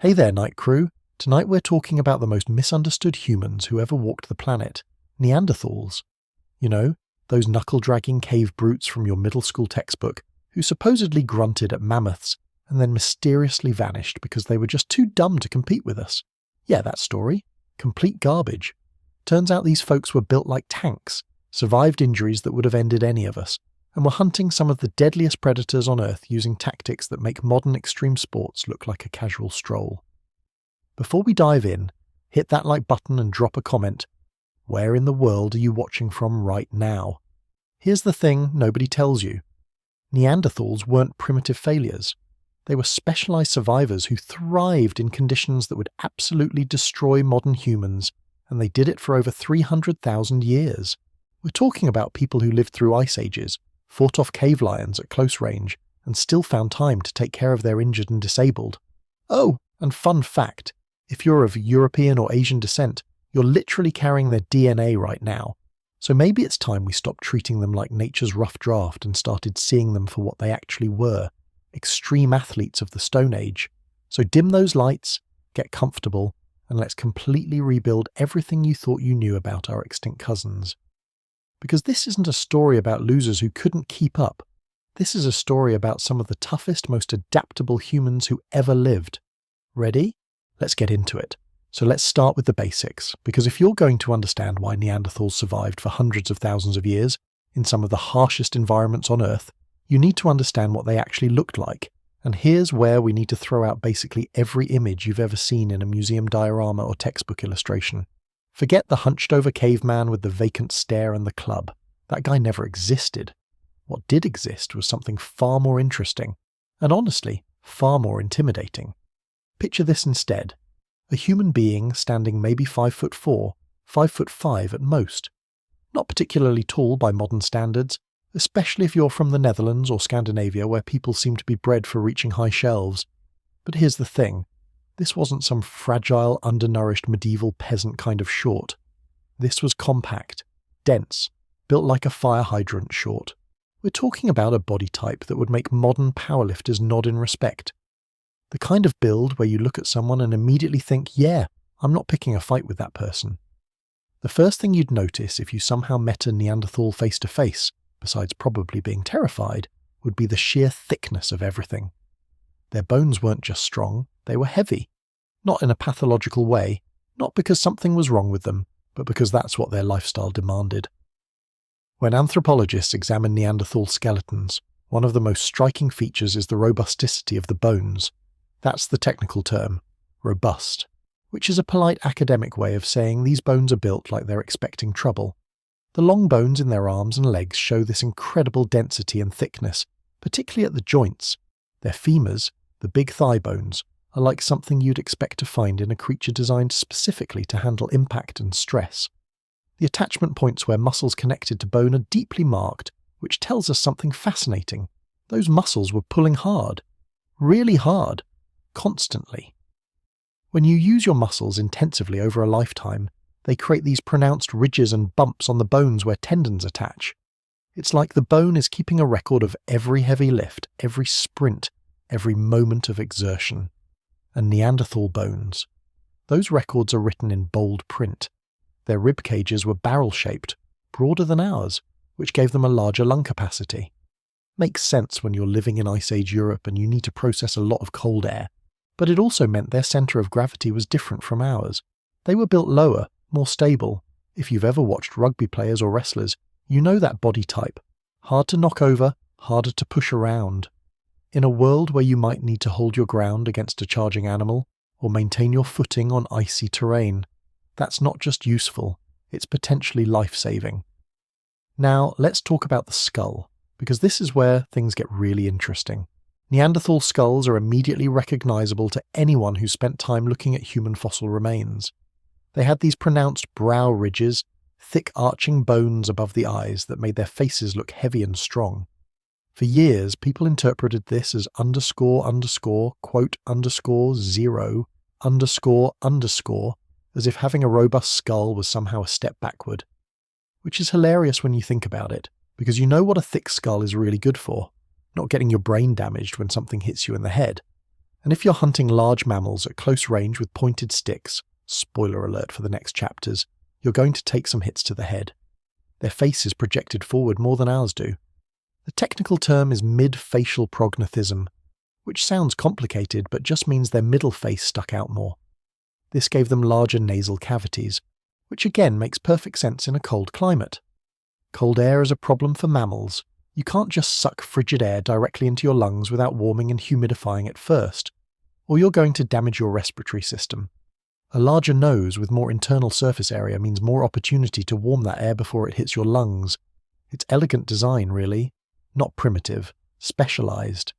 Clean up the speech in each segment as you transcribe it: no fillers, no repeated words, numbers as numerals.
Hey there, night crew. Tonight we're talking about the most misunderstood humans who ever walked the planet, Neanderthals. You know, those knuckle-dragging cave brutes from your middle school textbook who supposedly grunted at mammoths and then mysteriously vanished because they were just too dumb to compete with us. Yeah, that story. Complete garbage. Turns out these folks were built like tanks, survived injuries that would have ended any of us, and were hunting some of the deadliest predators on Earth using tactics that make modern extreme sports look like a casual stroll. Before we dive in, hit that like button and drop a comment. Where in the world are you watching from right now? Here's the thing nobody tells you. Neanderthals weren't primitive failures. They were specialized survivors who thrived in conditions that would absolutely destroy modern humans, and they did it for over 300,000 years. We're talking about people who lived through ice ages, fought off cave lions at close range, and still found time to take care of their injured and disabled. Oh, and fun fact, if you're of European or Asian descent, you're literally carrying their DNA right now. So maybe it's time we stopped treating them like nature's rough draft and started seeing them for what they actually were, extreme athletes of the Stone Age. So dim those lights, get comfortable, and let's completely rebuild everything you thought you knew about our extinct cousins. Because this isn't a story about losers who couldn't keep up. This is a story about some of the toughest, most adaptable humans who ever lived. Ready? Let's get into it. So let's start with the basics, because if you're going to understand why Neanderthals survived for hundreds of thousands of years in some of the harshest environments on Earth, you need to understand what they actually looked like. And here's where we need to throw out basically every image you've ever seen in a museum diorama or textbook illustration. Forget the hunched-over caveman with the vacant stare and the club. That guy never existed. What did exist was something far more interesting, and honestly, far more intimidating. Picture this instead. A human being standing maybe 5'4", 5'5" at most. Not particularly tall by modern standards, especially if you're from the Netherlands or Scandinavia where people seem to be bred for reaching high shelves. But here's the thing. This wasn't some fragile, undernourished medieval peasant kind of short. This was compact, dense, built like a fire hydrant short. We're talking about a body type that would make modern powerlifters nod in respect. The kind of build where you look at someone and immediately think, yeah, I'm not picking a fight with that person. The first thing you'd notice if you somehow met a Neanderthal face to face, besides probably being terrified, would be the sheer thickness of everything. Their bones weren't just strong, they were heavy. Not in a pathological way, not because something was wrong with them, but because that's what their lifestyle demanded. When anthropologists examine Neanderthal skeletons, one of the most striking features is the robusticity of the bones. That's the technical term, robust, which is a polite academic way of saying these bones are built like they're expecting trouble. The long bones in their arms and legs show this incredible density and thickness, particularly at the joints. Their femurs, the big thigh bones, are like something you'd expect to find in a creature designed specifically to handle impact and stress. The attachment points where muscles connected to bone are deeply marked, which tells us something fascinating. Those muscles were pulling hard. Really hard. Constantly. When you use your muscles intensively over a lifetime, they create these pronounced ridges and bumps on the bones where tendons attach. It's like the bone is keeping a record of every heavy lift, every sprint, every moment of exertion. And Neanderthal bones. Those records are written in bold print. Their rib cages were barrel-shaped, broader than ours, which gave them a larger lung capacity. Makes sense when you're living in Ice Age Europe and you need to process a lot of cold air, but it also meant their centre of gravity was different from ours. They were built lower, more stable. If you've ever watched rugby players or wrestlers, you know that body type. Hard to knock over, harder to push around. In a world where you might need to hold your ground against a charging animal, or maintain your footing on icy terrain, that's not just useful, it's potentially life-saving. Now, let's talk about the skull, because this is where things get really interesting. Neanderthal skulls are immediately recognizable to anyone who spent time looking at human fossil remains. They had these pronounced brow ridges, thick arching bones above the eyes that made their faces look heavy and strong. For years, people interpreted this as quote _0 __, as if having a robust skull was somehow a step backward. Which is hilarious when you think about it, because you know what a thick skull is really good for. Not getting your brain damaged when something hits you in the head. And if you're hunting large mammals at close range with pointed sticks, spoiler alert for the next chapters, you're going to take some hits to the head. Their face is projected forward more than ours do. The technical term is mid-facial prognathism, which sounds complicated but just means their middle face stuck out more. This gave them larger nasal cavities, which again makes perfect sense in a cold climate. Cold air is a problem for mammals. You can't just suck frigid air directly into your lungs without warming and humidifying it first, or you're going to damage your respiratory system. A larger nose with more internal surface area means more opportunity to warm that air before it hits your lungs. It's elegant design, really. Not primitive, specialized.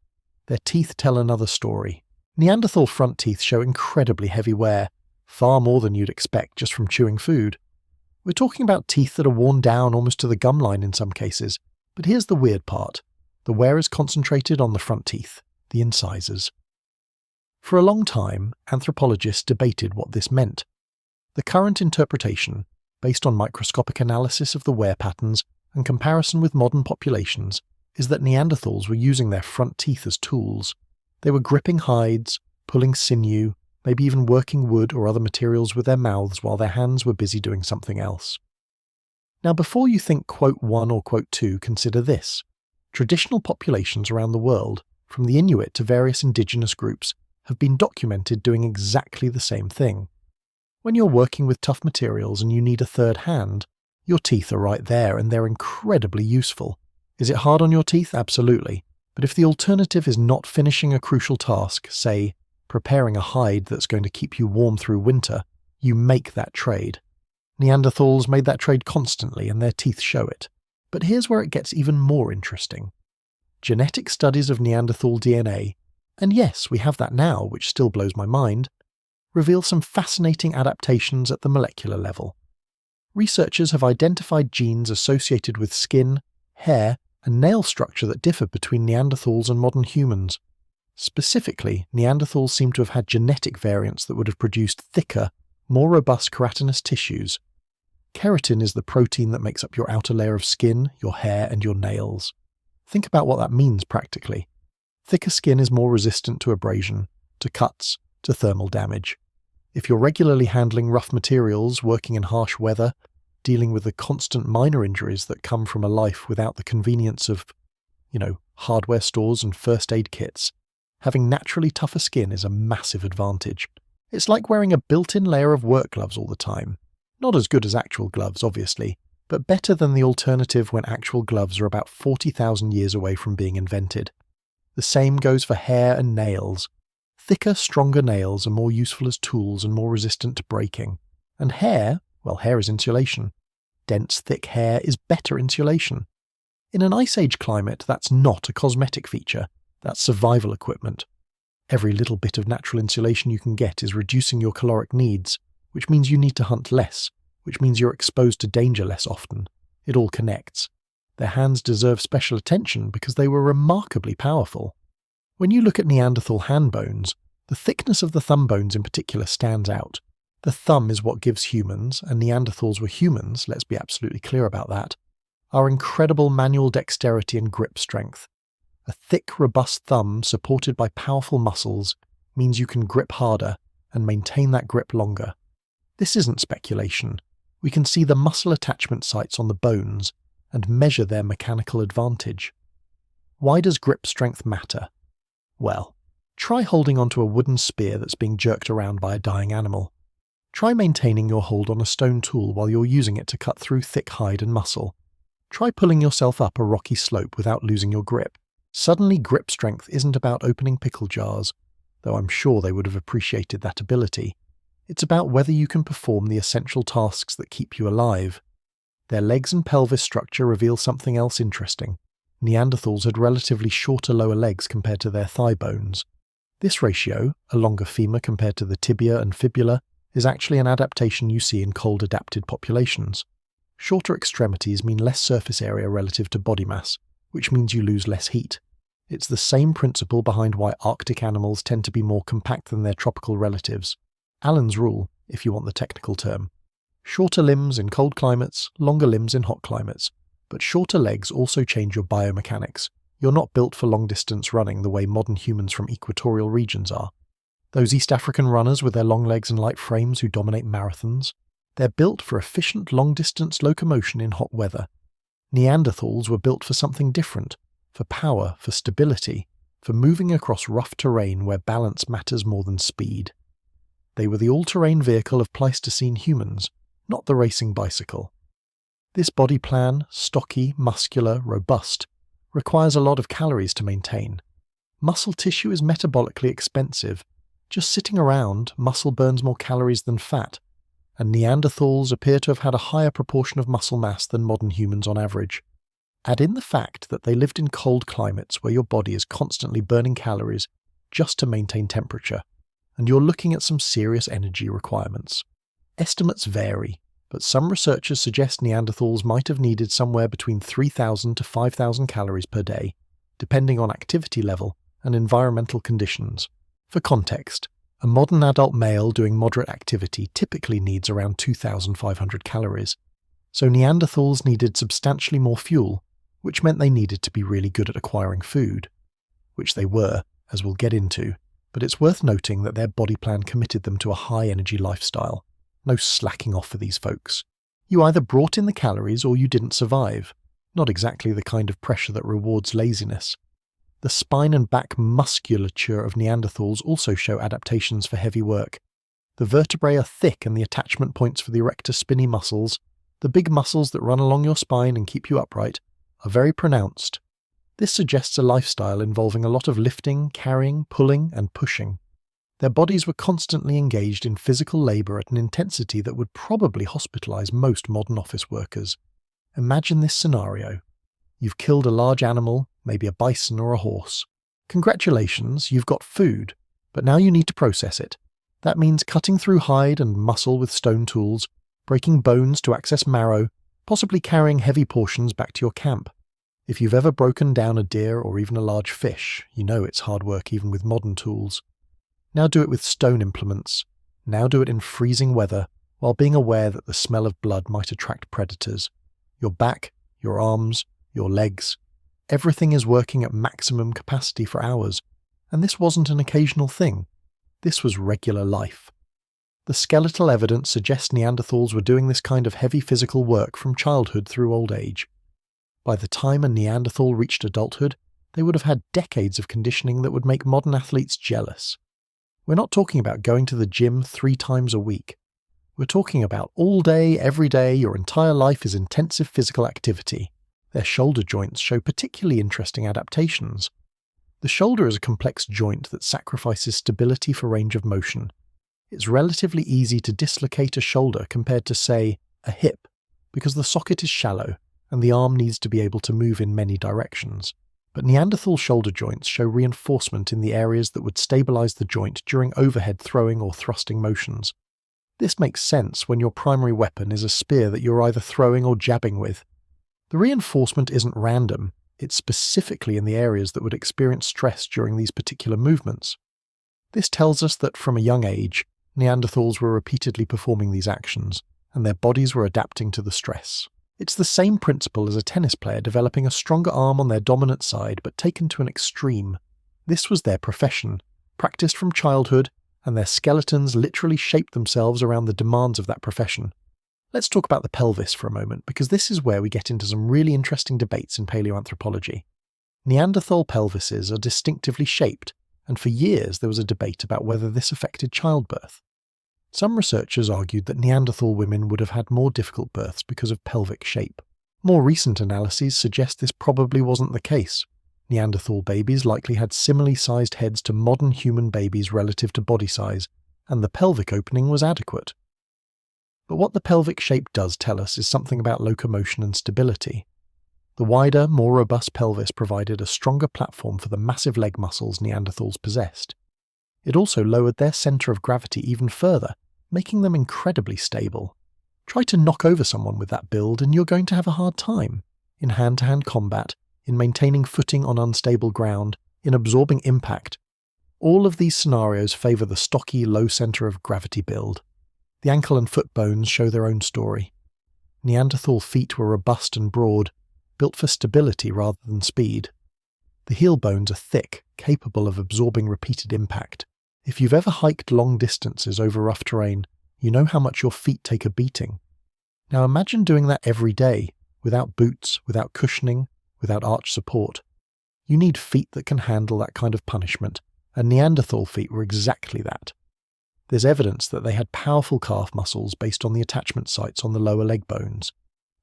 Their teeth tell another story. Neanderthal front teeth show incredibly heavy wear, far more than you'd expect just from chewing food. We're talking about teeth that are worn down almost to the gum line in some cases, but here's the weird part. The wear is concentrated on the front teeth, the incisors. For a long time, anthropologists debated what this meant. The current interpretation, based on microscopic analysis of the wear patterns and comparison with modern populations, is that Neanderthals were using their front teeth as tools. They were gripping hides, pulling sinew, maybe even working wood or other materials with their mouths while their hands were busy doing something else. Now, before you think quote 1 or quote 2, consider this. Traditional populations around the world, from the Inuit to various indigenous groups, have been documented doing exactly the same thing. When you're working with tough materials and you need a third hand, your teeth are right there and they're incredibly useful. Is it hard on your teeth? Absolutely. But if the alternative is not finishing a crucial task, say, preparing a hide that's going to keep you warm through winter, you make that trade. Neanderthals made that trade constantly and their teeth show it. But here's where it gets even more interesting. Genetic studies of Neanderthal DNA, and yes, we have that now, which still blows my mind, reveal some fascinating adaptations at the molecular level. Researchers have identified genes associated with skin, hair, and nail structure that differ between Neanderthals and modern humans. Specifically, Neanderthals seem to have had genetic variants that would have produced thicker, more robust keratinous tissues. Keratin is the protein that makes up your outer layer of skin, your hair, and your nails. Think about what that means practically. Thicker skin is more resistant to abrasion, to cuts, to thermal damage. If you're regularly handling rough materials, working in harsh weather, dealing with the constant minor injuries that come from a life without the convenience of, hardware stores and first aid kits, having naturally tougher skin is a massive advantage. It's like wearing a built-in layer of work gloves all the time. Not as good as actual gloves, obviously, but better than the alternative when actual gloves are about 40,000 years away from being invented. The same goes for hair and nails. Thicker, stronger nails are more useful as tools and more resistant to breaking. And hair, well, hair is insulation. Dense, thick hair is better insulation. In an Ice Age climate, that's not a cosmetic feature. That's survival equipment. Every little bit of natural insulation you can get is reducing your caloric needs, which means you need to hunt less, which means you're exposed to danger less often. It all connects. Their hands deserve special attention because they were remarkably powerful. When you look at Neanderthal hand bones, the thickness of the thumb bones in particular stands out. The thumb is what gives humans, and Neanderthals were humans, let's be absolutely clear about that, our incredible manual dexterity and grip strength. A thick, robust thumb supported by powerful muscles means you can grip harder and maintain that grip longer. This isn't speculation. We can see the muscle attachment sites on the bones and measure their mechanical advantage. Why does grip strength matter? Well, try holding onto a wooden spear that's being jerked around by a dying animal. Try maintaining your hold on a stone tool while you're using it to cut through thick hide and muscle. Try pulling yourself up a rocky slope without losing your grip. Suddenly, grip strength isn't about opening pickle jars, though I'm sure they would have appreciated that ability. It's about whether you can perform the essential tasks that keep you alive. Their legs and pelvis structure reveal something else interesting. Neanderthals had relatively shorter lower legs compared to their thigh bones. This ratio, a longer femur compared to the tibia and fibula, is actually an adaptation you see in cold-adapted populations. Shorter extremities mean less surface area relative to body mass, which means you lose less heat. It's the same principle behind why Arctic animals tend to be more compact than their tropical relatives. Allen's rule, if you want the technical term. Shorter limbs in cold climates, longer limbs in hot climates. But shorter legs also change your biomechanics. You're not built for long-distance running the way modern humans from equatorial regions are. Those East African runners with their long legs and light frames who dominate marathons, they're built for efficient long-distance locomotion in hot weather. Neanderthals were built for something different, for power, for stability, for moving across rough terrain where balance matters more than speed. They were the all-terrain vehicle of Pleistocene humans, not the racing bicycle. This body plan, stocky, muscular, robust, requires a lot of calories to maintain. Muscle tissue is metabolically expensive. Just sitting around, muscle burns more calories than fat, and Neanderthals appear to have had a higher proportion of muscle mass than modern humans on average. Add in the fact that they lived in cold climates where your body is constantly burning calories just to maintain temperature, and you're looking at some serious energy requirements. Estimates vary, but some researchers suggest Neanderthals might have needed somewhere between 3,000 to 5,000 calories per day, depending on activity level and environmental conditions. For context, a modern adult male doing moderate activity typically needs around 2,500 calories, so Neanderthals needed substantially more fuel, which meant they needed to be really good at acquiring food, which they were, as we'll get into, but it's worth noting that their body plan committed them to a high-energy lifestyle. No slacking off for these folks. You either brought in the calories or you didn't survive, not exactly the kind of pressure that rewards laziness. The spine and back musculature of Neanderthals also show adaptations for heavy work. The vertebrae are thick and the attachment points for the erector spinae muscles, the big muscles that run along your spine and keep you upright, are very pronounced. This suggests a lifestyle involving a lot of lifting, carrying, pulling, and pushing. Their bodies were constantly engaged in physical labour at an intensity that would probably hospitalise most modern office workers. Imagine this scenario. You've killed a large animal, maybe a bison or a horse. Congratulations, you've got food, but now you need to process it. That means cutting through hide and muscle with stone tools, breaking bones to access marrow, possibly carrying heavy portions back to your camp. If you've ever broken down a deer or even a large fish, you know it's hard work even with modern tools. Now do it with stone implements. Now do it in freezing weather, while being aware that the smell of blood might attract predators. Your back, your arms, your legs, everything is working at maximum capacity for hours, and this wasn't an occasional thing. This was regular life. The skeletal evidence suggests Neanderthals were doing this kind of heavy physical work from childhood through old age. By the time a Neanderthal reached adulthood, they would have had decades of conditioning that would make modern athletes jealous. We're not talking about going to the gym 3 times a week. We're talking about all day, every day, your entire life is intensive physical activity. Their shoulder joints show particularly interesting adaptations. The shoulder is a complex joint that sacrifices stability for range of motion. It's relatively easy to dislocate a shoulder compared to, say, a hip, because the socket is shallow and the arm needs to be able to move in many directions. But Neanderthal shoulder joints show reinforcement in the areas that would stabilize the joint during overhead throwing or thrusting motions. This makes sense when your primary weapon is a spear that you're either throwing or jabbing with. The reinforcement isn't random, it's specifically in the areas that would experience stress during these particular movements. This tells us that from a young age, Neanderthals were repeatedly performing these actions, and their bodies were adapting to the stress. It's the same principle as a tennis player developing a stronger arm on their dominant side, but taken to an extreme. This was their profession, practiced from childhood, and their skeletons literally shaped themselves around the demands of that profession. Let's talk about the pelvis for a moment, because this is where we get into some really interesting debates in paleoanthropology. Neanderthal pelvises are distinctively shaped, and for years there was a debate about whether this affected childbirth. Some researchers argued that Neanderthal women would have had more difficult births because of pelvic shape. More recent analyses suggest this probably wasn't the case. Neanderthal babies likely had similarly sized heads to modern human babies relative to body size, and the pelvic opening was adequate. But what the pelvic shape does tell us is something about locomotion and stability. The wider, more robust pelvis provided a stronger platform for the massive leg muscles Neanderthals possessed. It also lowered their centre of gravity even further, making them incredibly stable. Try to knock over someone with that build and you're going to have a hard time. In hand-to-hand combat, in maintaining footing on unstable ground, in absorbing impact. All of these scenarios favour the stocky, low centre of gravity build. The ankle and foot bones show their own story. Neanderthal feet were robust and broad, built for stability rather than speed. The heel bones are thick, capable of absorbing repeated impact. If you've ever hiked long distances over rough terrain, you know how much your feet take a beating. Now imagine doing that every day, without boots, without cushioning, without arch support. You need feet that can handle that kind of punishment, and Neanderthal feet were exactly that. There's evidence that they had powerful calf muscles based on the attachment sites on the lower leg bones.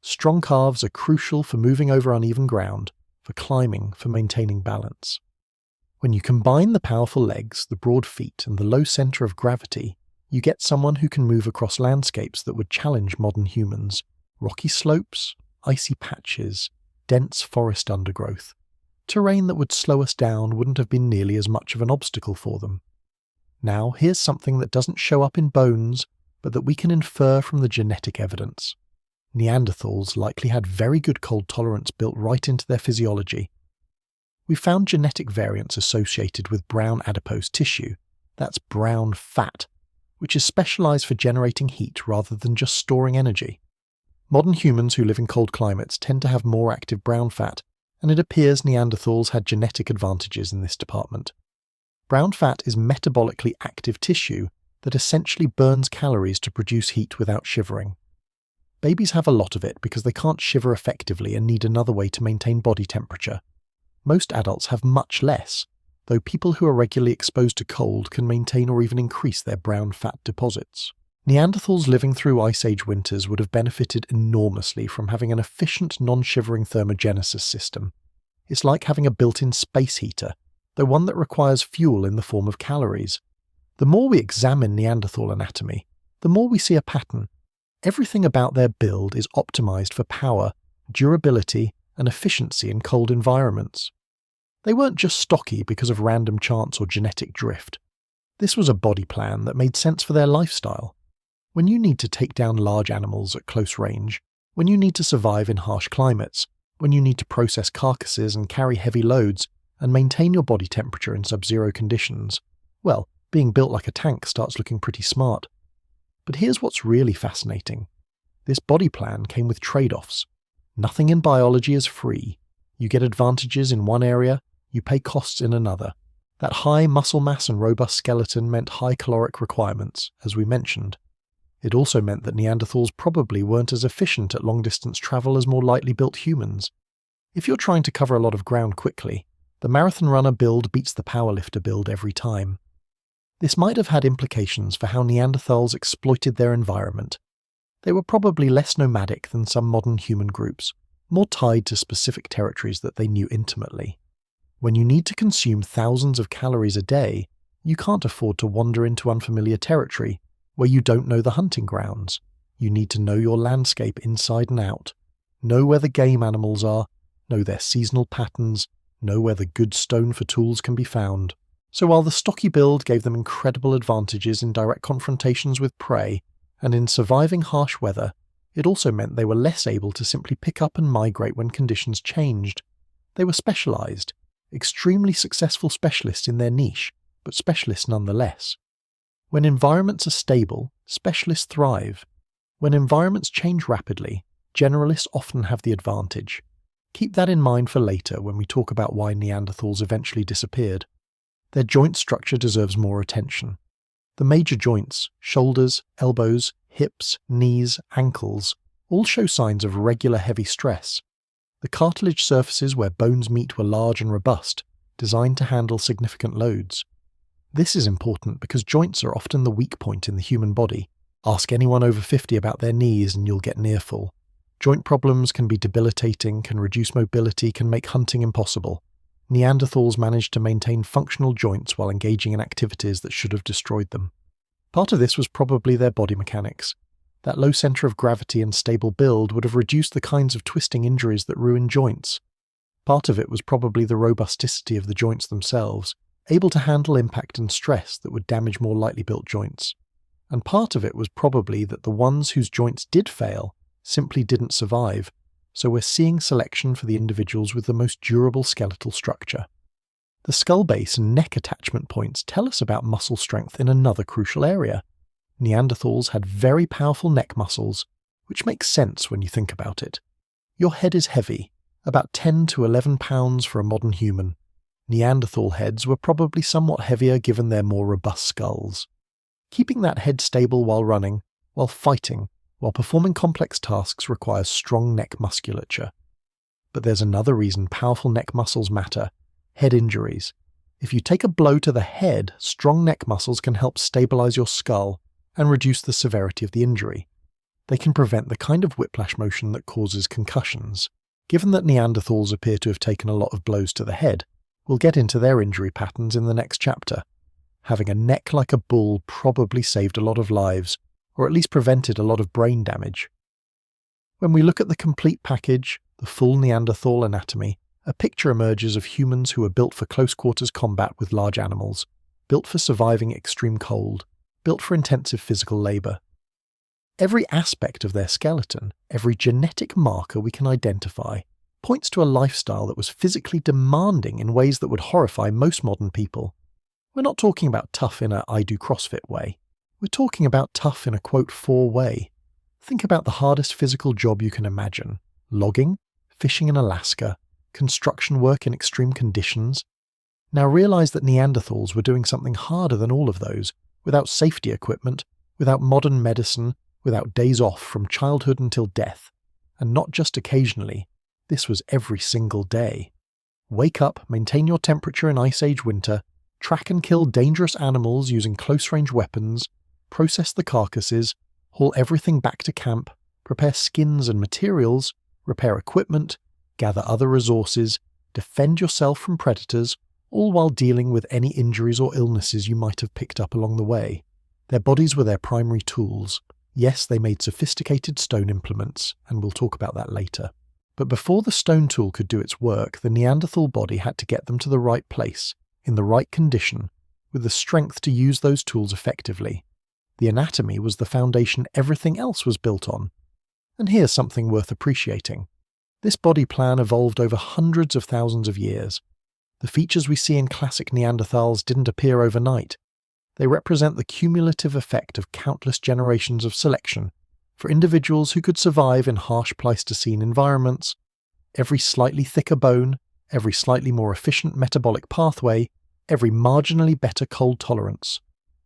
Strong calves are crucial for moving over uneven ground, for climbing, for maintaining balance. When you combine the powerful legs, the broad feet, and the low centre of gravity, you get someone who can move across landscapes that would challenge modern humans. Rocky slopes, icy patches, dense forest undergrowth. Terrain that would slow us down wouldn't have been nearly as much of an obstacle for them. Now, here's something that doesn't show up in bones, but that we can infer from the genetic evidence. Neanderthals likely had very good cold tolerance built right into their physiology. We found genetic variants associated with brown adipose tissue, that's brown fat, which is specialised for generating heat rather than just storing energy. Modern humans who live in cold climates tend to have more active brown fat, and it appears Neanderthals had genetic advantages in this department. Brown fat is metabolically active tissue that essentially burns calories to produce heat without shivering. Babies have a lot of it because they can't shiver effectively and need another way to maintain body temperature. Most adults have much less, though people who are regularly exposed to cold can maintain or even increase their brown fat deposits. Neanderthals living through Ice Age winters would have benefited enormously from having an efficient non-shivering thermogenesis system. It's like having a built-in space heater, though one that requires fuel in the form of calories. The more we examine Neanderthal anatomy, the more we see a pattern. Everything about their build is optimized for power, durability, and efficiency in cold environments. They weren't just stocky because of random chance or genetic drift. This was a body plan that made sense for their lifestyle. When you need to take down large animals at close range, when you need to survive in harsh climates, when you need to process carcasses and carry heavy loads, and maintain your body temperature in sub-zero conditions, well, being built like a tank starts looking pretty smart. But here's what's really fascinating. This body plan came with trade-offs. Nothing in biology is free. You get advantages in one area, you pay costs in another. That high muscle mass and robust skeleton meant high caloric requirements, as we mentioned. It also meant that Neanderthals probably weren't as efficient at long-distance travel as more lightly built humans. If you're trying to cover a lot of ground quickly, the marathon runner build beats the powerlifter build every time. This might have had implications for how Neanderthals exploited their environment. They were probably less nomadic than some modern human groups, more tied to specific territories that they knew intimately. When you need to consume thousands of calories a day, you can't afford to wander into unfamiliar territory where you don't know the hunting grounds. You need to know your landscape inside and out, know where the game animals are, know their seasonal patterns, know where the good stone for tools can be found. So while the stocky build gave them incredible advantages in direct confrontations with prey, and in surviving harsh weather, it also meant they were less able to simply pick up and migrate when conditions changed. They were specialised, extremely successful specialists in their niche, but specialists nonetheless. When environments are stable, specialists thrive. When environments change rapidly, generalists often have the advantage. Keep that in mind for later when we talk about why Neanderthals eventually disappeared. Their joint structure deserves more attention. The major joints, shoulders, elbows, hips, knees, ankles, all show signs of regular heavy stress. The cartilage surfaces where bones meet were large and robust, designed to handle significant loads. This is important because joints are often the weak point in the human body. Ask anyone over 50 about their knees and you'll get an earful. Joint problems can be debilitating, can reduce mobility, can make hunting impossible. Neanderthals managed to maintain functional joints while engaging in activities that should have destroyed them. Part of this was probably their body mechanics. That low centre of gravity and stable build would have reduced the kinds of twisting injuries that ruin joints. Part of it was probably the robusticity of the joints themselves, able to handle impact and stress that would damage more lightly built joints. And part of it was probably that the ones whose joints did fail simply didn't survive, so we're seeing selection for the individuals with the most durable skeletal structure. The skull base and neck attachment points tell us about muscle strength in another crucial area. Neanderthals had very powerful neck muscles, which makes sense when you think about it. Your head is heavy, about 10 to 11 pounds for a modern human. Neanderthal heads were probably somewhat heavier given their more robust skulls. Keeping that head stable while running, while fighting, while performing complex tasks requires strong neck musculature. But there's another reason powerful neck muscles matter: head injuries. If you take a blow to the head, strong neck muscles can help stabilize your skull and reduce the severity of the injury. They can prevent the kind of whiplash motion that causes concussions. Given that Neanderthals appear to have taken a lot of blows to the head, we'll get into their injury patterns in the next chapter. Having a neck like a bull probably saved a lot of lives, or at least prevented a lot of brain damage. When we look at the complete package, the full Neanderthal anatomy, a picture emerges of humans who are built for close-quarters combat with large animals, built for surviving extreme cold, built for intensive physical labour. Every aspect of their skeleton, every genetic marker we can identify, points to a lifestyle that was physically demanding in ways that would horrify most modern people. We're not talking about tough in a I do CrossFit way. We're talking about tough in a quote 4 way. Think about the hardest physical job you can imagine: logging, fishing in Alaska, construction work in extreme conditions. Now realize that Neanderthals were doing something harder than all of those, without safety equipment, without modern medicine, without days off from childhood until death. And not just occasionally, this was every single day. Wake up, maintain your temperature in Ice Age winter, track and kill dangerous animals using close-range weapons, process the carcasses, haul everything back to camp, prepare skins and materials, repair equipment, gather other resources, defend yourself from predators, all while dealing with any injuries or illnesses you might have picked up along the way. Their bodies were their primary tools. Yes, they made sophisticated stone implements, and we'll talk about that later. But before the stone tool could do its work, the Neanderthal body had to get them to the right place, in the right condition, with the strength to use those tools effectively. The anatomy was the foundation everything else was built on. And here's something worth appreciating. This body plan evolved over hundreds of thousands of years. The features we see in classic Neanderthals didn't appear overnight. They represent the cumulative effect of countless generations of selection for individuals who could survive in harsh Pleistocene environments. Every slightly thicker bone, every slightly more efficient metabolic pathway, every marginally better cold tolerance.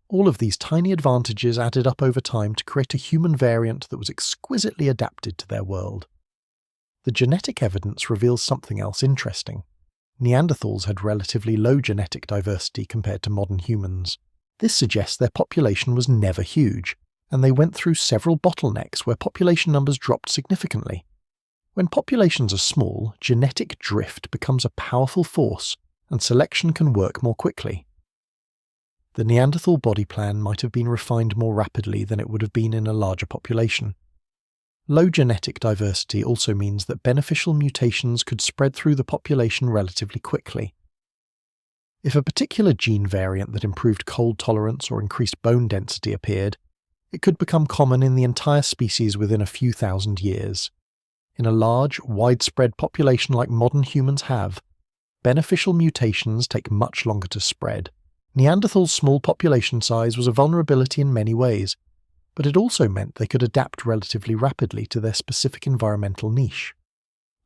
All of these tiny advantages added up over time to create a human variant that was exquisitely adapted to their world. The genetic evidence reveals something else interesting. Neanderthals had relatively low genetic diversity compared to modern humans. This suggests their population was never huge, and they went through several bottlenecks where population numbers dropped significantly. When populations are small, genetic drift becomes a powerful force, and selection can work more quickly. The Neanderthal body plan might have been refined more rapidly than it would have been in a larger population. Low genetic diversity also means that beneficial mutations could spread through the population relatively quickly. If a particular gene variant that improved cold tolerance or increased bone density appeared, it could become common in the entire species within a few thousand years. In a large, widespread population like modern humans have, beneficial mutations take much longer to spread. Neanderthals' small population size was a vulnerability in many ways, but it also meant they could adapt relatively rapidly to their specific environmental niche.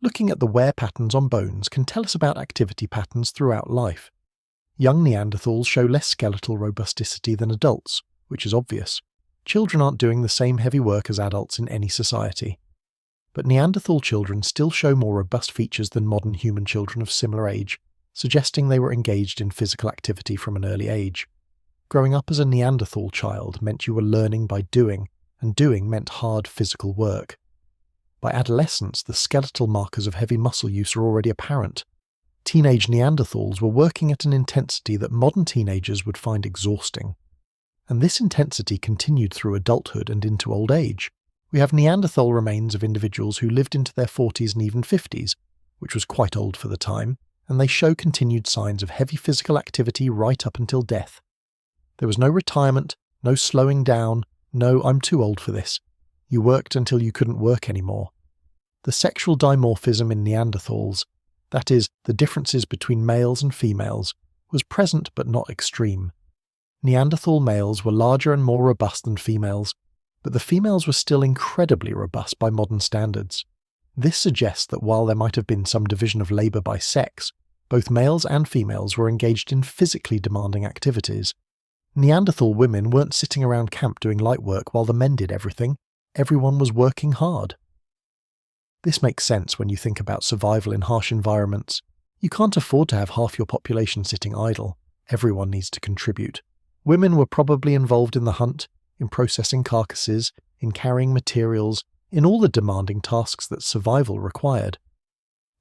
Looking at the wear patterns on bones can tell us about activity patterns throughout life. Young Neanderthals show less skeletal robusticity than adults, which is obvious. Children aren't doing the same heavy work as adults in any society. But Neanderthal children still show more robust features than modern human children of similar age, suggesting they were engaged in physical activity from an early age. Growing up as a Neanderthal child meant you were learning by doing, and doing meant hard physical work. By adolescence, the skeletal markers of heavy muscle use are already apparent. Teenage Neanderthals were working at an intensity that modern teenagers would find exhausting. And this intensity continued through adulthood and into old age. We have Neanderthal remains of individuals who lived into their 40s and even 50s, which was quite old for the time, and they show continued signs of heavy physical activity right up until death. There was no retirement, no slowing down, no "I'm too old for this." You worked until you couldn't work anymore. The sexual dimorphism in Neanderthals, that is, the differences between males and females, was present but not extreme. Neanderthal males were larger and more robust than females, but the females were still incredibly robust by modern standards. This suggests that while there might have been some division of labour by sex, Both males and females were engaged in physically demanding activities. Neanderthal women weren't sitting around camp doing light work while the men did everything. Everyone was working hard. This makes sense when you think about survival in harsh environments. You can't afford to have half your population sitting idle. Everyone needs to contribute. Women were probably involved in the hunt, in processing carcasses, in carrying materials, in all the demanding tasks that survival required.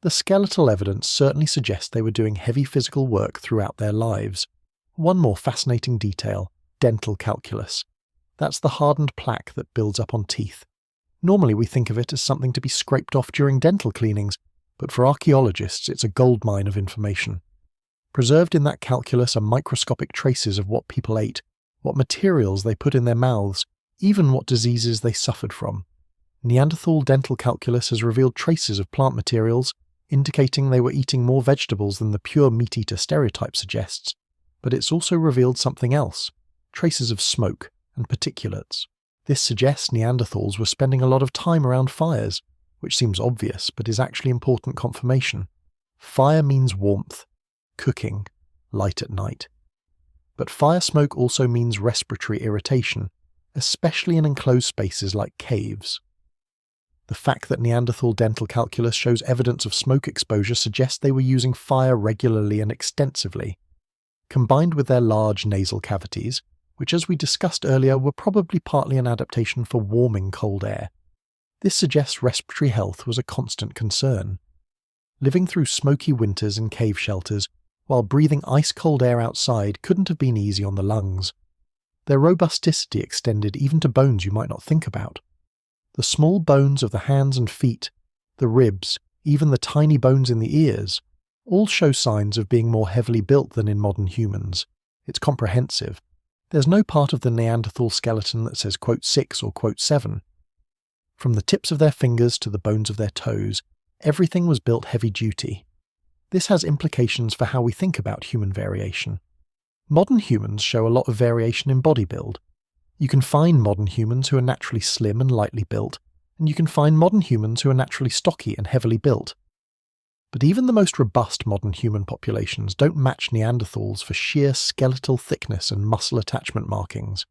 The skeletal evidence certainly suggests they were doing heavy physical work throughout their lives. One more fascinating detail: dental calculus. That's the hardened plaque that builds up on teeth. Normally we think of it as something to be scraped off during dental cleanings, but for archaeologists it's a goldmine of information. Preserved in that calculus are microscopic traces of what people ate, what materials they put in their mouths, even what diseases they suffered from. Neanderthal dental calculus has revealed traces of plant materials, indicating they were eating more vegetables than the pure meat-eater stereotype suggests, but it's also revealed something else: traces of smoke and particulates. This suggests Neanderthals were spending a lot of time around fires, which seems obvious but is actually important confirmation. Fire means warmth, cooking, light at night. But fire smoke also means respiratory irritation, especially in enclosed spaces like caves. The fact that Neanderthal dental calculus shows evidence of smoke exposure suggests they were using fire regularly and extensively. Combined with their large nasal cavities, which as we discussed earlier were probably partly an adaptation for warming cold air, this suggests respiratory health was a constant concern. Living through smoky winters in cave shelters, while breathing ice-cold air outside couldn't have been easy on the lungs. Their robusticity extended even to bones you might not think about. The small bones of the hands and feet, the ribs, even the tiny bones in the ears, all show signs of being more heavily built than in modern humans. It's comprehensive. There's no part of the Neanderthal skeleton that says quote 6 or quote 7. From the tips of their fingers to the bones of their toes, everything was built heavy-duty. This has implications for how we think about human variation. Modern humans show a lot of variation in body build. You can find modern humans who are naturally slim and lightly built, and you can find modern humans who are naturally stocky and heavily built. But even the most robust modern human populations don't match Neanderthals for sheer skeletal thickness and muscle attachment markings.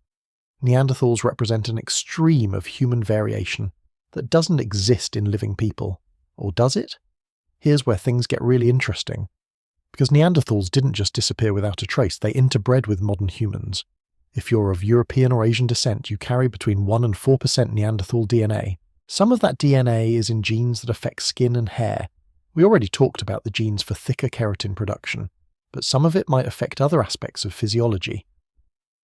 Neanderthals represent an extreme of human variation that doesn't exist in living people. Or does it? Here's where things get really interesting. Because Neanderthals didn't just disappear without a trace, they interbred with modern humans. If you're of European or Asian descent, you carry between 1 and 4% Neanderthal DNA. Some of that DNA is in genes that affect skin and hair. We already talked about the genes for thicker keratin production, but some of it might affect other aspects of physiology.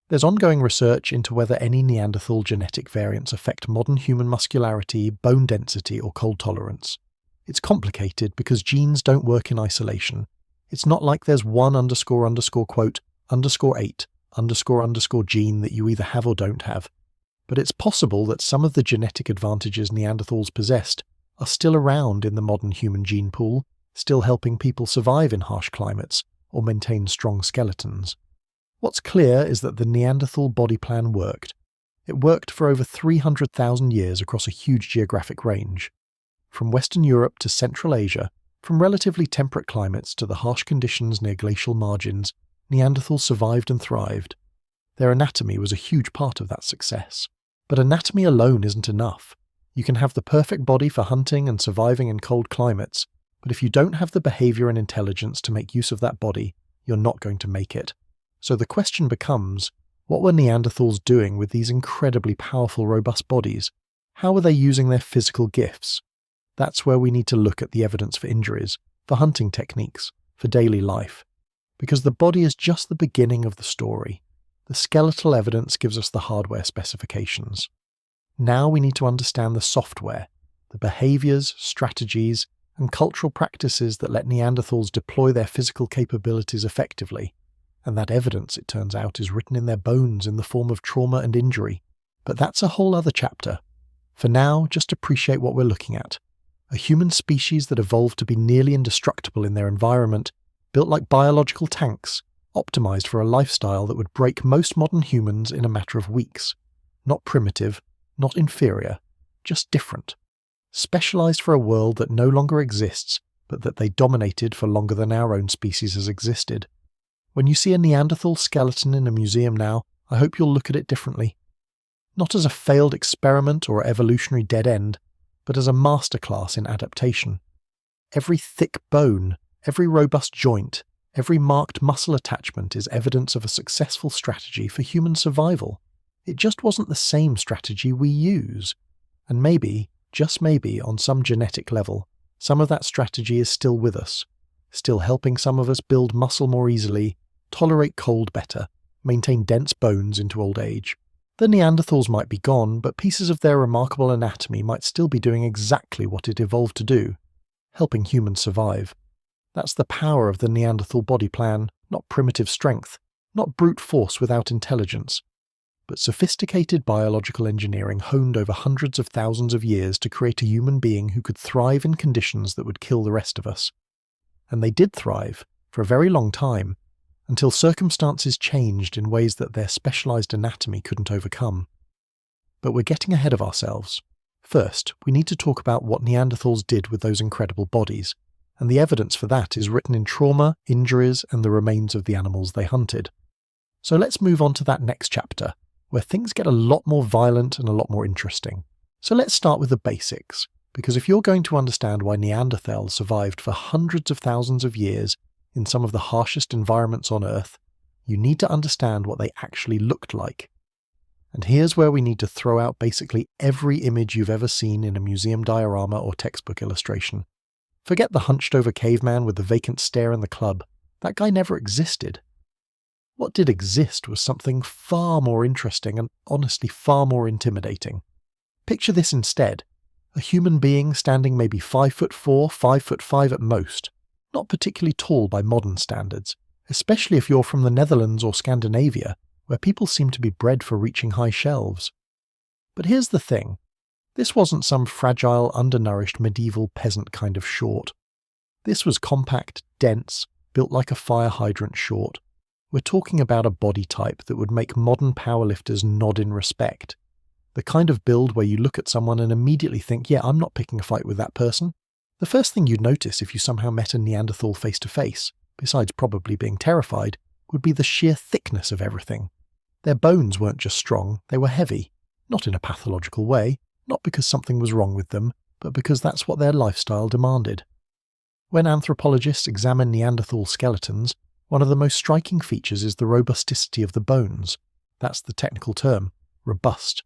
There's ongoing research into whether any Neanderthal genetic variants affect modern human muscularity, bone density, or cold tolerance. It's complicated because genes don't work in isolation. It's not like there's one __quote _8 _ gene that you either have or don't have. But it's possible that some of the genetic advantages Neanderthals possessed are still around in the modern human gene pool, still helping people survive in harsh climates or maintain strong skeletons. What's clear is that the Neanderthal body plan worked. It worked for over 300,000 years across a huge geographic range. From Western Europe to Central Asia, from relatively temperate climates to the harsh conditions near glacial margins, Neanderthals survived and thrived. Their anatomy was a huge part of that success. But anatomy alone isn't enough. You can have the perfect body for hunting and surviving in cold climates, but if you don't have the behavior and intelligence to make use of that body, you're not going to make it. So the question becomes, what were Neanderthals doing with these incredibly powerful, robust bodies? How were they using their physical gifts? That's where we need to look at the evidence for injuries, for hunting techniques, for daily life. Because the body is just the beginning of the story. The skeletal evidence gives us the hardware specifications. Now we need to understand the software, the behaviors, strategies, and cultural practices that let Neanderthals deploy their physical capabilities effectively. And that evidence, it turns out, is written in their bones in the form of trauma and injury. But that's a whole other chapter. For now, just appreciate what we're looking at. A human species that evolved to be nearly indestructible in their environment, built like biological tanks, optimized for a lifestyle that would break most modern humans in a matter of weeks. Not primitive, not inferior, just different. Specialized for a world that no longer exists, but that they dominated for longer than our own species has existed. When you see a Neanderthal skeleton in a museum now, I hope you'll look at it differently. Not as a failed experiment or evolutionary dead end, but as a masterclass in adaptation. Every thick bone, every robust joint, every marked muscle attachment is evidence of a successful strategy for human survival. It just wasn't the same strategy we use. And maybe, just maybe, on some genetic level, some of that strategy is still with us, still helping some of us build muscle more easily, tolerate cold better, maintain dense bones into old age. The Neanderthals might be gone, but pieces of their remarkable anatomy might still be doing exactly what it evolved to do, helping humans survive. That's the power of the Neanderthal body plan, not primitive strength, not brute force without intelligence, but sophisticated biological engineering honed over hundreds of thousands of years to create a human being who could thrive in conditions that would kill the rest of us. And they did thrive, for a very long time, until circumstances changed in ways that their specialized anatomy couldn't overcome. But we're getting ahead of ourselves. First, we need to talk about what Neanderthals did with those incredible bodies, and the evidence for that is written in trauma, injuries, and the remains of the animals they hunted. So let's move on to that next chapter, where things get a lot more violent and a lot more interesting. So let's start with the basics, because if you're going to understand why Neanderthals survived for hundreds of thousands of years in some of the harshest environments on Earth, you need to understand what they actually looked like. And here's where we need to throw out basically every image you've ever seen in a museum diorama or textbook illustration. Forget the hunched-over caveman with the vacant stare in the club. That guy never existed. What did exist was something far more interesting and honestly far more intimidating. Picture this instead. A human being standing maybe 5'4", 5'5" at most. Not particularly tall by modern standards, especially if you're from the Netherlands or Scandinavia, where people seem to be bred for reaching high shelves. But here's the thing. This wasn't some fragile, undernourished medieval peasant kind of short. This was compact, dense, built like a fire hydrant short. We're talking about a body type that would make modern powerlifters nod in respect. The kind of build where you look at someone and immediately think, yeah, I'm not picking a fight with that person. The first thing you'd notice if you somehow met a Neanderthal face to face, besides probably being terrified, would be the sheer thickness of everything. Their bones weren't just strong, they were heavy. Not in a pathological way, not because something was wrong with them, but because that's what their lifestyle demanded. When anthropologists examine Neanderthal skeletons, one of the most striking features is the robusticity of the bones. That's the technical term, robust.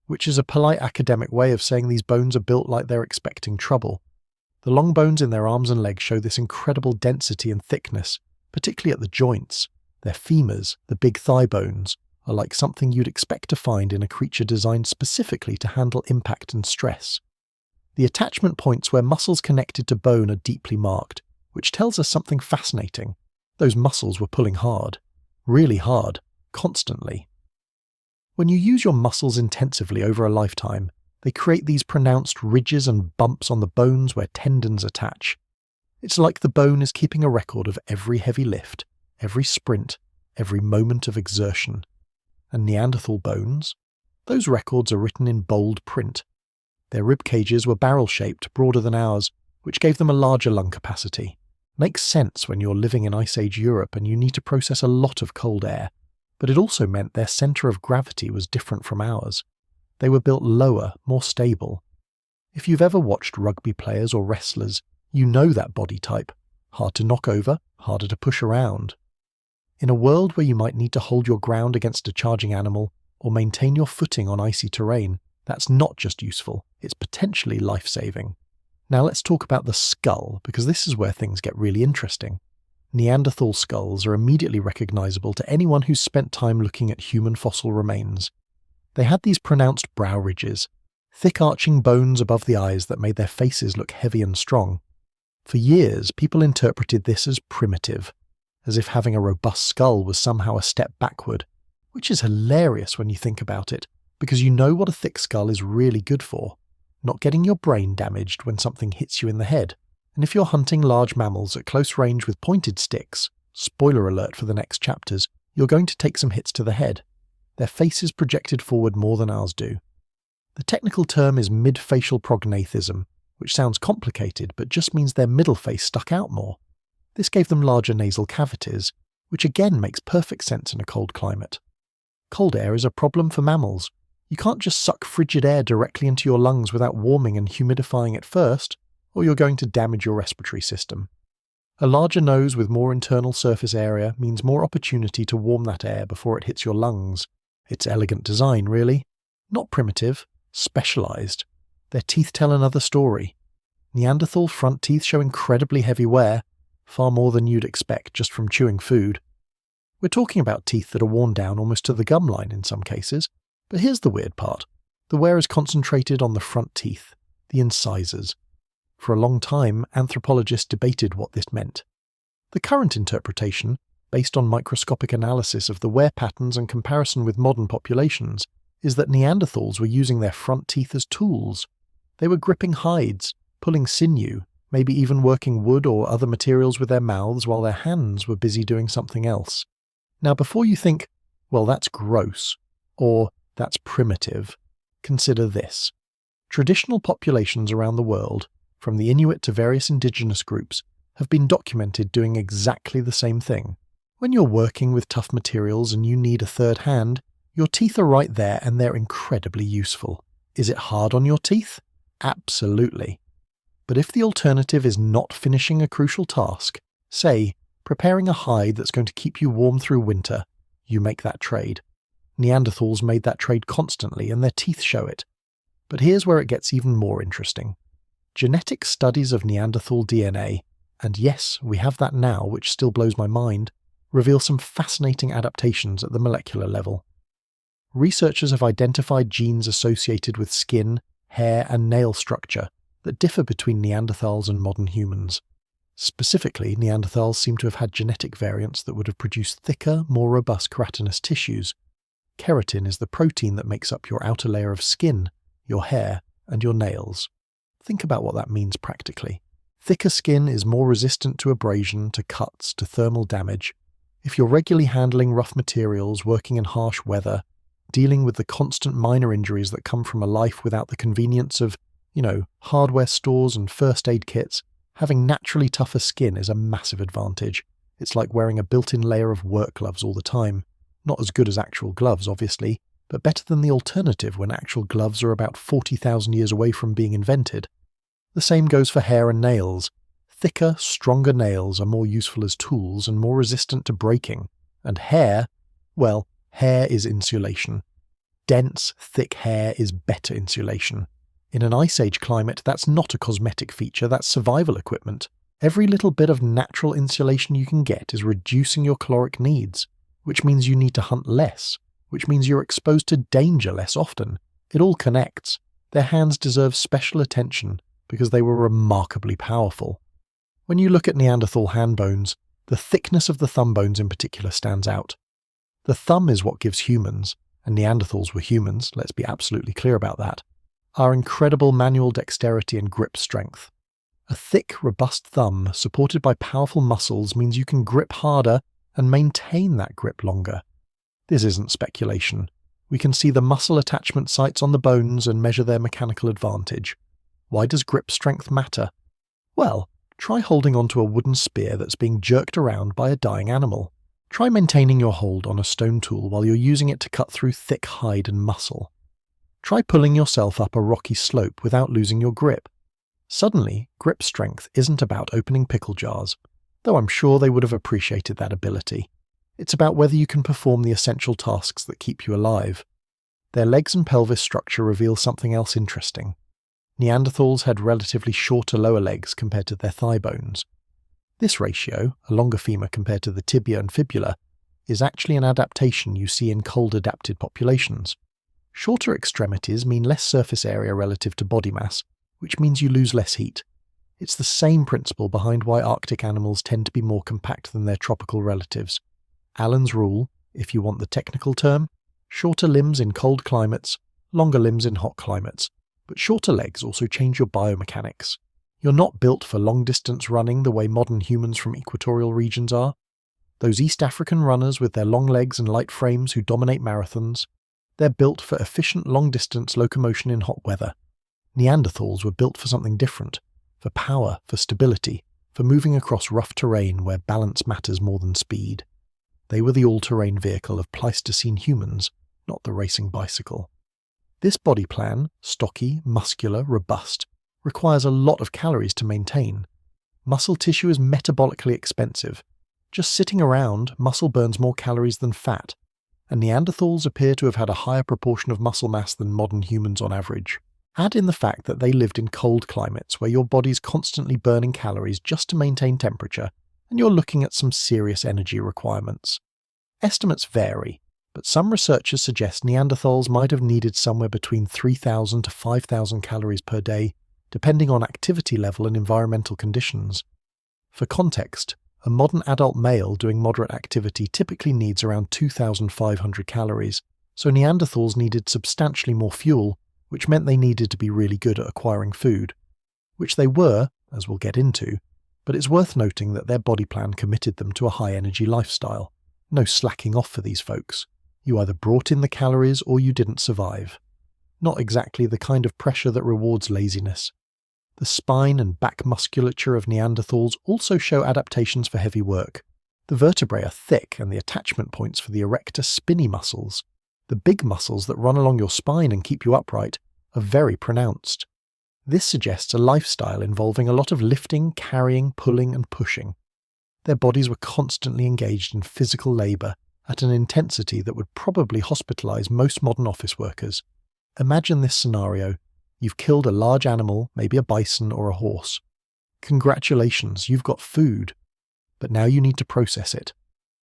Which is a polite academic way of saying these bones are built like they're expecting trouble. The long bones in their arms and legs show this incredible density and thickness, particularly at the joints. Their femurs, the big thigh bones, are like something you'd expect to find in a creature designed specifically to handle impact and stress. The attachment points where muscles connected to bone are deeply marked, which tells us something fascinating. Those muscles were pulling hard. Really hard. Constantly. When you use your muscles intensively over a lifetime, they create these pronounced ridges and bumps on the bones where tendons attach. It's like the bone is keeping a record of every heavy lift, every sprint, every moment of exertion. And Neanderthal bones? Those records are written in bold print. Their rib cages were barrel-shaped, broader than ours, which gave them a larger lung capacity. Makes sense when you're living in Ice Age Europe and you need to process a lot of cold air, but it also meant their centre of gravity was different from ours. They were built lower, more stable. If you've ever watched rugby players or wrestlers, you know that body type. Hard to knock over, harder to push around. In a world where you might need to hold your ground against a charging animal or maintain your footing on icy terrain, that's not just useful, it's potentially life-saving. Now let's talk about the skull, because this is where things get really interesting. Neanderthal skulls are immediately recognizable to anyone who's spent time looking at human fossil remains. They had these pronounced brow ridges, thick arching bones above the eyes that made their faces look heavy and strong. For years, people interpreted this as primitive, as if having a robust skull was somehow a step backward, which is hilarious when you think about it, because you know what a thick skull is really good for. Not getting your brain damaged when something hits you in the head. And if you're hunting large mammals at close range with pointed sticks, spoiler alert for the next chapters, you're going to take some hits to the head. Their faces projected forward more than ours do. The technical term is mid-facial prognathism, which sounds complicated but just means their middle face stuck out more. This gave them larger nasal cavities, which again makes perfect sense in a cold climate. Cold air is a problem for mammals. You can't just suck frigid air directly into your lungs without warming and humidifying it first, or you're going to damage your respiratory system. A larger nose with more internal surface area means more opportunity to warm that air before it hits your lungs. It's elegant design, really. Not primitive, specialized. Their teeth tell another story. Neanderthal front teeth show incredibly heavy wear, far more than you'd expect just from chewing food. We're talking about teeth that are worn down almost to the gum line in some cases, but here's the weird part. The wear is concentrated on the front teeth, the incisors. For a long time, anthropologists debated what this meant. The current interpretation, based on microscopic analysis of the wear patterns and comparison with modern populations, is that Neanderthals were using their front teeth as tools. They were gripping hides, pulling sinew, maybe even working wood or other materials with their mouths while their hands were busy doing something else. Now, before you think, well, that's gross, or that's primitive, consider this. Traditional populations around the world, from the Inuit to various indigenous groups, have been documented doing exactly the same thing. When you're working with tough materials and you need a third hand, your teeth are right there and they're incredibly useful. Is it hard on your teeth? Absolutely. But if the alternative is not finishing a crucial task, say, preparing a hide that's going to keep you warm through winter, you make that trade. Neanderthals made that trade constantly and their teeth show it. But here's where it gets even more interesting. Genetic studies of Neanderthal DNA, and yes, we have that now, which still blows my mind, reveal some fascinating adaptations at the molecular level. Researchers have identified genes associated with skin, hair, and nail structure that differ between Neanderthals and modern humans. Specifically, Neanderthals seem to have had genetic variants that would have produced thicker, more robust keratinous tissues. Keratin is the protein that makes up your outer layer of skin, your hair, and your nails. Think about what that means practically. Thicker skin is more resistant to abrasion, to cuts, to thermal damage. If you're regularly handling rough materials, working in harsh weather, dealing with the constant minor injuries that come from a life without the convenience of, hardware stores and first aid kits, having naturally tougher skin is a massive advantage. It's like wearing a built-in layer of work gloves all the time. Not as good as actual gloves, obviously, but better than the alternative when actual gloves are about 40,000 years away from being invented. The same goes for hair and nails. Thicker, stronger nails are more useful as tools and more resistant to breaking. And hair, well, hair is insulation. Dense, thick hair is better insulation. In an Ice Age climate, that's not a cosmetic feature, that's survival equipment. Every little bit of natural insulation you can get is reducing your caloric needs, which means you need to hunt less, which means you're exposed to danger less often. It all connects. Their hands deserve special attention because they were remarkably powerful. When you look at Neanderthal hand bones, the thickness of the thumb bones in particular stands out. The thumb is what gives humans, and Neanderthals were humans, let's be absolutely clear about that, our incredible manual dexterity and grip strength. A thick, robust thumb supported by powerful muscles means you can grip harder and maintain that grip longer. This isn't speculation. We can see the muscle attachment sites on the bones and measure their mechanical advantage. Why does grip strength matter? Well, try holding onto a wooden spear that's being jerked around by a dying animal. Try maintaining your hold on a stone tool while you're using it to cut through thick hide and muscle. Try pulling yourself up a rocky slope without losing your grip. Suddenly, grip strength isn't about opening pickle jars, though I'm sure they would have appreciated that ability. It's about whether you can perform the essential tasks that keep you alive. Their legs and pelvis structure reveal something else interesting. Neanderthals had relatively shorter lower legs compared to their thigh bones. This ratio, a longer femur compared to the tibia and fibula, is actually an adaptation you see in cold-adapted populations. Shorter extremities mean less surface area relative to body mass, which means you lose less heat. It's the same principle behind why Arctic animals tend to be more compact than their tropical relatives. Allen's rule, if you want the technical term, shorter limbs in cold climates, longer limbs in hot climates. But shorter legs also change your biomechanics. You're not built for long-distance running the way modern humans from equatorial regions are. Those East African runners with their long legs and light frames who dominate marathons, they're built for efficient long-distance locomotion in hot weather. Neanderthals were built for something different, for power, for stability, for moving across rough terrain where balance matters more than speed. They were the all-terrain vehicle of Pleistocene humans, not the racing bicycle. This body plan, stocky, muscular, robust, requires a lot of calories to maintain. Muscle tissue is metabolically expensive. Just sitting around, muscle burns more calories than fat, and Neanderthals appear to have had a higher proportion of muscle mass than modern humans on average. Add in the fact that they lived in cold climates where your body's constantly burning calories just to maintain temperature, and you're looking at some serious energy requirements. Estimates vary, but some researchers suggest Neanderthals might have needed somewhere between 3,000 to 5,000 calories per day, depending on activity level and environmental conditions. For context, a modern adult male doing moderate activity typically needs around 2,500 calories, so Neanderthals needed substantially more fuel, which meant they needed to be really good at acquiring food. Which they were, as we'll get into, but it's worth noting that their body plan committed them to a high-energy lifestyle. No slacking off for these folks. You either brought in the calories or you didn't survive. Not exactly the kind of pressure that rewards laziness. The spine and back musculature of Neanderthals also show adaptations for heavy work. The vertebrae are thick and the attachment points for the erector spiny muscles, the big muscles that run along your spine and keep you upright, are very pronounced. This suggests a lifestyle involving a lot of lifting, carrying, pulling and pushing. Their bodies were constantly engaged in physical labour at an intensity that would probably hospitalise most modern office workers. Imagine this scenario. You've killed a large animal, maybe a bison or a horse. Congratulations, you've got food. But now you need to process it.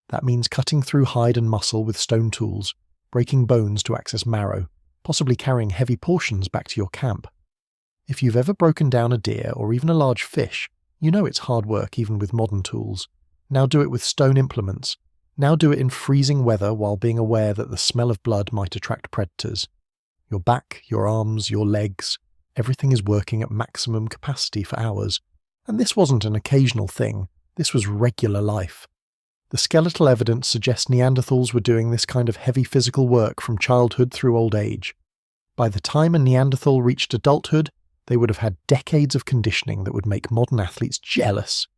That means cutting through hide and muscle with stone tools, breaking bones to access marrow, possibly carrying heavy portions back to your camp. If you've ever broken down a deer or even a large fish, you know it's hard work even with modern tools. Now do it with stone implements. Now do it in freezing weather while being aware that the smell of blood might attract predators. Your back, your arms, your legs, everything is working at maximum capacity for hours. And this wasn't an occasional thing, this was regular life. The skeletal evidence suggests Neanderthals were doing this kind of heavy physical work from childhood through old age. By the time a Neanderthal reached adulthood, they would have had decades of conditioning that would make modern athletes jealous.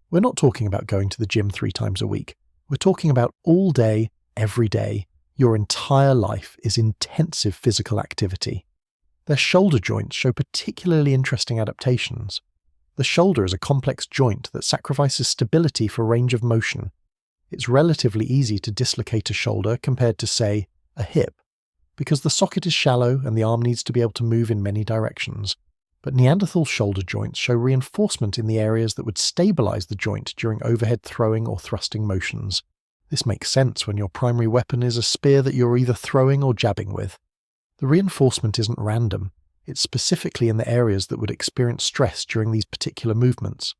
We're not talking about going to the gym 3 times a week. We're talking about all day, every day. Your entire life is intensive physical activity. Their shoulder joints show particularly interesting adaptations. The shoulder is a complex joint that sacrifices stability for range of motion. It's relatively easy to dislocate a shoulder compared to, say, a hip, because the socket is shallow and the arm needs to be able to move in many directions. But Neanderthal shoulder joints show reinforcement in the areas that would stabilize the joint during overhead throwing or thrusting motions. This makes sense when your primary weapon is a spear that you're either throwing or jabbing with. The reinforcement isn't random, it's specifically in the areas that would experience stress during these particular movements.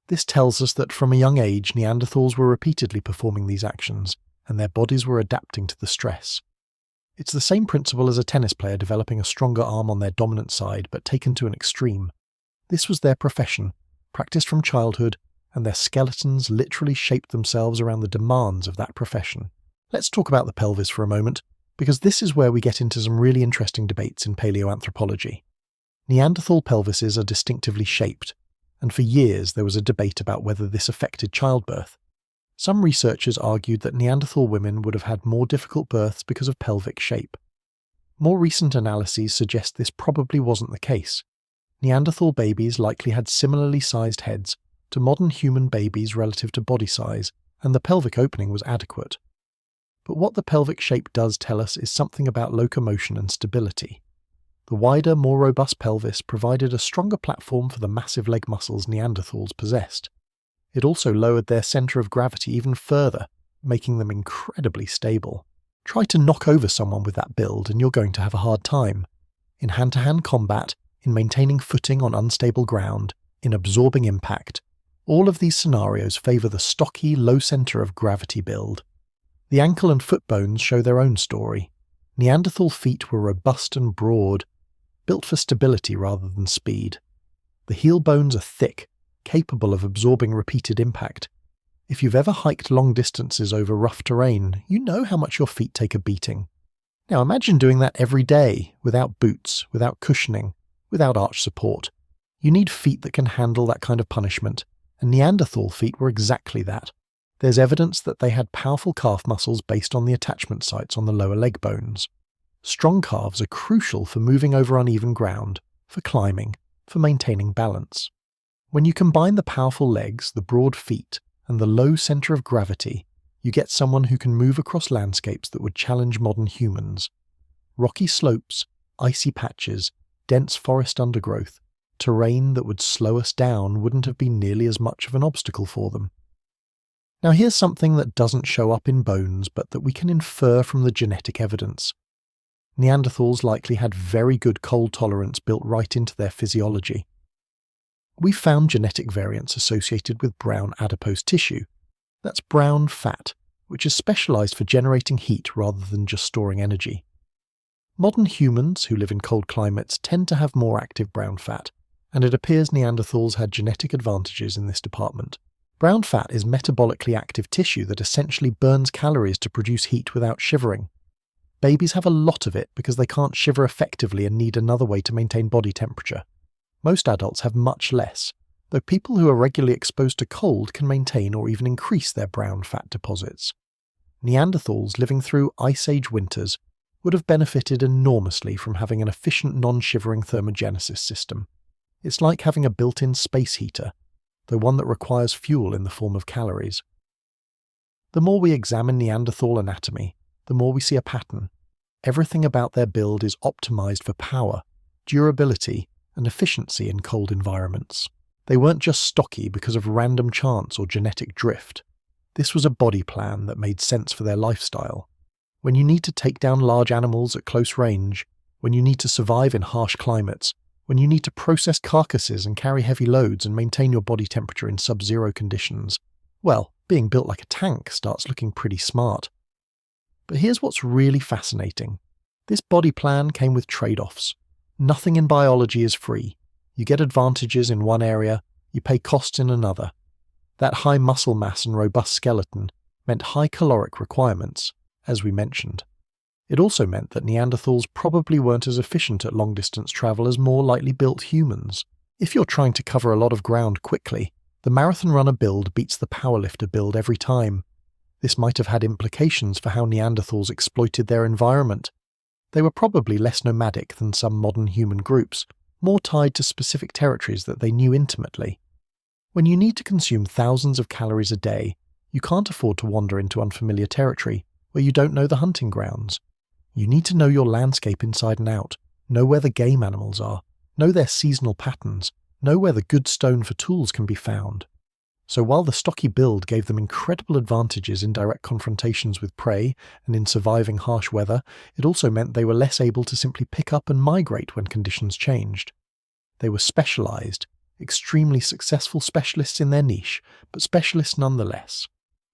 This tells us that from a young age Neanderthals were repeatedly performing these actions, and their bodies were adapting to the stress. It's the same principle as a tennis player developing a stronger arm on their dominant side, but taken to an extreme. This was their profession, practiced from childhood, and their skeletons literally shaped themselves around the demands of that profession. Let's talk about the pelvis for a moment, because this is where we get into some really interesting debates in paleoanthropology. Neanderthal pelvises are distinctively shaped, and for years there was a debate about whether this affected childbirth. Some researchers argued that Neanderthal women would have had more difficult births because of pelvic shape. More recent analyses suggest this probably wasn't the case. Neanderthal babies likely had similarly sized heads to modern human babies relative to body size, and the pelvic opening was adequate. But what the pelvic shape does tell us is something about locomotion and stability. The wider, more robust pelvis provided a stronger platform for the massive leg muscles Neanderthals possessed. It also lowered their centre of gravity even further, making them incredibly stable. Try to knock over someone with that build and you're going to have a hard time. In hand-to-hand combat, in maintaining footing on unstable ground, in absorbing impact, all of these scenarios favour the stocky, low centre of gravity build. The ankle and foot bones show their own story. Neanderthal feet were robust and broad, built for stability rather than speed. The heel bones are thick, capable of absorbing repeated impact. If you've ever hiked long distances over rough terrain, you know how much your feet take a beating. Now imagine doing that every day, without boots, without cushioning, without arch support. You need feet that can handle that kind of punishment, and Neanderthal feet were exactly that. There's evidence that they had powerful calf muscles based on the attachment sites on the lower leg bones. Strong calves are crucial for moving over uneven ground, for climbing, for maintaining balance. When you combine the powerful legs, the broad feet, and the low centre of gravity, you get someone who can move across landscapes that would challenge modern humans. Rocky slopes, icy patches, dense forest undergrowth, terrain that would slow us down wouldn't have been nearly as much of an obstacle for them. Now here's something that doesn't show up in bones, but that we can infer from the genetic evidence. Neanderthals likely had very good cold tolerance built right into their physiology. We found genetic variants associated with brown adipose tissue. That's brown fat, which is specialized for generating heat rather than just storing energy. Modern humans who live in cold climates tend to have more active brown fat, and it appears Neanderthals had genetic advantages in this department. Brown fat is metabolically active tissue that essentially burns calories to produce heat without shivering. Babies have a lot of it because they can't shiver effectively and need another way to maintain body temperature. Most adults have much less, though people who are regularly exposed to cold can maintain or even increase their brown fat deposits. Neanderthals living through Ice Age winters would have benefited enormously from having an efficient non-shivering thermogenesis system. It's like having a built-in space heater, though one that requires fuel in the form of calories. The more we examine Neanderthal anatomy, the more we see a pattern. Everything about their build is optimized for power, durability, and efficiency in cold environments. They weren't just stocky because of random chance or genetic drift. This was a body plan that made sense for their lifestyle. When you need to take down large animals at close range, when you need to survive in harsh climates, when you need to process carcasses and carry heavy loads and maintain your body temperature in sub-zero conditions, well, being built like a tank starts looking pretty smart. But here's what's really fascinating. This body plan came with trade-offs. Nothing in biology is free. You get advantages in one area, you pay costs in another. That high muscle mass and robust skeleton meant high caloric requirements, as we mentioned. It also meant that Neanderthals probably weren't as efficient at long-distance travel as more lightly built humans. If you're trying to cover a lot of ground quickly, the marathon runner build beats the powerlifter build every time. This might have had implications for how Neanderthals exploited their environment. They were probably less nomadic than some modern human groups, more tied to specific territories that they knew intimately. When you need to consume thousands of calories a day, you can't afford to wander into unfamiliar territory where you don't know the hunting grounds. You need to know your landscape inside and out, know where the game animals are, know their seasonal patterns, know where the good stone for tools can be found. So while the stocky build gave them incredible advantages in direct confrontations with prey and in surviving harsh weather, it also meant they were less able to simply pick up and migrate when conditions changed. They were specialized, extremely successful specialists in their niche, but specialists nonetheless.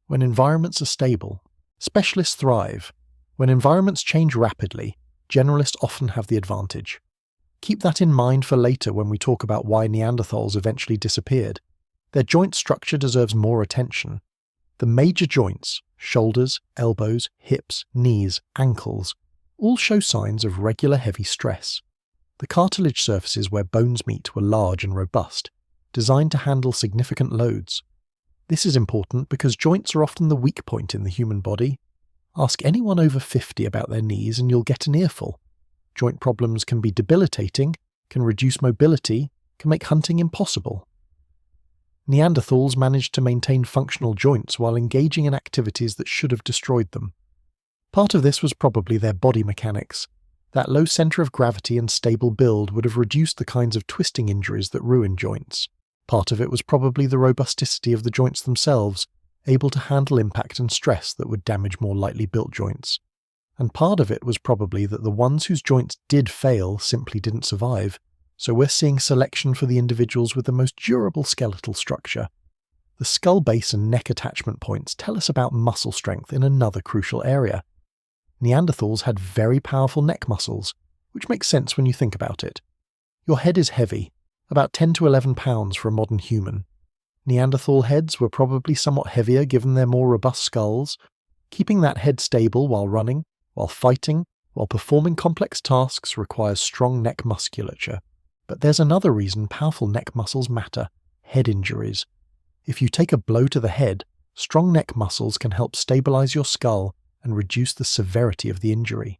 When environments are stable, specialists thrive. When environments change rapidly, generalists often have the advantage. Keep that in mind for later when we talk about why Neanderthals eventually disappeared. Their joint structure deserves more attention. The major joints, shoulders, elbows, hips, knees, ankles, all show signs of regular heavy stress. The cartilage surfaces where bones meet were large and robust, designed to handle significant loads. This is important because joints are often the weak point in the human body. Ask anyone over 50 about their knees and you'll get an earful. Joint problems can be debilitating, can reduce mobility, can make hunting impossible. Neanderthals managed to maintain functional joints while engaging in activities that should have destroyed them. Part of this was probably their body mechanics. That low centre of gravity and stable build would have reduced the kinds of twisting injuries that ruin joints. Part of it was probably the robusticity of the joints themselves, able to handle impact and stress that would damage more lightly built joints. And part of it was probably that the ones whose joints did fail simply didn't survive, so we're seeing selection for the individuals with the most durable skeletal structure. The skull base and neck attachment points tell us about muscle strength in another crucial area. Neanderthals had very powerful neck muscles, which makes sense when you think about it. Your head is heavy, about 10 to 11 pounds for a modern human. Neanderthal heads were probably somewhat heavier given their more robust skulls. Keeping that head stable while running, while fighting, while performing complex tasks requires strong neck musculature. But there's another reason powerful neck muscles matter: head injuries. If you take a blow to the head, strong neck muscles can help stabilize your skull and reduce the severity of the injury.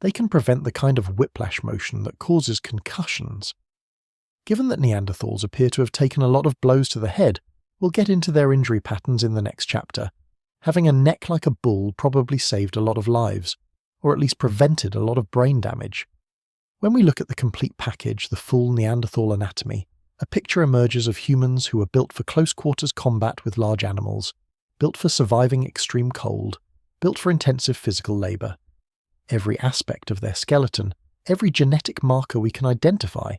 They can prevent the kind of whiplash motion that causes concussions. Given that Neanderthals appear to have taken a lot of blows to the head, we'll get into their injury patterns in the next chapter. Having a neck like a bull probably saved a lot of lives, or at least prevented a lot of brain damage. When we look at the complete package, the full Neanderthal anatomy, a picture emerges of humans who were built for close-quarters combat with large animals, built for surviving extreme cold, built for intensive physical labour. Every aspect of their skeleton, every genetic marker we can identify,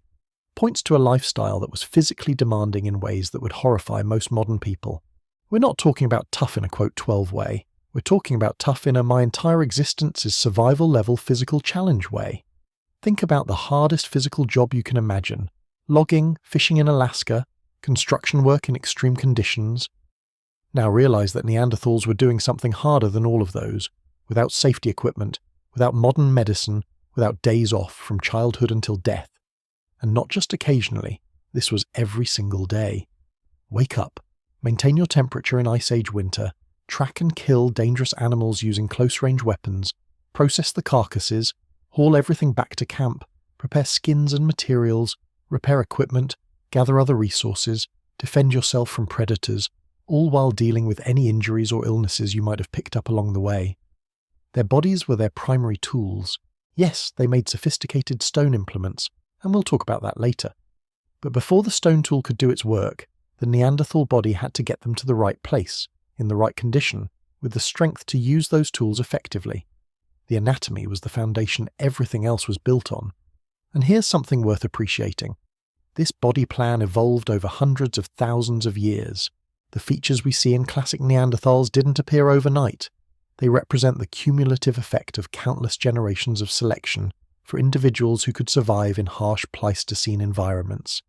points to a lifestyle that was physically demanding in ways that would horrify most modern people. We're not talking about tough in a quote 12 way, we're talking about tough in a my entire existence is survival level physical challenge way. Think about the hardest physical job you can imagine: logging, fishing in Alaska, construction work in extreme conditions. Now realize that Neanderthals were doing something harder than all of those, without safety equipment, without modern medicine, without days off from childhood until death. And not just occasionally, this was every single day. Wake up, maintain your temperature in Ice Age winter, track and kill dangerous animals using close-range weapons, process the carcasses, haul everything back to camp, prepare skins and materials, repair equipment, gather other resources, defend yourself from predators, all while dealing with any injuries or illnesses you might have picked up along the way. Their bodies were their primary tools. Yes, they made sophisticated stone implements, and we'll talk about that later. But before the stone tool could do its work, the Neanderthal body had to get them to the right place, in the right condition, with the strength to use those tools effectively. The anatomy was the foundation everything else was built on. And here's something worth appreciating. This body plan evolved over hundreds of thousands of years. The features we see in classic Neanderthals didn't appear overnight. They represent the cumulative effect of countless generations of selection for individuals who could survive in harsh Pleistocene environments.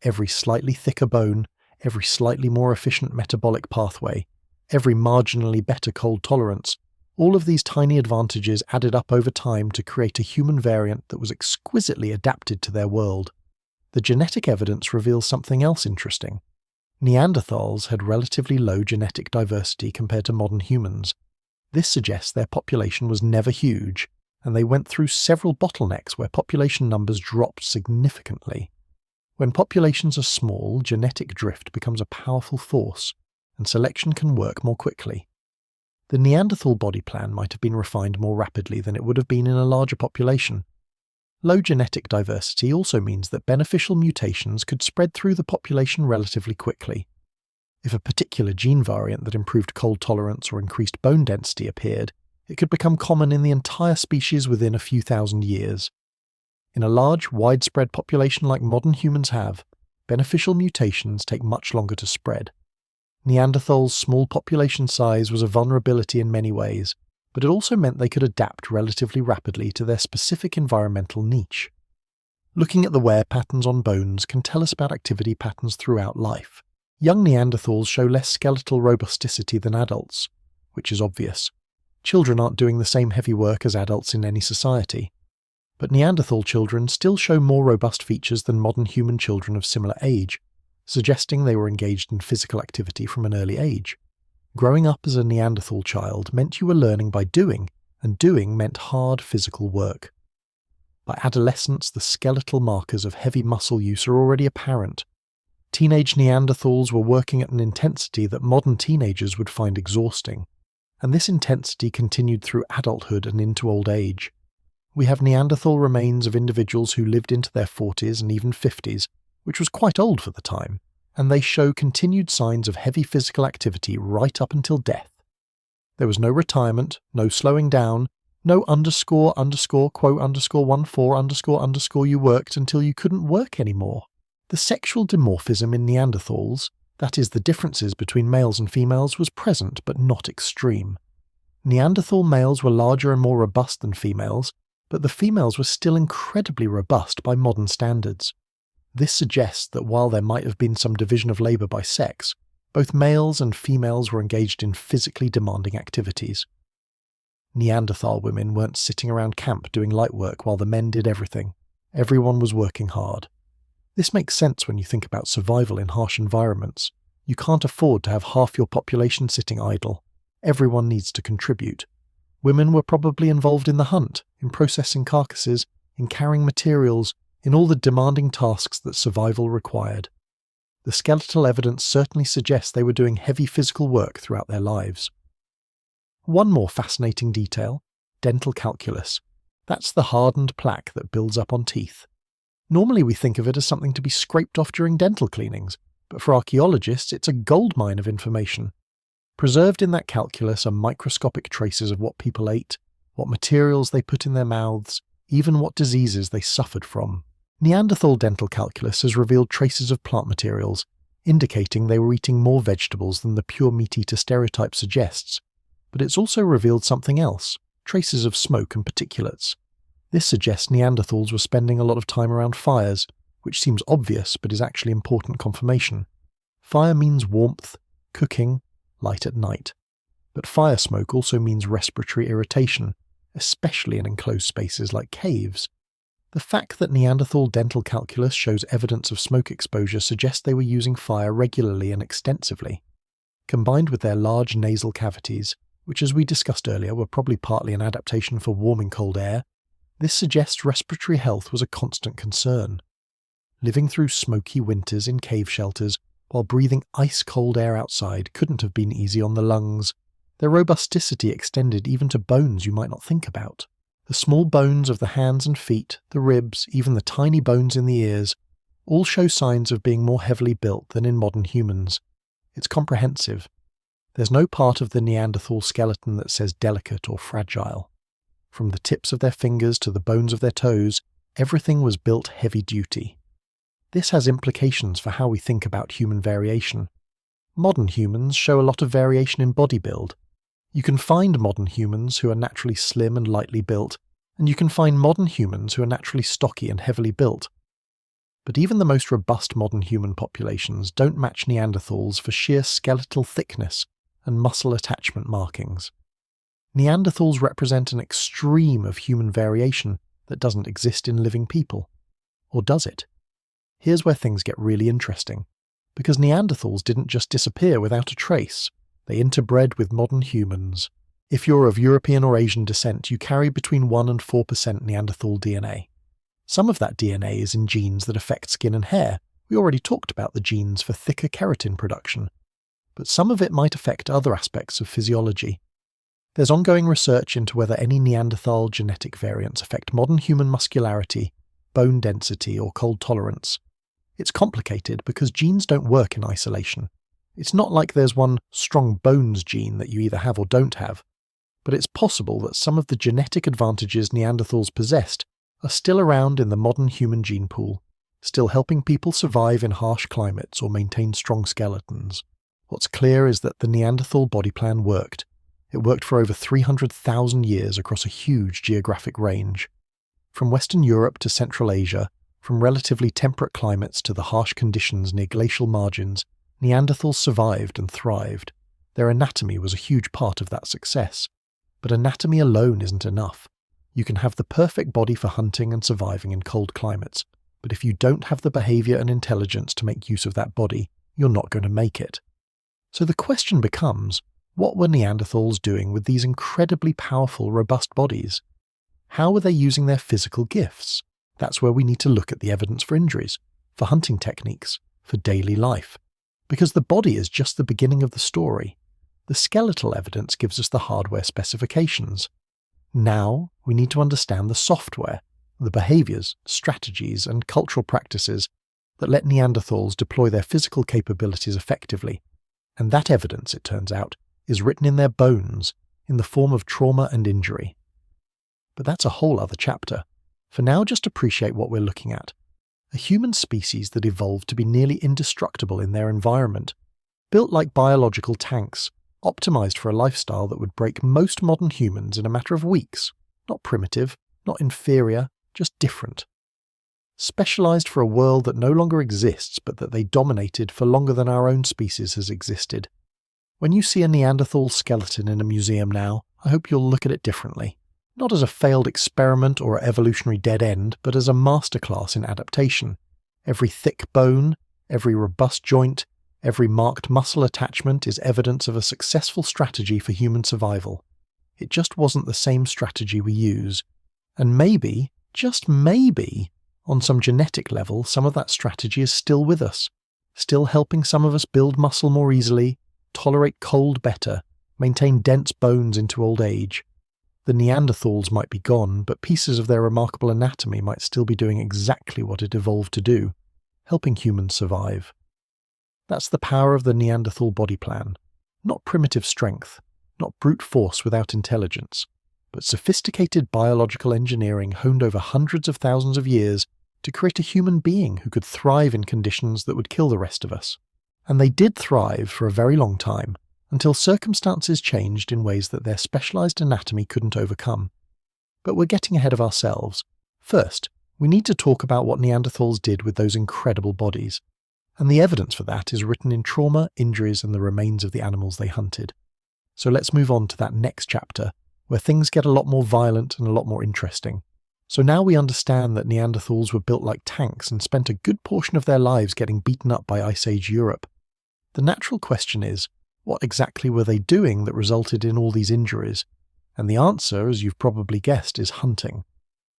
Every slightly thicker bone, every slightly more efficient metabolic pathway, every marginally better cold tolerance, all of these tiny advantages added up over time to create a human variant that was exquisitely adapted to their world. The genetic evidence reveals something else interesting. Neanderthals had relatively low genetic diversity compared to modern humans. This suggests their population was never huge, and they went through several bottlenecks where population numbers dropped significantly. When populations are small, genetic drift becomes a powerful force, and selection can work more quickly. The Neanderthal body plan might have been refined more rapidly than it would have been in a larger population. Low genetic diversity also means that beneficial mutations could spread through the population relatively quickly. If a particular gene variant that improved cold tolerance or increased bone density appeared, it could become common in the entire species within a few thousand years. In a large, widespread population like modern humans have, beneficial mutations take much longer to spread. Neanderthals' small population size was a vulnerability in many ways, but it also meant they could adapt relatively rapidly to their specific environmental niche. Looking at the wear patterns on bones can tell us about activity patterns throughout life. Young Neanderthals show less skeletal robusticity than adults, which is obvious. Children aren't doing the same heavy work as adults in any society. But Neanderthal children still show more robust features than modern human children of similar age, suggesting they were engaged in physical activity from an early age. Growing up as a Neanderthal child meant you were learning by doing, and doing meant hard physical work. By adolescence, the skeletal markers of heavy muscle use are already apparent. Teenage Neanderthals were working at an intensity that modern teenagers would find exhausting, and this intensity continued through adulthood and into old age. We have Neanderthal remains of individuals who lived into their 40s and even 50s, which was quite old for the time, and they show continued signs of heavy physical activity right up until death. There was no retirement, no slowing down, no __quote _14 you worked until you couldn't work anymore. The sexual dimorphism in Neanderthals, that is the differences between males and females, was present but not extreme. Neanderthal males were larger and more robust than females, but the females were still incredibly robust by modern standards. This suggests that while there might have been some division of labour by sex, both males and females were engaged in physically demanding activities. Neanderthal women weren't sitting around camp doing light work while the men did everything. Everyone was working hard. This makes sense when you think about survival in harsh environments. You can't afford to have half your population sitting idle. Everyone needs to contribute. Women were probably involved in the hunt, in processing carcasses, in carrying materials, in all the demanding tasks that survival required. The skeletal evidence certainly suggests they were doing heavy physical work throughout their lives. One more fascinating detail: dental calculus. That's the hardened plaque that builds up on teeth. Normally we think of it as something to be scraped off during dental cleanings, but for archaeologists it's a goldmine of information. Preserved in that calculus are microscopic traces of what people ate, what materials they put in their mouths, even what diseases they suffered from. Neanderthal dental calculus has revealed traces of plant materials, indicating they were eating more vegetables than the pure meat-eater stereotype suggests. But it's also revealed something else: traces of smoke and particulates. This suggests Neanderthals were spending a lot of time around fires, which seems obvious but is actually important confirmation. Fire means warmth, cooking, light at night. But fire smoke also means respiratory irritation, especially in enclosed spaces like caves. The fact that Neanderthal dental calculus shows evidence of smoke exposure suggests they were using fire regularly and extensively. Combined with their large nasal cavities, which as we discussed earlier were probably partly an adaptation for warming cold air, this suggests respiratory health was a constant concern. Living through smoky winters in cave shelters while breathing ice-cold air outside couldn't have been easy on the lungs. Their robusticity extended even to bones you might not think about. The small bones of the hands and feet, the ribs, even the tiny bones in the ears, all show signs of being more heavily built than in modern humans. It's comprehensive. There's no part of the Neanderthal skeleton that says delicate or fragile. From the tips of their fingers to the bones of their toes, everything was built heavy-duty. This has implications for how we think about human variation. Modern humans show a lot of variation in body build. You can find modern humans who are naturally slim and lightly built, and you can find modern humans who are naturally stocky and heavily built. But even the most robust modern human populations don't match Neanderthals for sheer skeletal thickness and muscle attachment markings. Neanderthals represent an extreme of human variation that doesn't exist in living people. Or does it? Here's where things get really interesting, because Neanderthals didn't just disappear without a trace. They interbred with modern humans. If you're of European or Asian descent, you carry between 1 and 4% Neanderthal DNA. Some of that DNA is in genes that affect skin and hair. We already talked about the genes for thicker keratin production. But some of it might affect other aspects of physiology. There's ongoing research into whether any Neanderthal genetic variants affect modern human muscularity, bone density, or cold tolerance. It's complicated because genes don't work in isolation. It's not like there's one strong bones gene that you either have or don't have. But it's possible that some of the genetic advantages Neanderthals possessed are still around in the modern human gene pool, still helping people survive in harsh climates or maintain strong skeletons. What's clear is that the Neanderthal body plan worked. It worked for over 300,000 years across a huge geographic range. From Western Europe to Central Asia, from relatively temperate climates to the harsh conditions near glacial margins, Neanderthals survived and thrived. Their anatomy was a huge part of that success. But anatomy alone isn't enough. You can have the perfect body for hunting and surviving in cold climates, but if you don't have the behavior and intelligence to make use of that body, you're not going to make it. So the question becomes, what were Neanderthals doing with these incredibly powerful, robust bodies? How were they using their physical gifts? That's where we need to look at the evidence for injuries, for hunting techniques, for daily life. Because the body is just the beginning of the story. The skeletal evidence gives us the hardware specifications. Now, we need to understand the software, the behaviors, strategies, and cultural practices that let Neanderthals deploy their physical capabilities effectively. And that evidence, it turns out, is written in their bones, in the form of trauma and injury. But that's a whole other chapter. For now, just appreciate what we're looking at. A human species that evolved to be nearly indestructible in their environment, built like biological tanks, optimized for a lifestyle that would break most modern humans in a matter of weeks. Not primitive, not inferior, just different. Specialized for a world that no longer exists, but that they dominated for longer than our own species has existed. When you see a Neanderthal skeleton in a museum now, I hope you'll look at it differently. Not as a failed experiment or an evolutionary dead end, but as a masterclass in adaptation. Every thick bone, every robust joint, every marked muscle attachment is evidence of a successful strategy for human survival. It just wasn't the same strategy we use. And maybe, just maybe, on some genetic level, some of that strategy is still with us, still helping some of us build muscle more easily, tolerate cold better, maintain dense bones into old age. The Neanderthals might be gone, but pieces of their remarkable anatomy might still be doing exactly what it evolved to do, helping humans survive. That's the power of the Neanderthal body plan. Not primitive strength, not brute force without intelligence, but sophisticated biological engineering honed over hundreds of thousands of years to create a human being who could thrive in conditions that would kill the rest of us. And they did thrive for a very long time, until circumstances changed in ways that their specialized anatomy couldn't overcome. But we're getting ahead of ourselves. First, we need to talk about what Neanderthals did with those incredible bodies. And the evidence for that is written in trauma, injuries, and the remains of the animals they hunted. So let's move on to that next chapter, where things get a lot more violent and a lot more interesting. So now we understand that Neanderthals were built like tanks and spent a good portion of their lives getting beaten up by Ice Age Europe. The natural question is, what exactly were they doing that resulted in all these injuries? And the answer, as you've probably guessed, is hunting.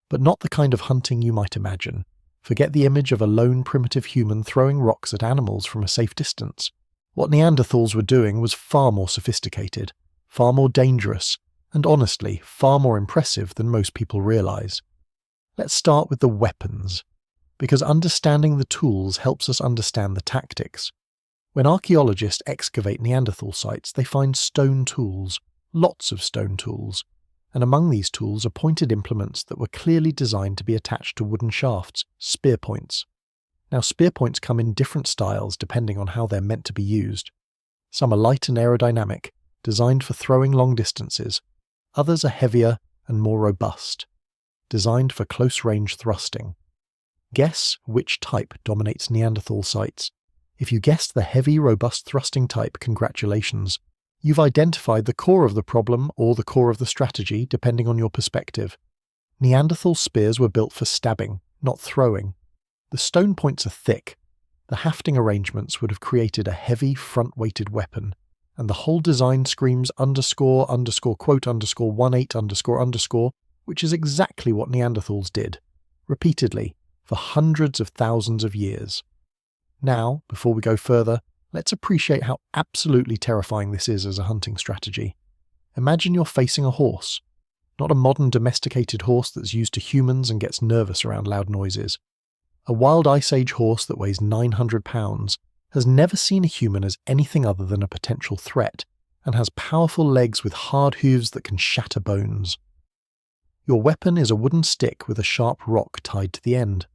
But not the kind of hunting you might imagine. Forget the image of a lone primitive human throwing rocks at animals from a safe distance. What Neanderthals were doing was far more sophisticated, far more dangerous, and honestly, far more impressive than most people realize. Let's start with the weapons, because understanding the tools helps us understand the tactics. When archaeologists excavate Neanderthal sites, they find stone tools, lots of stone tools, and among these tools are pointed implements that were clearly designed to be attached to wooden shafts, spear points. Now, spear points come in different styles depending on how they're meant to be used. Some are light and aerodynamic, designed for throwing long distances. Others are heavier and more robust, designed for close-range thrusting. Guess which type dominates Neanderthal sites. If you guessed the heavy, robust thrusting type, congratulations. You've identified the core of the problem or the core of the strategy, depending on your perspective. Neanderthal spears were built for stabbing, not throwing. The stone points are thick. The hafting arrangements would have created a heavy, front-weighted weapon, and the whole design screams __quote_18__, which is exactly what Neanderthals did, repeatedly, for hundreds of thousands of years. Now, before we go further, let's appreciate how absolutely terrifying this is as a hunting strategy. Imagine you're facing a horse, not a modern domesticated horse that's used to humans and gets nervous around loud noises. A wild Ice Age horse that weighs 900 pounds has never seen a human as anything other than a potential threat, and has powerful legs with hard hooves that can shatter bones. Your weapon is a wooden stick with a sharp rock tied to the end.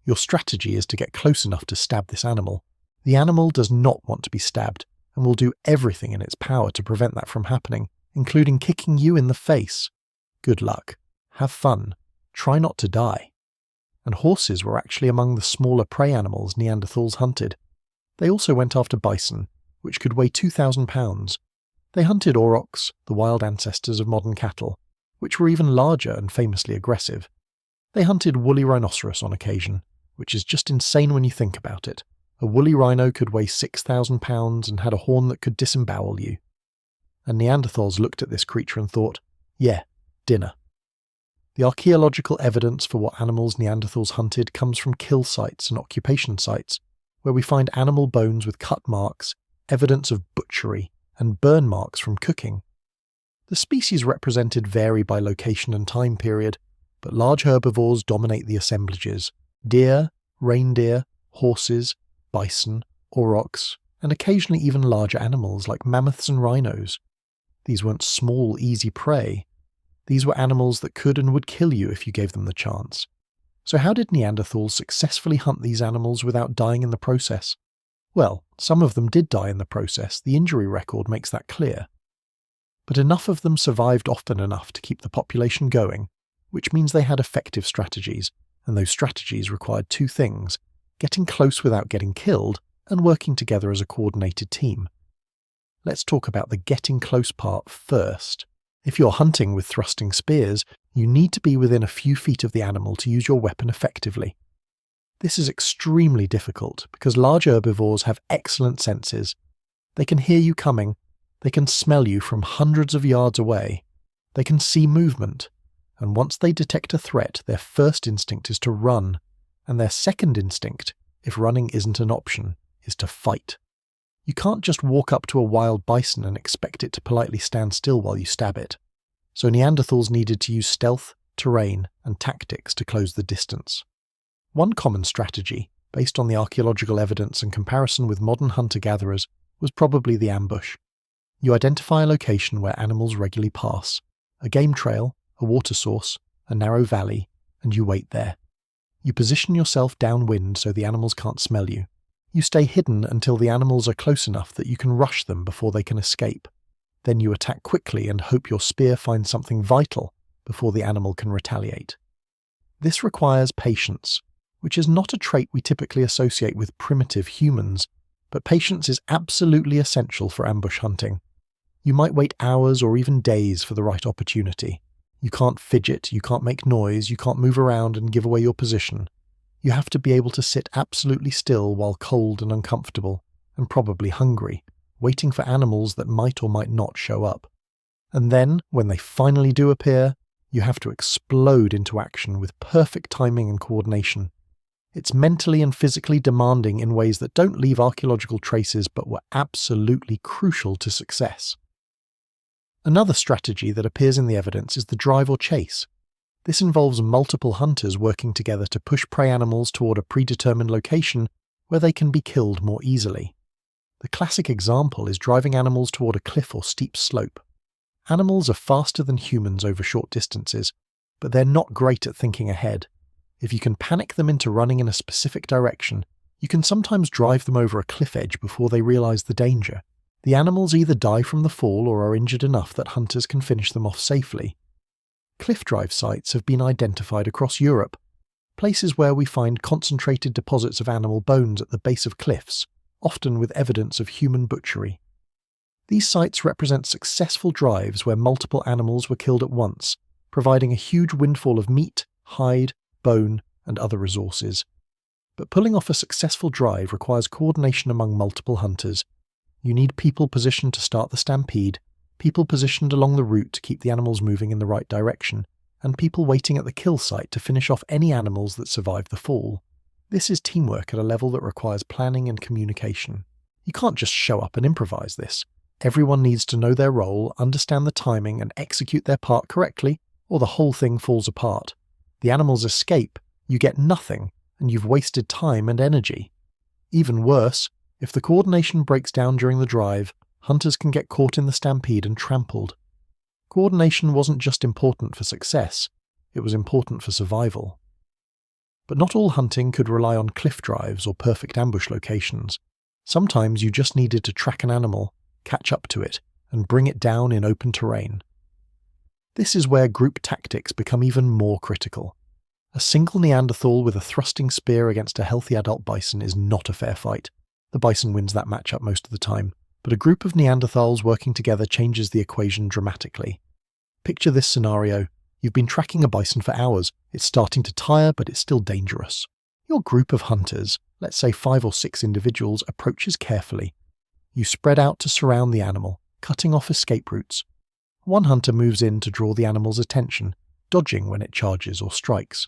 Your strategy is to get close enough to stab this animal. The animal does not want to be stabbed, and will do everything in its power to prevent that from happening, including kicking you in the face. Good luck. Have fun. Try not to die. And horses were actually among the smaller prey animals Neanderthals hunted. They also went after bison, which could weigh 2,000 pounds. They hunted aurochs, the wild ancestors of modern cattle, which were even larger and famously aggressive. They hunted woolly rhinoceros on occasion, which is just insane when you think about it. A woolly rhino could weigh 6,000 pounds and had a horn that could disembowel you. And Neanderthals looked at this creature and thought, yeah, dinner. The archaeological evidence for what animals Neanderthals hunted comes from kill sites and occupation sites, where we find animal bones with cut marks, evidence of butchery, and burn marks from cooking. The species represented vary by location and time period, but large herbivores dominate the assemblages: deer, reindeer, horses, bison, aurochs, and occasionally even larger animals like mammoths and rhinos. These weren't small, easy prey. These were animals that could and would kill you if you gave them the chance. So how did Neanderthals successfully hunt these animals without dying in the process? Well, some of them did die in the process. The injury record makes that clear. But enough of them survived often enough to keep the population going, which means they had effective strategies, and those strategies required two things: getting close without getting killed, and working together as a coordinated team. Let's talk about the getting close part first. If you're hunting with thrusting spears, you need to be within a few feet of the animal to use your weapon effectively. This is extremely difficult because large herbivores have excellent senses. They can hear you coming, they can smell you from hundreds of yards away, they can see movement, and once they detect a threat, their first instinct is to run, and their second instinct, if running isn't an option, is to fight. You can't just walk up to a wild bison and expect it to politely stand still while you stab it. So Neanderthals needed to use stealth, terrain, and tactics to close the distance. One common strategy, based on the archaeological evidence and comparison with modern hunter-gatherers, was probably the ambush. You identify a location where animals regularly pass, a game trail, a water source, a narrow valley, and you wait there. You position yourself downwind so the animals can't smell you. You stay hidden until the animals are close enough that you can rush them before they can escape. Then you attack quickly and hope your spear finds something vital before the animal can retaliate. This requires patience, which is not a trait we typically associate with primitive humans, but patience is absolutely essential for ambush hunting. You might wait hours or even days for the right opportunity. You can't fidget, you can't make noise, you can't move around and give away your position. You have to be able to sit absolutely still while cold and uncomfortable, and probably hungry, waiting for animals that might or might not show up. And then, when they finally do appear, you have to explode into action with perfect timing and coordination. It's mentally and physically demanding in ways that don't leave archaeological traces but were absolutely crucial to success. Another strategy that appears in the evidence is the drive or chase. This involves multiple hunters working together to push prey animals toward a predetermined location where they can be killed more easily. The classic example is driving animals toward a cliff or steep slope. Animals are faster than humans over short distances, but they're not great at thinking ahead. If you can panic them into running in a specific direction, you can sometimes drive them over a cliff edge before they realize the danger. The animals either die from the fall or are injured enough that hunters can finish them off safely. Cliff drive sites have been identified across Europe, places where we find concentrated deposits of animal bones at the base of cliffs, often with evidence of human butchery. These sites represent successful drives where multiple animals were killed at once, providing a huge windfall of meat, hide, bone, and other resources. But pulling off a successful drive requires coordination among multiple hunters. You need people positioned to start the stampede, people positioned along the route to keep the animals moving in the right direction, and people waiting at the kill site to finish off any animals that survive the fall. This is teamwork at a level that requires planning and communication. You can't just show up and improvise this. Everyone needs to know their role, understand the timing, and execute their part correctly, or the whole thing falls apart. The animals escape, you get nothing, and you've wasted time and energy. Even worse, if the coordination breaks down during the drive, hunters can get caught in the stampede and trampled. Coordination wasn't just important for success, it was important for survival. But not all hunting could rely on cliff drives or perfect ambush locations. Sometimes you just needed to track an animal, catch up to it, and bring it down in open terrain. This is where group tactics become even more critical. A single Neanderthal with a thrusting spear against a healthy adult bison is not a fair fight. The bison wins that matchup most of the time, but a group of Neanderthals working together changes the equation dramatically. Picture this scenario. You've been tracking a bison for hours. It's starting to tire, but it's still dangerous. Your group of hunters, let's say 5 or 6 individuals, approaches carefully. You spread out to surround the animal, cutting off escape routes. One hunter moves in to draw the animal's attention, dodging when it charges or strikes.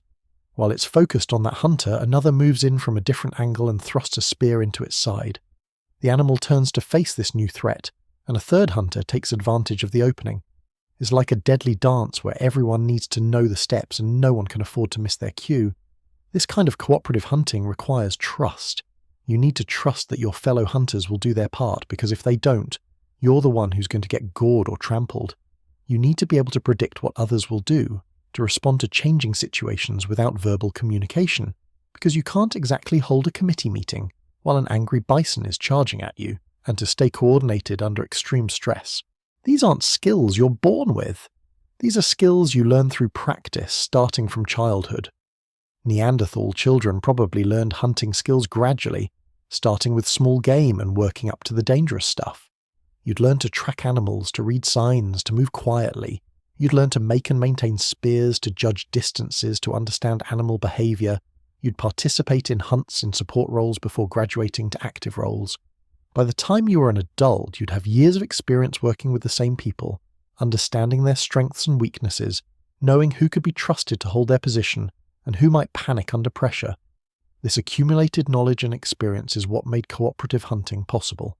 While it's focused on that hunter, another moves in from a different angle and thrusts a spear into its side. The animal turns to face this new threat, and a third hunter takes advantage of the opening. It's like a deadly dance where everyone needs to know the steps and no one can afford to miss their cue. This kind of cooperative hunting requires trust. You need to trust that your fellow hunters will do their part, because if they don't, you're the one who's going to get gored or trampled. You need to be able to predict what others will do, to respond to changing situations without verbal communication, because you can't exactly hold a committee meeting while an angry bison is charging at you, and to stay coordinated under extreme stress. These aren't skills you're born with. These are skills you learn through practice, starting from childhood. Neanderthal children probably learned hunting skills gradually, starting with small game and working up to the dangerous stuff. You'd learn to track animals, to read signs, to move quietly. You'd learn to make and maintain spears, to judge distances, to understand animal behavior. You'd participate in hunts in support roles before graduating to active roles. By the time you were an adult, you'd have years of experience working with the same people, understanding their strengths and weaknesses, knowing who could be trusted to hold their position and who might panic under pressure. This accumulated knowledge and experience is what made cooperative hunting possible.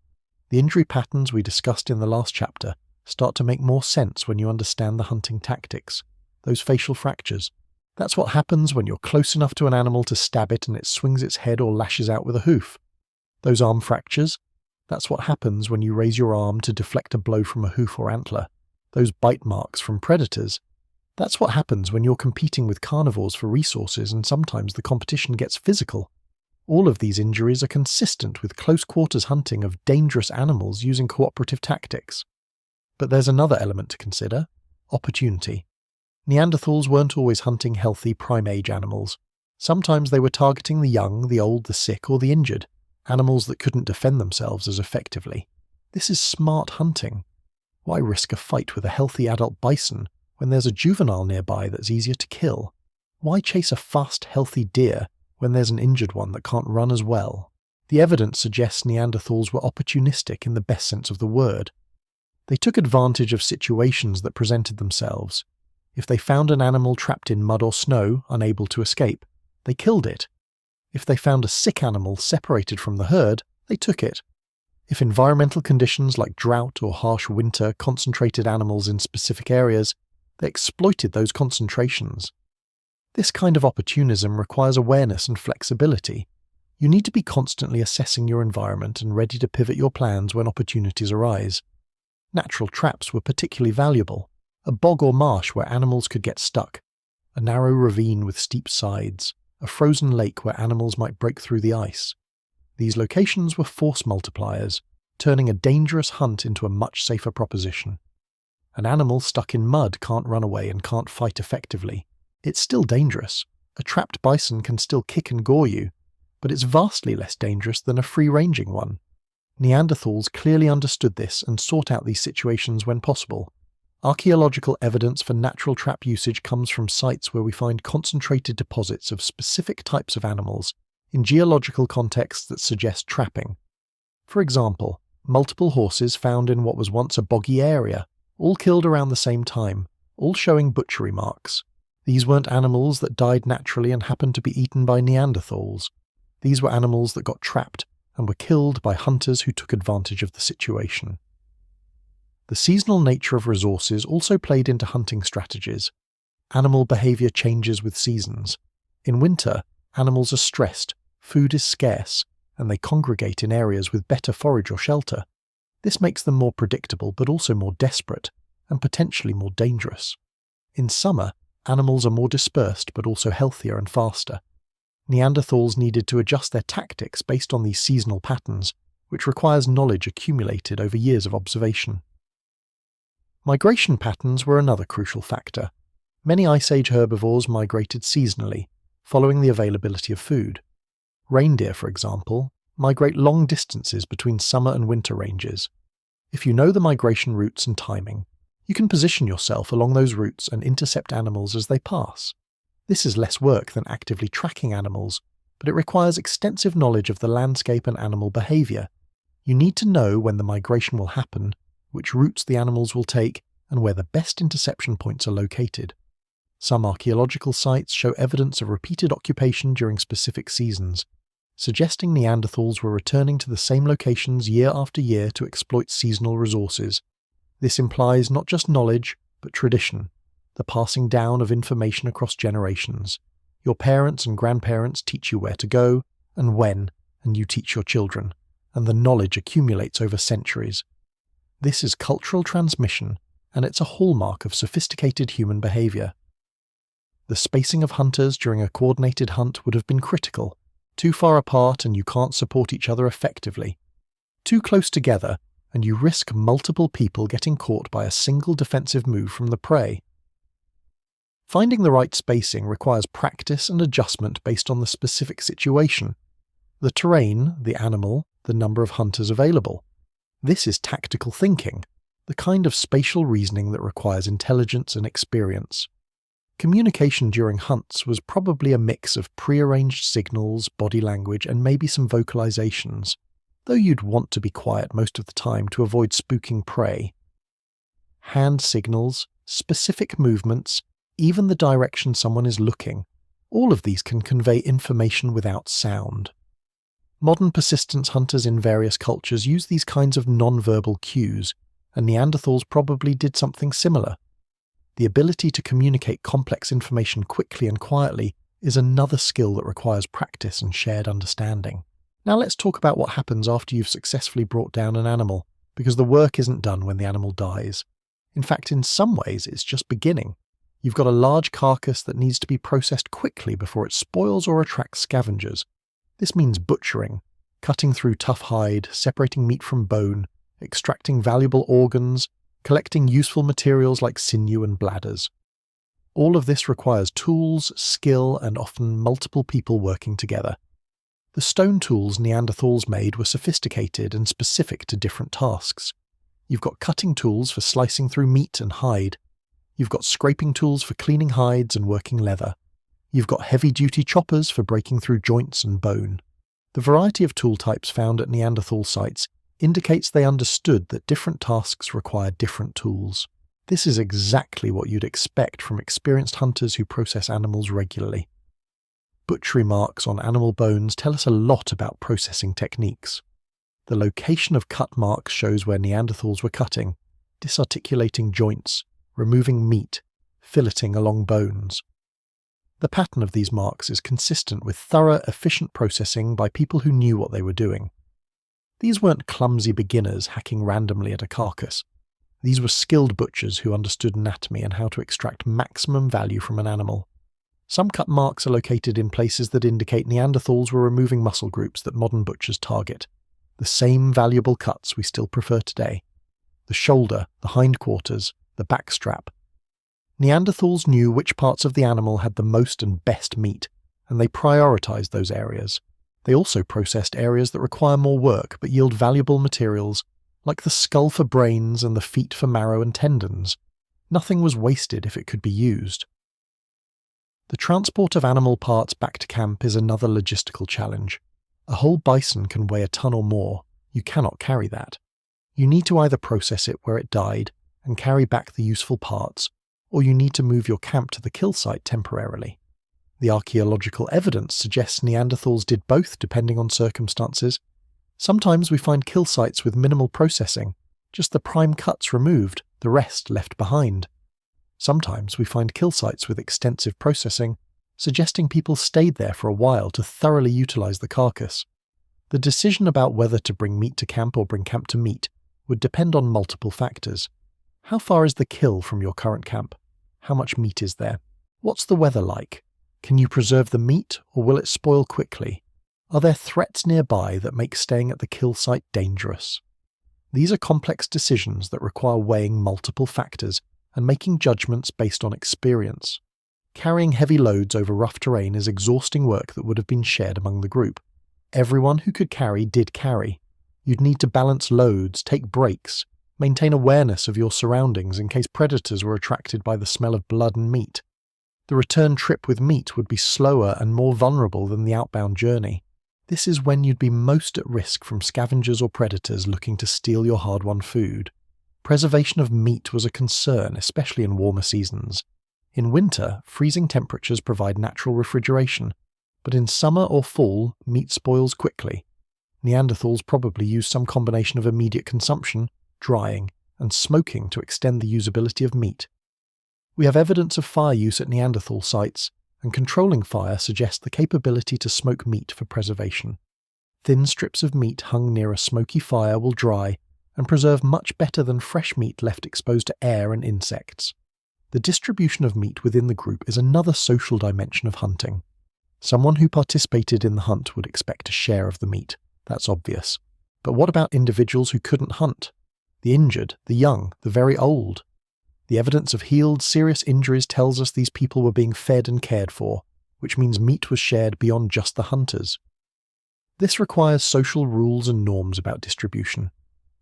The injury patterns we discussed in the last chapter start to make more sense when you understand the hunting tactics, those facial fractures. That's what happens when you're close enough to an animal to stab it and it swings its head or lashes out with a hoof. Those arm fractures, that's what happens when you raise your arm to deflect a blow from a hoof or antler. Those bite marks from predators, that's what happens when you're competing with carnivores for resources and sometimes the competition gets physical. All of these injuries are consistent with close-quarters hunting of dangerous animals using cooperative tactics. But there's another element to consider: opportunity. Neanderthals weren't always hunting healthy prime-age animals. Sometimes they were targeting the young, the old, the sick, or the injured, animals that couldn't defend themselves as effectively. This is smart hunting. Why risk a fight with a healthy adult bison when there's a juvenile nearby that's easier to kill? Why chase a fast, healthy deer when there's an injured one that can't run as well? The evidence suggests Neanderthals were opportunistic in the best sense of the word. They took advantage of situations that presented themselves. If they found an animal trapped in mud or snow, unable to escape, they killed it. If they found a sick animal separated from the herd, they took it. If environmental conditions like drought or harsh winter concentrated animals in specific areas, they exploited those concentrations. This kind of opportunism requires awareness and flexibility. You need to be constantly assessing your environment and ready to pivot your plans when opportunities arise. Natural traps were particularly valuable. A bog or marsh where animals could get stuck, a narrow ravine with steep sides, a frozen lake where animals might break through the ice. These locations were force multipliers, turning a dangerous hunt into a much safer proposition. An animal stuck in mud can't run away and can't fight effectively. It's still dangerous. A trapped bison can still kick and gore you, but it's vastly less dangerous than a free-ranging one. Neanderthals clearly understood this and sought out these situations when possible. Archaeological evidence for natural trap usage comes from sites where we find concentrated deposits of specific types of animals in geological contexts that suggest trapping. For example, multiple horses found in what was once a boggy area, all killed around the same time, all showing butchery marks. These weren't animals that died naturally and happened to be eaten by Neanderthals. These were animals that got trapped and were killed by hunters who took advantage of the situation. The seasonal nature of resources also played into hunting strategies. Animal behavior changes with seasons. In winter, animals are stressed, food is scarce, and they congregate in areas with better forage or shelter. This makes them more predictable but also more desperate, and potentially more dangerous. In summer, animals are more dispersed but also healthier and faster. Neanderthals needed to adjust their tactics based on these seasonal patterns, which requires knowledge accumulated over years of observation. Migration patterns were another crucial factor. Many Ice Age herbivores migrated seasonally, following the availability of food. Reindeer, for example, migrate long distances between summer and winter ranges. If you know the migration routes and timing, you can position yourself along those routes and intercept animals as they pass. This is less work than actively tracking animals, but it requires extensive knowledge of the landscape and animal behavior. You need to know when the migration will happen, which routes the animals will take, and where the best interception points are located. Some archaeological sites show evidence of repeated occupation during specific seasons, suggesting Neanderthals were returning to the same locations year after year to exploit seasonal resources. This implies not just knowledge, but tradition, the passing down of information across generations. Your parents and grandparents teach you where to go, and when, and you teach your children, and the knowledge accumulates over centuries. This is cultural transmission, and it's a hallmark of sophisticated human behavior. The spacing of hunters during a coordinated hunt would have been critical. Too far apart and you can't support each other effectively. Too close together and you risk multiple people getting caught by a single defensive move from the prey. Finding the right spacing requires practice and adjustment based on the specific situation, the terrain, the animal, the number of hunters available. This is tactical thinking, the kind of spatial reasoning that requires intelligence and experience. Communication during hunts was probably a mix of prearranged signals, body language, and maybe some vocalizations, though you'd want to be quiet most of the time to avoid spooking prey. Hand signals, specific movements, even the direction someone is looking, all of these can convey information without sound. Modern persistence hunters in various cultures use these kinds of non-verbal cues, and Neanderthals probably did something similar. The ability to communicate complex information quickly and quietly is another skill that requires practice and shared understanding. Now let's talk about what happens after you've successfully brought down an animal, because the work isn't done when the animal dies. In fact, in some ways, it's just beginning. You've got a large carcass that needs to be processed quickly before it spoils or attracts scavengers. This means butchering, cutting through tough hide, separating meat from bone, extracting valuable organs, collecting useful materials like sinew and bladders. All of this requires tools, skill, and often multiple people working together. The stone tools Neanderthals made were sophisticated and specific to different tasks. You've got cutting tools for slicing through meat and hide. You've got scraping tools for cleaning hides and working leather. You've got heavy-duty choppers for breaking through joints and bone. The variety of tool types found at Neanderthal sites indicates they understood that different tasks require different tools. This is exactly what you'd expect from experienced hunters who process animals regularly. Butchery marks on animal bones tell us a lot about processing techniques. The location of cut marks shows where Neanderthals were cutting, disarticulating joints, removing meat, filleting along bones. The pattern of these marks is consistent with thorough, efficient processing by people who knew what they were doing. These weren't clumsy beginners hacking randomly at a carcass. These were skilled butchers who understood anatomy and how to extract maximum value from an animal. Some cut marks are located in places that indicate Neanderthals were removing muscle groups that modern butchers target. The same valuable cuts we still prefer today. The shoulder, the hindquarters, the backstrap. Neanderthals knew which parts of the animal had the most and best meat, and they prioritized those areas. They also processed areas that require more work but yield valuable materials, like the skull for brains and the feet for marrow and tendons. Nothing was wasted if it could be used. The transport of animal parts back to camp is another logistical challenge. A whole bison can weigh a ton or more. You cannot carry that. You need to either process it where it died and carry back the useful parts, or you need to move your camp to the kill site temporarily. The archaeological evidence suggests Neanderthals did both depending on circumstances. Sometimes we find kill sites with minimal processing, just the prime cuts removed, the rest left behind. Sometimes we find kill sites with extensive processing, suggesting people stayed there for a while to thoroughly utilize the carcass. The decision about whether to bring meat to camp or bring camp to meat would depend on multiple factors. How far is the kill from your current camp? How much meat is there? What's the weather like? Can you preserve the meat, or will it spoil quickly? Are there threats nearby that make staying at the kill site dangerous? These are complex decisions that require weighing multiple factors and making judgments based on experience. Carrying heavy loads over rough terrain is exhausting work that would have been shared among the group. Everyone who could carry did carry. You'd need to balance loads, take breaks, maintain awareness of your surroundings in case predators were attracted by the smell of blood and meat. The return trip with meat would be slower and more vulnerable than the outbound journey. This is when you'd be most at risk from scavengers or predators looking to steal your hard-won food. Preservation of meat was a concern, especially in warmer seasons. In winter, freezing temperatures provide natural refrigeration, but in summer or fall, meat spoils quickly. Neanderthals probably used some combination of immediate consumption, drying, and smoking to extend the usability of meat. We have evidence of fire use at Neanderthal sites, and controlling fire suggests the capability to smoke meat for preservation. Thin strips of meat hung near a smoky fire will dry and preserve much better than fresh meat left exposed to air and insects. The distribution of meat within the group is another social dimension of hunting. Someone who participated in the hunt would expect a share of the meat, that's obvious. But what about individuals who couldn't hunt? The injured, the young, the very old? The evidence of healed, serious injuries tells us these people were being fed and cared for, which means meat was shared beyond just the hunters. This requires social rules and norms about distribution.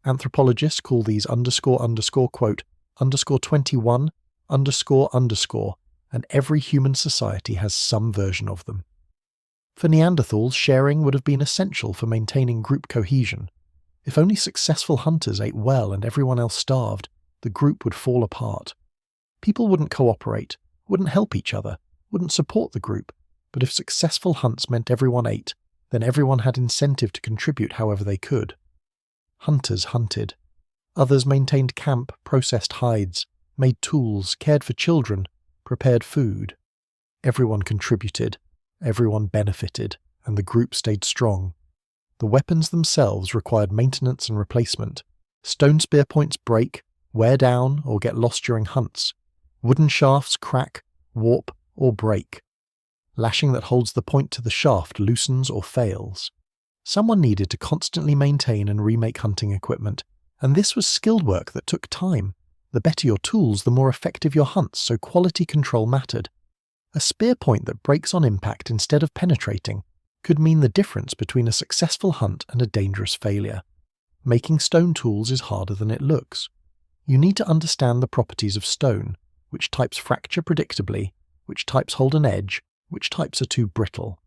Anthropologists call these __quote _21__, and every human society has some version of them. For Neanderthals, sharing would have been essential for maintaining group cohesion. If only successful hunters ate well and everyone else starved, the group would fall apart. People wouldn't cooperate, wouldn't help each other, wouldn't support the group, but if successful hunts meant everyone ate, then everyone had incentive to contribute however they could. Hunters hunted. Others maintained camp, processed hides, made tools, cared for children, prepared food. Everyone contributed, everyone benefited, and the group stayed strong. The weapons themselves required maintenance and replacement. Stone spear points break, wear down, or get lost during hunts. Wooden shafts crack, warp, or break. Lashing that holds the point to the shaft loosens or fails. Someone needed to constantly maintain and remake hunting equipment, and this was skilled work that took time. The better your tools, the more effective your hunts, so quality control mattered. A spear point that breaks on impact instead of penetrating could mean the difference between a successful hunt and a dangerous failure. Making stone tools is harder than it looks. You need to understand the properties of stone, which types fracture predictably, which types hold an edge, which types are too brittle.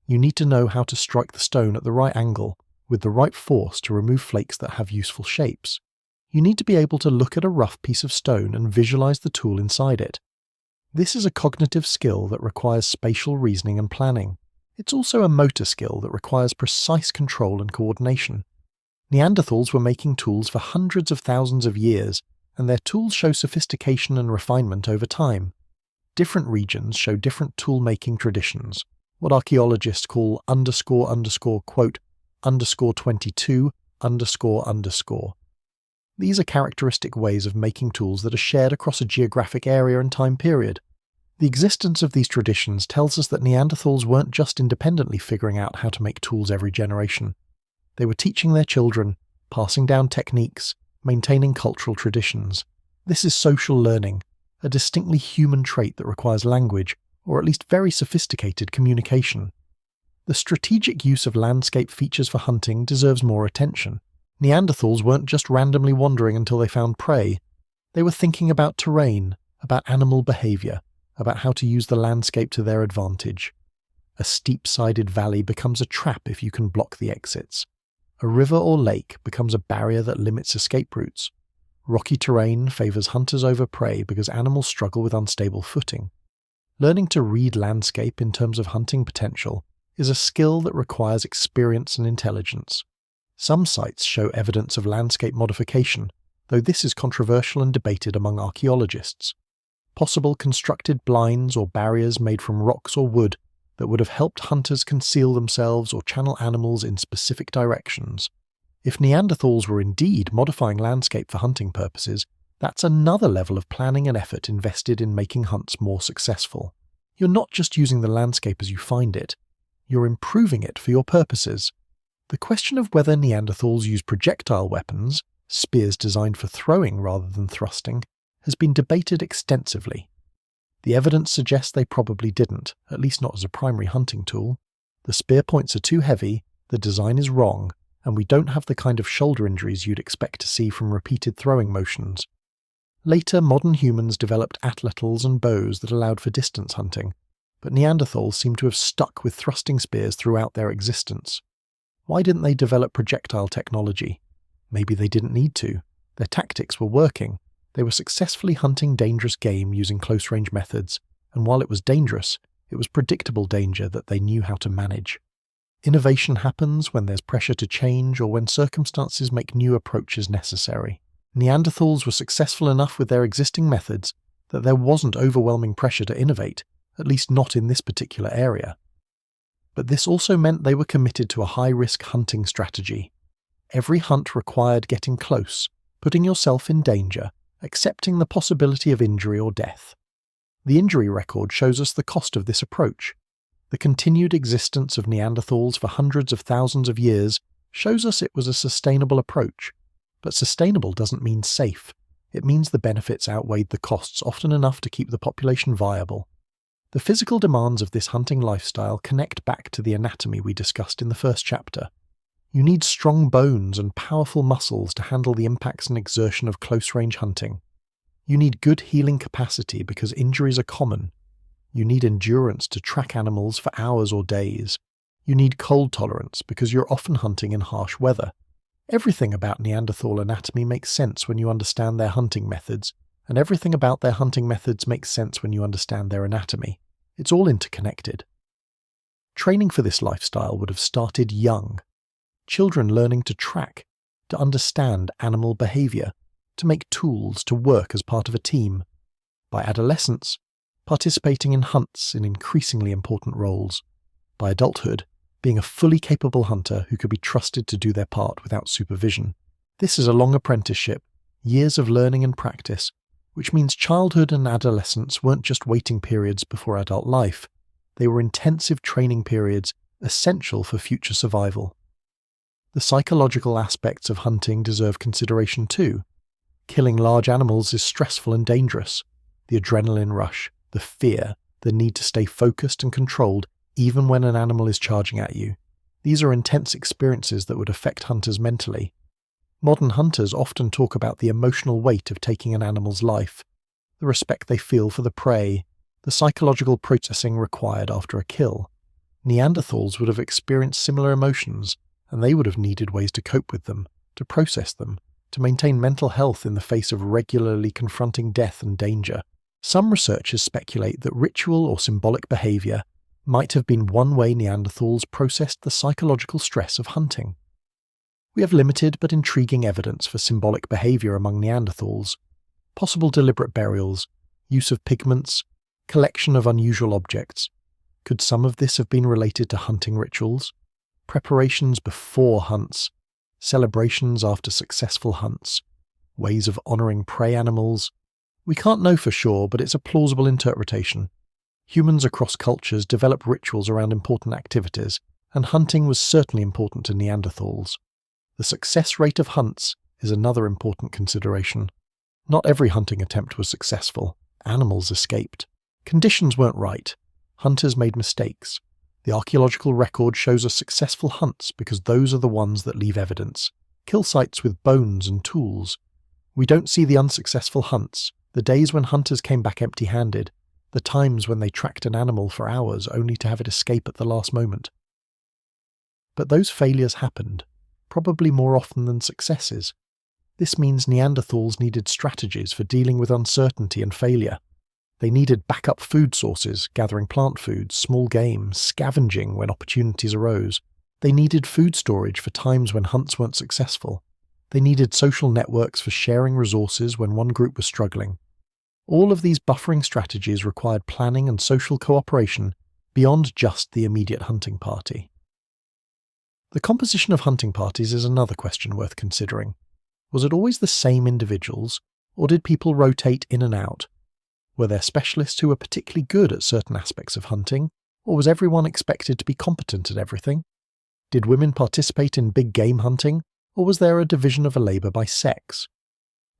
You need to know how to strike the stone at the right angle, with the right force to remove flakes that have useful shapes. You need to be able to look at a rough piece of stone and visualize the tool inside it. This is a cognitive skill that requires spatial reasoning and planning. It's also a motor skill that requires precise control and coordination. Neanderthals were making tools for hundreds of thousands of years, and their tools show sophistication and refinement over time. Different regions show different tool-making traditions, what archaeologists call quote, _22 __. These are characteristic ways of making tools that are shared across a geographic area and time period. The existence of these traditions tells us that Neanderthals weren't just independently figuring out how to make tools every generation. They were teaching their children, passing down techniques, maintaining cultural traditions. This is social learning, a distinctly human trait that requires language, or at least very sophisticated communication. The strategic use of landscape features for hunting deserves more attention. Neanderthals weren't just randomly wandering until they found prey. They were thinking about terrain, about animal behavior, about how to use the landscape to their advantage. A steep-sided valley becomes a trap if you can block the exits. A river or lake becomes a barrier that limits escape routes. Rocky terrain favors hunters over prey because animals struggle with unstable footing. Learning to read landscape in terms of hunting potential is a skill that requires experience and intelligence. Some sites show evidence of landscape modification, though this is controversial and debated among archaeologists. Possible constructed blinds or barriers made from rocks or wood that would have helped hunters conceal themselves or channel animals in specific directions. If Neanderthals were indeed modifying landscape for hunting purposes, that's another level of planning and effort invested in making hunts more successful. You're not just using the landscape as you find it, you're improving it for your purposes. The question of whether Neanderthals used projectile weapons, spears designed for throwing rather than thrusting, has been debated extensively. The evidence suggests they probably didn't, at least not as a primary hunting tool. The spear points are too heavy, the design is wrong, and we don't have the kind of shoulder injuries you'd expect to see from repeated throwing motions. Later, modern humans developed atlatls and bows that allowed for distance hunting, but Neanderthals seem to have stuck with thrusting spears throughout their existence. Why didn't they develop projectile technology? Maybe they didn't need to. Their tactics were working. They were successfully hunting dangerous game using close-range methods, and while it was dangerous, it was predictable danger that they knew how to manage. Innovation happens when there's pressure to change or when circumstances make new approaches necessary. Neanderthals were successful enough with their existing methods that there wasn't overwhelming pressure to innovate, at least not in this particular area. But this also meant they were committed to a high-risk hunting strategy. Every hunt required getting close, putting yourself in danger, accepting the possibility of injury or death. The injury record shows us the cost of this approach. The continued existence of Neanderthals for hundreds of thousands of years shows us it was a sustainable approach. But sustainable doesn't mean safe. It means the benefits outweighed the costs often enough to keep the population viable. The physical demands of this hunting lifestyle connect back to the anatomy we discussed in the first chapter. You need strong bones and powerful muscles to handle the impacts and exertion of close-range hunting. You need good healing capacity because injuries are common. You need endurance to track animals for hours or days. You need cold tolerance because you're often hunting in harsh weather. Everything about Neanderthal anatomy makes sense when you understand their hunting methods, and everything about their hunting methods makes sense when you understand their anatomy. It's all interconnected. Training for this lifestyle would have started young. Children learning to track, to understand animal behavior, to make tools, to work as part of a team. By adolescence, participating in hunts in increasingly important roles. By adulthood, being a fully capable hunter who could be trusted to do their part without supervision. This is a long apprenticeship, years of learning and practice, which means childhood and adolescence weren't just waiting periods before adult life. They were intensive training periods essential for future survival. The psychological aspects of hunting deserve consideration too. Killing large animals is stressful and dangerous. The adrenaline rush, the fear, the need to stay focused and controlled even when an animal is charging at you. These are intense experiences that would affect hunters mentally. Modern hunters often talk about the emotional weight of taking an animal's life, the respect they feel for the prey, the psychological processing required after a kill. Neanderthals would have experienced similar emotions, and they would have needed ways to cope with them, to process them, to maintain mental health in the face of regularly confronting death and danger. Some researchers speculate that ritual or symbolic behavior might have been one way Neanderthals processed the psychological stress of hunting. We have limited but intriguing evidence for symbolic behavior among Neanderthals, possible deliberate burials, use of pigments, collection of unusual objects. Could some of this have been related to hunting rituals? Preparations before hunts, celebrations after successful hunts, ways of honouring prey animals. We can't know for sure, but it's a plausible interpretation. Humans across cultures develop rituals around important activities, and hunting was certainly important to Neanderthals. The success rate of hunts is another important consideration. Not every hunting attempt was successful. Animals escaped. Conditions weren't right. Hunters made mistakes. The archaeological record shows us successful hunts because those are the ones that leave evidence. Kill sites with bones and tools. We don't see the unsuccessful hunts, the days when hunters came back empty-handed, the times when they tracked an animal for hours only to have it escape at the last moment. But those failures happened, probably more often than successes. This means Neanderthals needed strategies for dealing with uncertainty and failure. They needed backup food sources, gathering plant foods, small game, scavenging when opportunities arose. They needed food storage for times when hunts weren't successful. They needed social networks for sharing resources when one group was struggling. All of these buffering strategies required planning and social cooperation beyond just the immediate hunting party. The composition of hunting parties is another question worth considering. Was it always the same individuals, or did people rotate in and out? Were there specialists who were particularly good at certain aspects of hunting, or was everyone expected to be competent at everything? Did women participate in big game hunting, or was there a division of a labour by sex?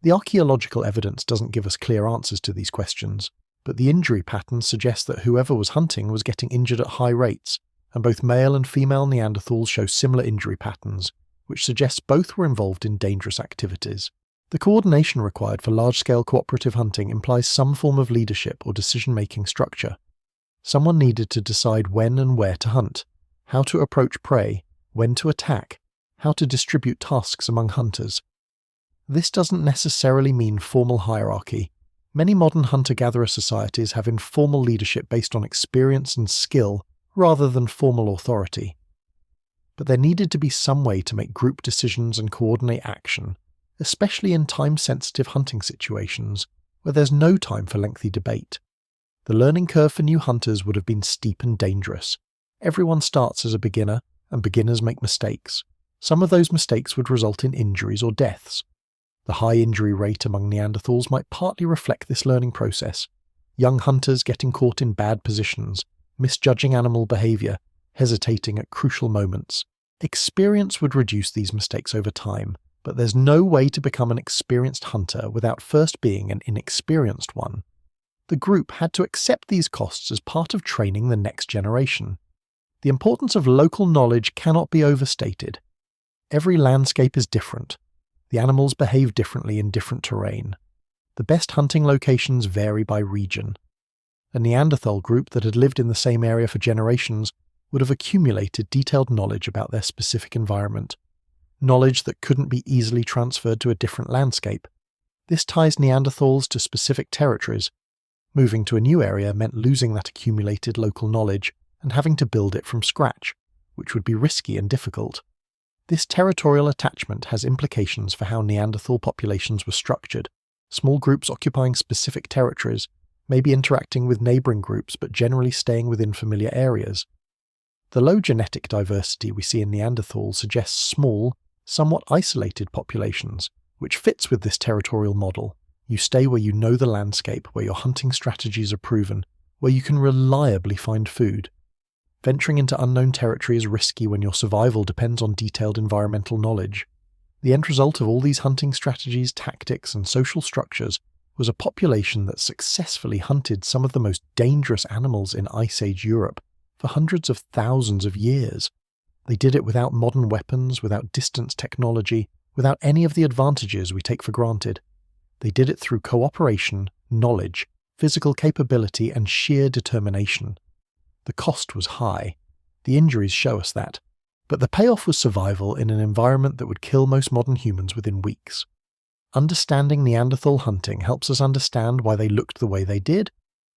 The archaeological evidence doesn't give us clear answers to these questions, but the injury patterns suggest that whoever was hunting was getting injured at high rates, and both male and female Neanderthals show similar injury patterns, which suggests both were involved in dangerous activities. The coordination required for large-scale cooperative hunting implies some form of leadership or decision-making structure. Someone needed to decide when and where to hunt, how to approach prey, when to attack, how to distribute tasks among hunters. This doesn't necessarily mean formal hierarchy. Many modern hunter-gatherer societies have informal leadership based on experience and skill rather than formal authority. But there needed to be some way to make group decisions and coordinate action, especially in time-sensitive hunting situations where there's no time for lengthy debate. The learning curve for new hunters would have been steep and dangerous. Everyone starts as a beginner, and beginners make mistakes. Some of those mistakes would result in injuries or deaths. The high injury rate among Neanderthals might partly reflect this learning process. Young hunters getting caught in bad positions, misjudging animal behaviour, hesitating at crucial moments. Experience would reduce these mistakes over time, but there's no way to become an experienced hunter without first being an inexperienced one. The group had to accept these costs as part of training the next generation. The importance of local knowledge cannot be overstated. Every landscape is different. The animals behave differently in different terrain. The best hunting locations vary by region. A Neanderthal group that had lived in the same area for generations would have accumulated detailed knowledge about their specific environment, knowledge that couldn't be easily transferred to a different landscape. This ties Neanderthals to specific territories. Moving to a new area meant losing that accumulated local knowledge and having to build it from scratch, which would be risky and difficult. This territorial attachment has implications for how Neanderthal populations were structured, small groups occupying specific territories, maybe interacting with neighbouring groups but generally staying within familiar areas. The low genetic diversity we see in Neanderthals suggests small, somewhat isolated populations, which fits with this territorial model. You stay where you know the landscape, where your hunting strategies are proven, where you can reliably find food. Venturing into unknown territory is risky when your survival depends on detailed environmental knowledge. The end result of all these hunting strategies, tactics, and social structures was a population that successfully hunted some of the most dangerous animals in Ice Age Europe for hundreds of thousands of years. They did it without modern weapons, without distance technology, without any of the advantages we take for granted. They did it through cooperation, knowledge, physical capability, and sheer determination. The cost was high. The injuries show us that. But the payoff was survival in an environment that would kill most modern humans within weeks. Understanding Neanderthal hunting helps us understand why they looked the way they did,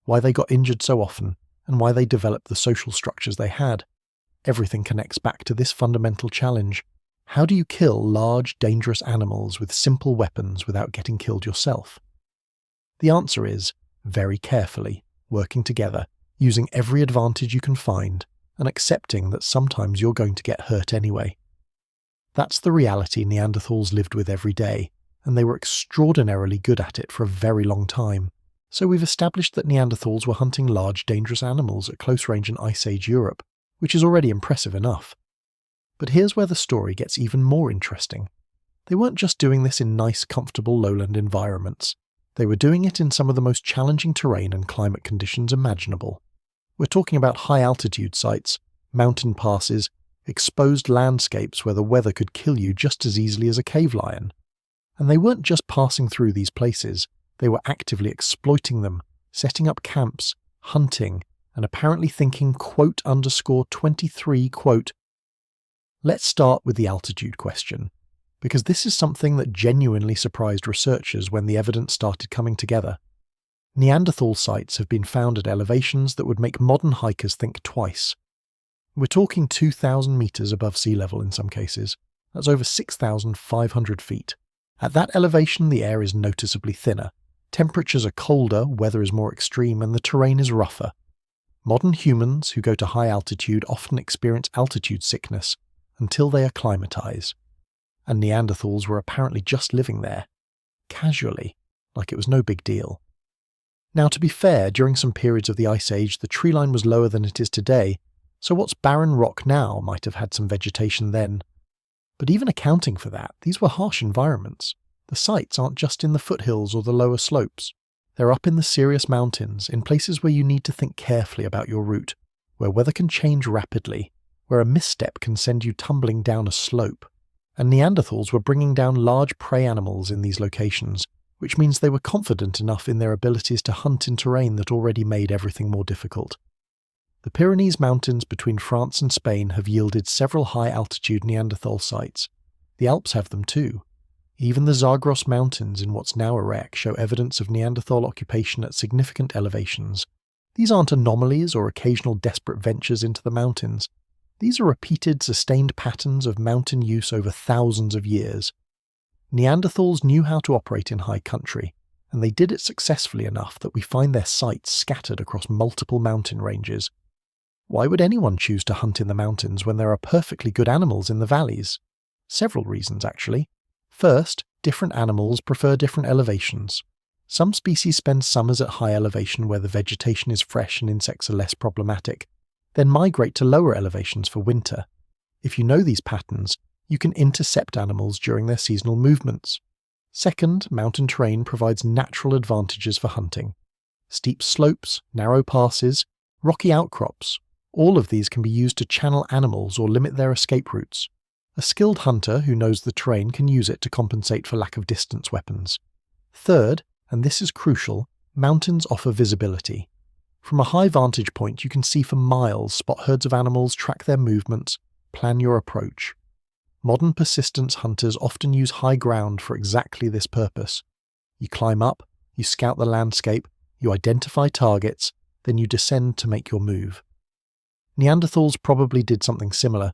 why they got injured so often, and why they developed the social structures they had. Everything connects back to this fundamental challenge. How do you kill large, dangerous animals with simple weapons without getting killed yourself? The answer is, very carefully, working together, using every advantage you can find, and accepting that sometimes you're going to get hurt anyway. That's the reality Neanderthals lived with every day, and they were extraordinarily good at it for a very long time. So we've established that Neanderthals were hunting large, dangerous animals at close range in Ice Age Europe, which is already impressive enough. But here's where the story gets even more interesting. They weren't just doing this in nice, comfortable lowland environments. They were doing it in some of the most challenging terrain and climate conditions imaginable. We're talking about high-altitude sites, mountain passes, exposed landscapes where the weather could kill you just as easily as a cave lion. And they weren't just passing through these places, they were actively exploiting them, setting up camps, hunting, and apparently thinking quote_23. Let's start with the altitude question, because this is something that genuinely surprised researchers when the evidence started coming together. Neanderthal sites have been found at elevations that would make modern hikers think twice. We're talking 2,000 meters above sea level in some cases. That's over 6,500 feet. At that elevation, the air is noticeably thinner. Temperatures are colder, weather is more extreme, and the terrain is rougher. Modern humans who go to high altitude often experience altitude sickness until they acclimatize. And Neanderthals were apparently just living there, casually, like it was no big deal. Now, to be fair, during some periods of the Ice Age, the tree line was lower than it is today, so what's barren rock now might have had some vegetation then. But even accounting for that, these were harsh environments. The sites aren't just in the foothills or the lower slopes. They're up in the serious mountains, in places where you need to think carefully about your route, where weather can change rapidly, where a misstep can send you tumbling down a slope. And Neanderthals were bringing down large prey animals in these locations, which means they were confident enough in their abilities to hunt in terrain that already made everything more difficult. The Pyrenees Mountains between France and Spain have yielded several high-altitude Neanderthal sites. The Alps have them too. Even the Zagros Mountains in what's now Iraq show evidence of Neanderthal occupation at significant elevations. These aren't anomalies or occasional desperate ventures into the mountains. These are repeated, sustained patterns of mountain use over thousands of years. Neanderthals knew how to operate in high country, and they did it successfully enough that we find their sites scattered across multiple mountain ranges. Why would anyone choose to hunt in the mountains when there are perfectly good animals in the valleys? Several reasons, actually. First, different animals prefer different elevations. Some species spend summers at high elevation where the vegetation is fresh and insects are less problematic, then migrate to lower elevations for winter. If you know these patterns, you can intercept animals during their seasonal movements. Second, mountain terrain provides natural advantages for hunting. Steep slopes, narrow passes, rocky outcrops, all of these can be used to channel animals or limit their escape routes. A skilled hunter who knows the terrain can use it to compensate for lack of distance weapons. Third, and this is crucial, mountains offer visibility. From a high vantage point, you can see for miles, spot herds of animals, track their movements, plan your approach. Modern persistence hunters often use high ground for exactly this purpose. You climb up, you scout the landscape, you identify targets, then you descend to make your move. Neanderthals probably did something similar.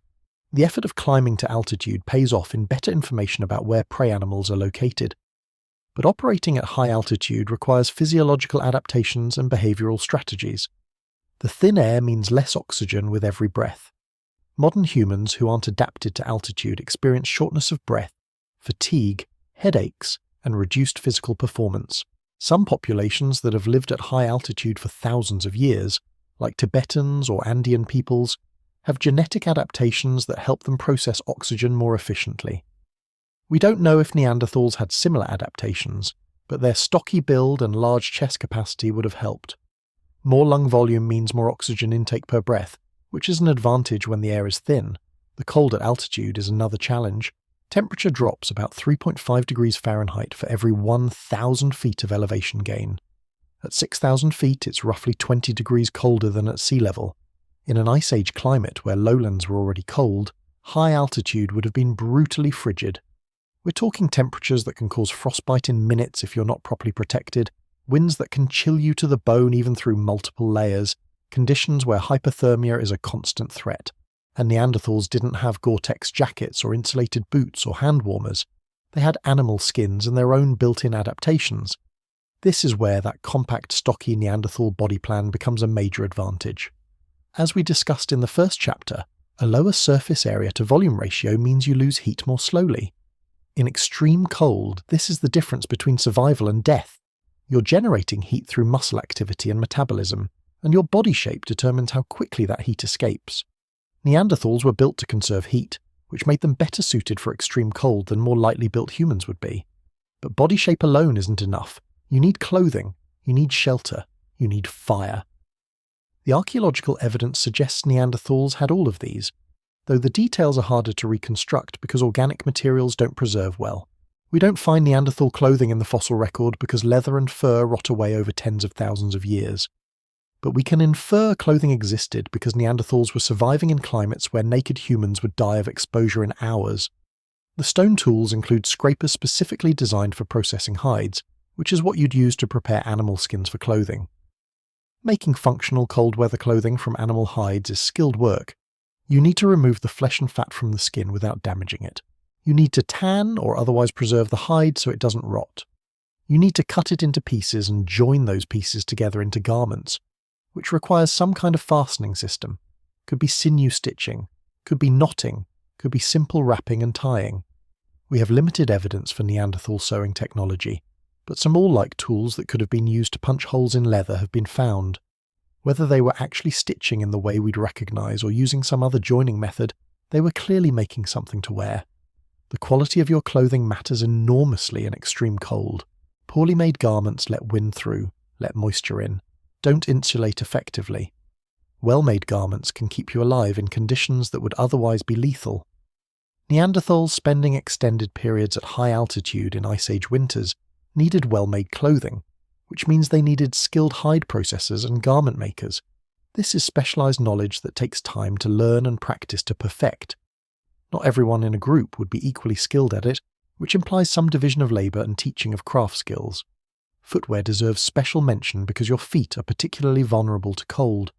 The effort of climbing to altitude pays off in better information about where prey animals are located. But operating at high altitude requires physiological adaptations and behavioral strategies. The thin air means less oxygen with every breath. Modern humans who aren't adapted to altitude experience shortness of breath, fatigue, headaches, and reduced physical performance. Some populations that have lived at high altitude for thousands of years, like Tibetans or Andean peoples, have genetic adaptations that help them process oxygen more efficiently. We don't know if Neanderthals had similar adaptations, but their stocky build and large chest capacity would have helped. More lung volume means more oxygen intake per breath, which is an advantage when the air is thin. The cold at altitude is another challenge. Temperature drops about 3.5 degrees Fahrenheit for every 1,000 feet of elevation gain. At 6,000 feet, it's roughly 20 degrees colder than at sea level. In an Ice Age climate where lowlands were already cold, high altitude would have been brutally frigid. We're talking temperatures that can cause frostbite in minutes if you're not properly protected, winds that can chill you to the bone even through multiple layers, conditions where hypothermia is a constant threat. And Neanderthals didn't have Gore-Tex jackets or insulated boots or hand warmers. They had animal skins and their own built-in adaptations. This is where that compact, stocky Neanderthal body plan becomes a major advantage. As we discussed in the first chapter, a lower surface area to volume ratio means you lose heat more slowly. In extreme cold, this is the difference between survival and death. You're generating heat through muscle activity and metabolism, and your body shape determines how quickly that heat escapes. Neanderthals were built to conserve heat, which made them better suited for extreme cold than more lightly built humans would be. But body shape alone isn't enough. You need clothing, you need shelter, you need fire. The archaeological evidence suggests Neanderthals had all of these, though the details are harder to reconstruct because organic materials don't preserve well. We don't find Neanderthal clothing in the fossil record because leather and fur rot away over tens of thousands of years. But we can infer clothing existed because Neanderthals were surviving in climates where naked humans would die of exposure in hours. The stone tools include scrapers specifically designed for processing hides, which is what you'd use to prepare animal skins for clothing. Making functional cold weather clothing from animal hides is skilled work. You need to remove the flesh and fat from the skin without damaging it. You need to tan or otherwise preserve the hide so it doesn't rot. You need to cut it into pieces and join those pieces together into garments, which requires some kind of fastening system. Could be sinew stitching, could be knotting, could be simple wrapping and tying. We have limited evidence for Neanderthal sewing technology, but some awl-like tools that could have been used to punch holes in leather have been found. Whether they were actually stitching in the way we'd recognise or using some other joining method, they were clearly making something to wear. The quality of your clothing matters enormously in extreme cold. Poorly made garments let wind through, let moisture in, don't insulate effectively. Well-made garments can keep you alive in conditions that would otherwise be lethal. Neanderthals spending extended periods at high altitude in Ice Age winters needed well-made clothing, which means they needed skilled hide processors and garment makers. This is specialised knowledge that takes time to learn and practice to perfect. Not everyone in a group would be equally skilled at it, which implies some division of labour and teaching of craft skills. Footwear deserves special mention because your feet are particularly vulnerable to cold.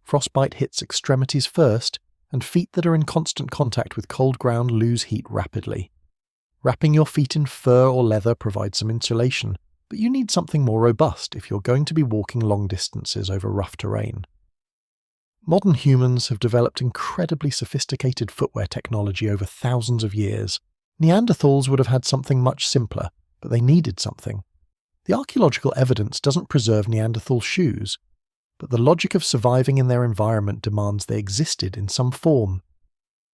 Frostbite hits extremities first, and feet that are in constant contact with cold ground lose heat rapidly. Wrapping your feet in fur or leather provides some insulation, but you need something more robust if you're going to be walking long distances over rough terrain. Modern humans have developed incredibly sophisticated footwear technology over thousands of years. Neanderthals would have had something much simpler, but they needed something. The archaeological evidence doesn't preserve Neanderthal shoes, but the logic of surviving in their environment demands they existed in some form.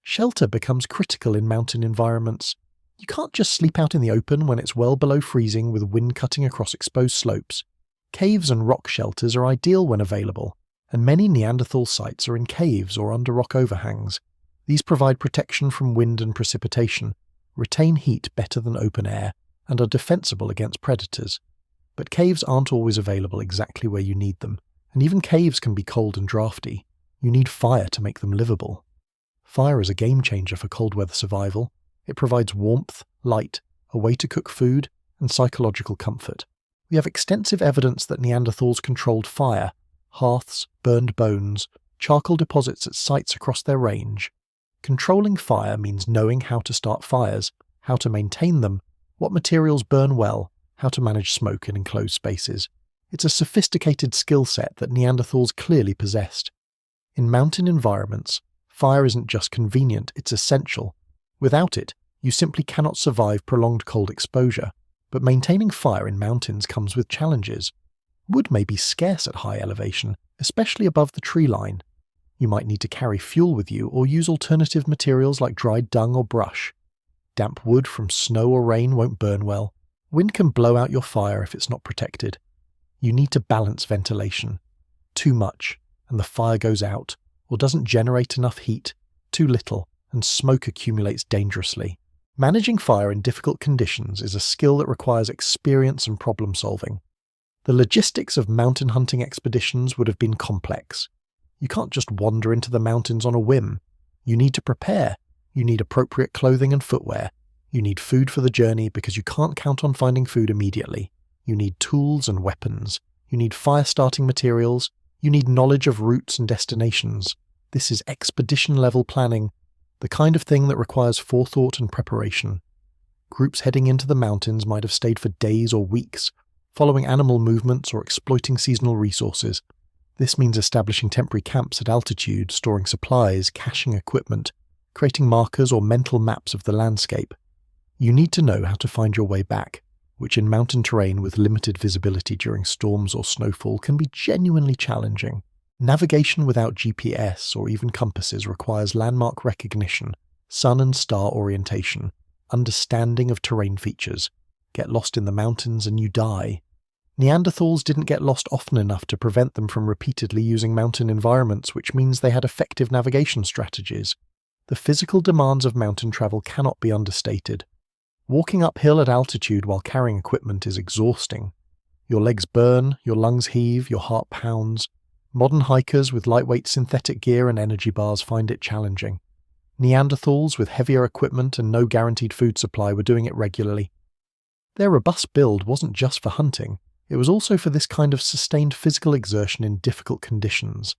Shelter becomes critical in mountain environments. You can't just sleep out in the open when it's well below freezing with wind cutting across exposed slopes. Caves and rock shelters are ideal when available, and many Neanderthal sites are in caves or under rock overhangs. These provide protection from wind and precipitation, retain heat better than open air, and are defensible against predators. But caves aren't always available exactly where you need them, And even caves can be cold and drafty. You need fire to make them livable. Fire is a game changer for cold weather survival. It provides warmth, light, a way to cook food, and psychological comfort. We have extensive evidence that Neanderthals controlled fire, hearths, burned bones, charcoal deposits at sites across their range. Controlling fire means knowing how to start fires, how to maintain them, what materials burn well, how to manage smoke in enclosed spaces. It's a sophisticated skill set that Neanderthals clearly possessed. In mountain environments, fire isn't just convenient, it's essential. Without it, you simply cannot survive prolonged cold exposure. But maintaining fire in mountains comes with challenges. Wood may be scarce at high elevation, especially above the tree line. You might need to carry fuel with you or use alternative materials like dried dung or brush. Damp wood from snow or rain won't burn well. Wind can blow out your fire if it's not protected. You need to balance ventilation. Too much, and the fire goes out, or doesn't generate enough heat. Too little, and smoke accumulates dangerously. Managing fire in difficult conditions is a skill that requires experience and problem solving. The logistics of mountain hunting expeditions would have been complex. You can't just wander into the mountains on a whim. You need to prepare. You need appropriate clothing and footwear. You need food for the journey because you can't count on finding food immediately. You need tools and weapons. You need fire-starting materials. You need knowledge of routes and destinations. This is expedition-level planning, the kind of thing that requires forethought and preparation. Groups heading into the mountains might have stayed for days or weeks, following animal movements or exploiting seasonal resources. This means establishing temporary camps at altitude, storing supplies, caching equipment, creating markers or mental maps of the landscape. You need to know how to find your way back, which in mountain terrain with limited visibility during storms or snowfall can be genuinely challenging. Navigation without GPS or even compasses requires landmark recognition, sun and star orientation, understanding of terrain features. Get lost in the mountains and you die. Neanderthals didn't get lost often enough to prevent them from repeatedly using mountain environments, which means they had effective navigation strategies. The physical demands of mountain travel cannot be understated. Walking uphill at altitude while carrying equipment is exhausting. Your legs burn, your lungs heave, your heart pounds. Modern hikers with lightweight synthetic gear and energy bars find it challenging. Neanderthals with heavier equipment and no guaranteed food supply were doing it regularly. Their robust build wasn't just for hunting, it was also for this kind of sustained physical exertion in difficult conditions.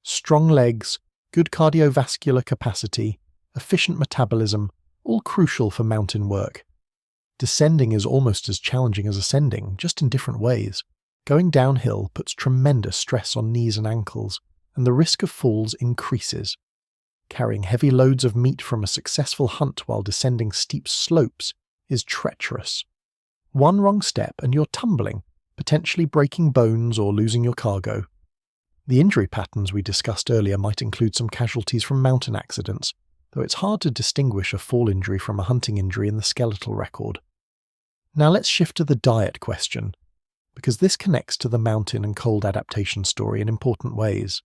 Strong legs, good cardiovascular capacity, efficient metabolism, all crucial for mountain work. Descending is almost as challenging as ascending, just in different ways. Going downhill puts tremendous stress on knees and ankles, and the risk of falls increases. Carrying heavy loads of meat from a successful hunt while descending steep slopes is treacherous. One wrong step and you're tumbling, potentially breaking bones or losing your cargo. The injury patterns we discussed earlier might include some casualties from mountain accidents, though it's hard to distinguish a fall injury from a hunting injury in the skeletal record. Now let's shift to the diet question, because this connects to the mountain and cold adaptation story in important ways.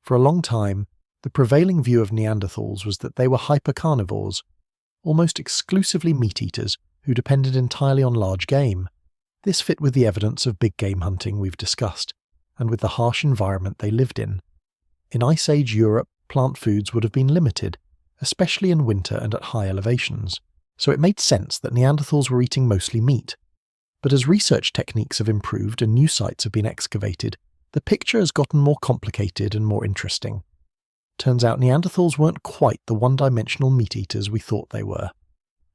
For a long time, the prevailing view of Neanderthals was that they were hypercarnivores, almost exclusively meat-eaters who depended entirely on large game. This fit with the evidence of big game hunting we've discussed, and with the harsh environment they lived in. In Ice Age Europe, plant foods would have been limited, especially in winter and at high elevations, so it made sense that Neanderthals were eating mostly meat. But as research techniques have improved and new sites have been excavated, the picture has gotten more complicated and more interesting. Turns out Neanderthals weren't quite the one-dimensional meat-eaters we thought they were.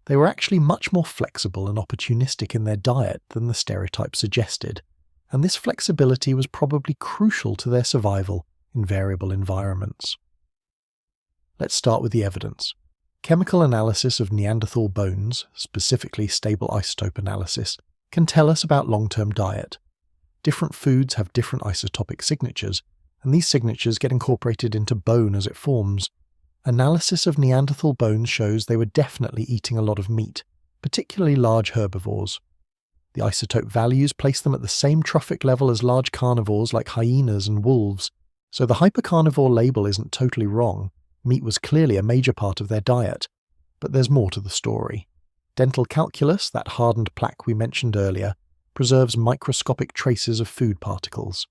They were actually much more flexible and opportunistic in their diet than the stereotype suggested, and this flexibility was probably crucial to their survival in variable environments. Let's start with the evidence. Chemical analysis of Neanderthal bones, specifically stable isotope analysis, can tell us about long-term diet. Different foods have different isotopic signatures, and these signatures get incorporated into bone as it forms. Analysis of Neanderthal bones shows they were definitely eating a lot of meat, particularly large herbivores. The isotope values place them at the same trophic level as large carnivores like hyenas and wolves, so the hypercarnivore label isn't totally wrong. Meat was clearly a major part of their diet. But there's more to the story. Dental calculus, that hardened plaque we mentioned earlier, preserves microscopic traces of food particles.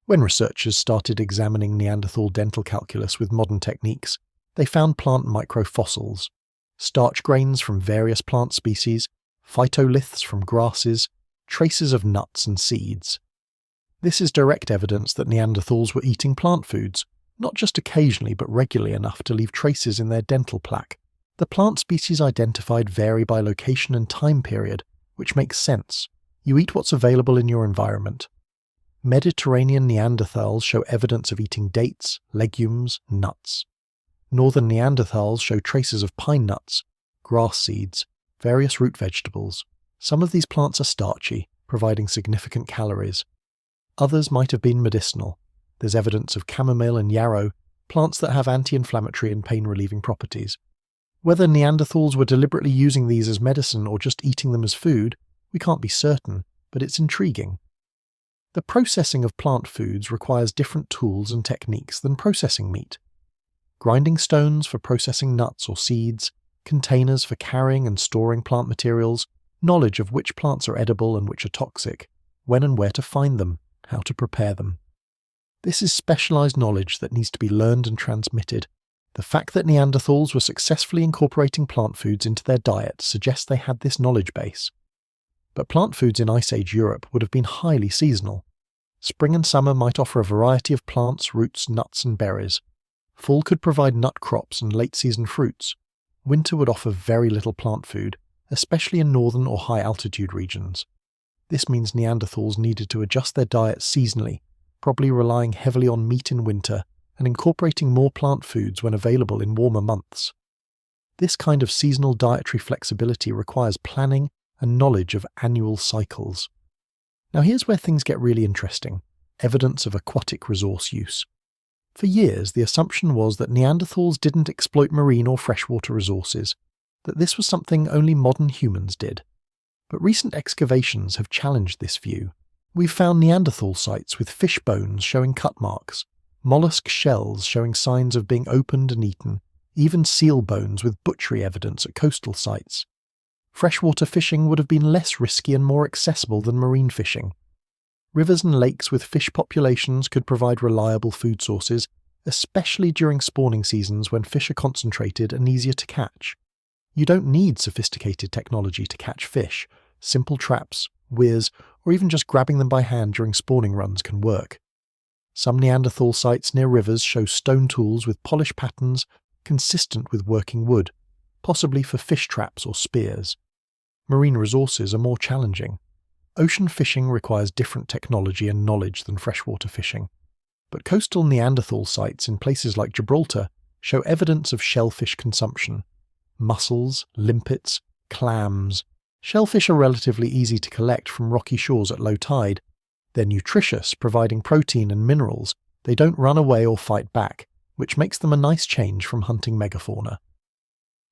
When researchers started examining Neanderthal dental calculus with modern techniques, they found plant microfossils, starch grains from various plant species, phytoliths from grasses, traces of nuts and seeds. This is direct evidence that Neanderthals were eating plant foods, not just occasionally but regularly enough to leave traces in their dental plaque. The plant species identified vary by location and time period, which makes sense. You eat what's available in your environment. Mediterranean Neanderthals show evidence of eating dates, legumes, nuts. Northern Neanderthals show traces of pine nuts, grass seeds, various root vegetables. Some of these plants are starchy, providing significant calories. Others might have been medicinal. There's evidence of chamomile and yarrow, plants that have anti-inflammatory and pain-relieving properties. Whether Neanderthals were deliberately using these as medicine or just eating them as food, we can't be certain, but it's intriguing. The processing of plant foods requires different tools and techniques than processing meat. Grinding stones for processing nuts or seeds, containers for carrying and storing plant materials, knowledge of which plants are edible and which are toxic, when and where to find them, how to prepare them. This is specialized knowledge that needs to be learned and transmitted. The fact that Neanderthals were successfully incorporating plant foods into their diet suggests they had this knowledge base. But plant foods in Ice Age Europe would have been highly seasonal. Spring and summer might offer a variety of plants, roots, nuts and berries. Fall could provide nut crops and late-season fruits. Winter would offer very little plant food, especially in northern or high-altitude regions. This means Neanderthals needed to adjust their diet seasonally, probably relying heavily on meat in winter and incorporating more plant foods when available in warmer months. This kind of seasonal dietary flexibility requires planning and knowledge of annual cycles. Now here's where things get really interesting: evidence of aquatic resource use. For years, the assumption was that Neanderthals didn't exploit marine or freshwater resources, that this was something only modern humans did. But recent excavations have challenged this view. We've found Neanderthal sites with fish bones showing cut marks, mollusk shells showing signs of being opened and eaten, even seal bones with butchery evidence at coastal sites. Freshwater fishing would have been less risky and more accessible than marine fishing. Rivers and lakes with fish populations could provide reliable food sources, especially during spawning seasons when fish are concentrated and easier to catch. You don't need sophisticated technology to catch fish. Simple traps, weirs, or even just grabbing them by hand during spawning runs can work. Some Neanderthal sites near rivers show stone tools with polished patterns consistent with working wood, possibly for fish traps or spears. Marine resources are more challenging. Ocean fishing requires different technology and knowledge than freshwater fishing. But coastal Neanderthal sites in places like Gibraltar show evidence of shellfish consumption. Mussels, limpets, clams. Shellfish are relatively easy to collect from rocky shores at low tide. They're nutritious, providing protein and minerals. They don't run away or fight back, which makes them a nice change from hunting megafauna.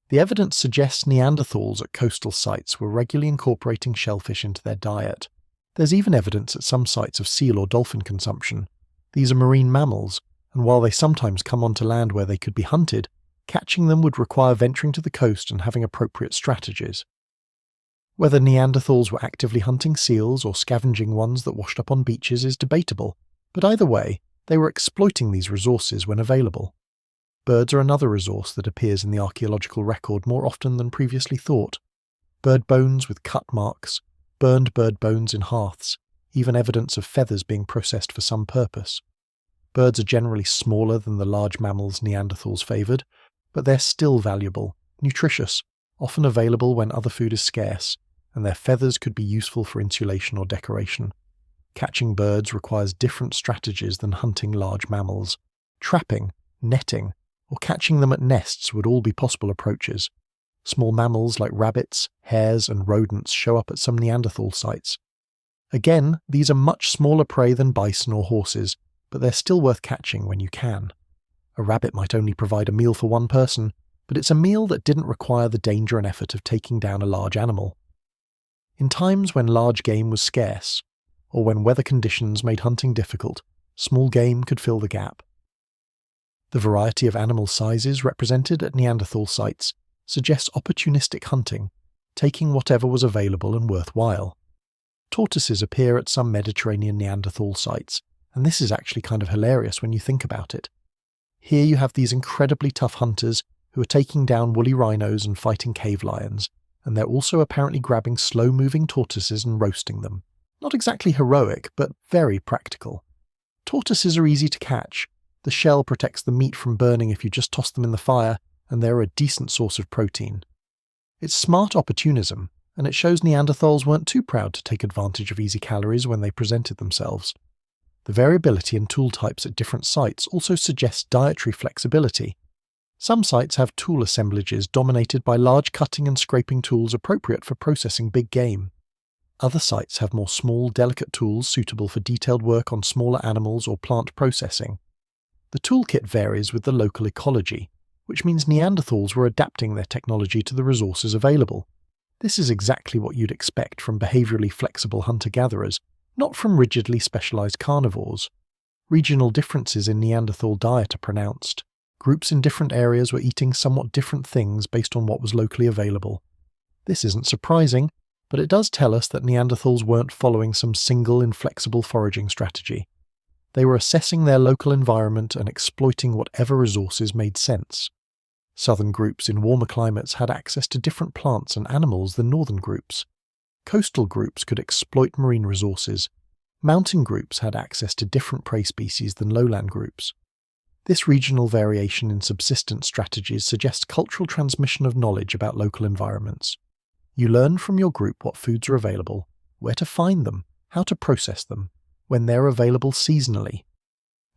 The evidence suggests Neanderthals at coastal sites were regularly incorporating shellfish into their diet. There's even evidence at some sites of seal or dolphin consumption. These are marine mammals, and while they sometimes come onto land where they could be hunted, catching them would require venturing to the coast and having appropriate strategies. Whether Neanderthals were actively hunting seals or scavenging ones that washed up on beaches is debatable, but either way, they were exploiting these resources when available. Birds are another resource that appears in the archaeological record more often than previously thought. Bird bones with cut marks, burned bird bones in hearths, even evidence of feathers being processed for some purpose. Birds are generally smaller than the large mammals Neanderthals favoured, but they're still valuable, nutritious, often available when other food is scarce, and their feathers could be useful for insulation or decoration. Catching birds requires different strategies than hunting large mammals. Trapping, netting, or catching them at nests would all be possible approaches. Small mammals like rabbits, hares, and rodents show up at some Neanderthal sites. Again, these are much smaller prey than bison or horses, but they're still worth catching when you can. A rabbit might only provide a meal for one person, but it's a meal that didn't require the danger and effort of taking down a large animal. In times when large game was scarce, or when weather conditions made hunting difficult, small game could fill the gap. The variety of animal sizes represented at Neanderthal sites suggests opportunistic hunting, taking whatever was available and worthwhile. Tortoises appear at some Mediterranean Neanderthal sites, and this is actually kind of hilarious when you think about it. Here you have these incredibly tough hunters who are taking down woolly rhinos and fighting cave lions, and they're also apparently grabbing slow-moving tortoises and roasting them. Not exactly heroic, but very practical. Tortoises are easy to catch. The shell protects the meat from burning if you just toss them in the fire, and they're a decent source of protein. It's smart opportunism, and it shows Neanderthals weren't too proud to take advantage of easy calories when they presented themselves. The variability in tool types at different sites also suggests dietary flexibility. Some sites have tool assemblages dominated by large cutting and scraping tools appropriate for processing big game. Other sites have more small, delicate tools suitable for detailed work on smaller animals or plant processing. The toolkit varies with the local ecology, which means Neanderthals were adapting their technology to the resources available. This is exactly what you'd expect from behaviourally flexible hunter-gatherers, not from rigidly specialised carnivores. Regional differences in Neanderthal diet are pronounced. Groups in different areas were eating somewhat different things based on what was locally available. This isn't surprising, but it does tell us that Neanderthals weren't following some single inflexible foraging strategy. They were assessing their local environment and exploiting whatever resources made sense. Southern groups in warmer climates had access to different plants and animals than northern groups. Coastal groups could exploit marine resources. Mountain groups had access to different prey species than lowland groups. This regional variation in subsistence strategies suggests cultural transmission of knowledge about local environments. You learn from your group what foods are available, where to find them, how to process them, when they're available seasonally.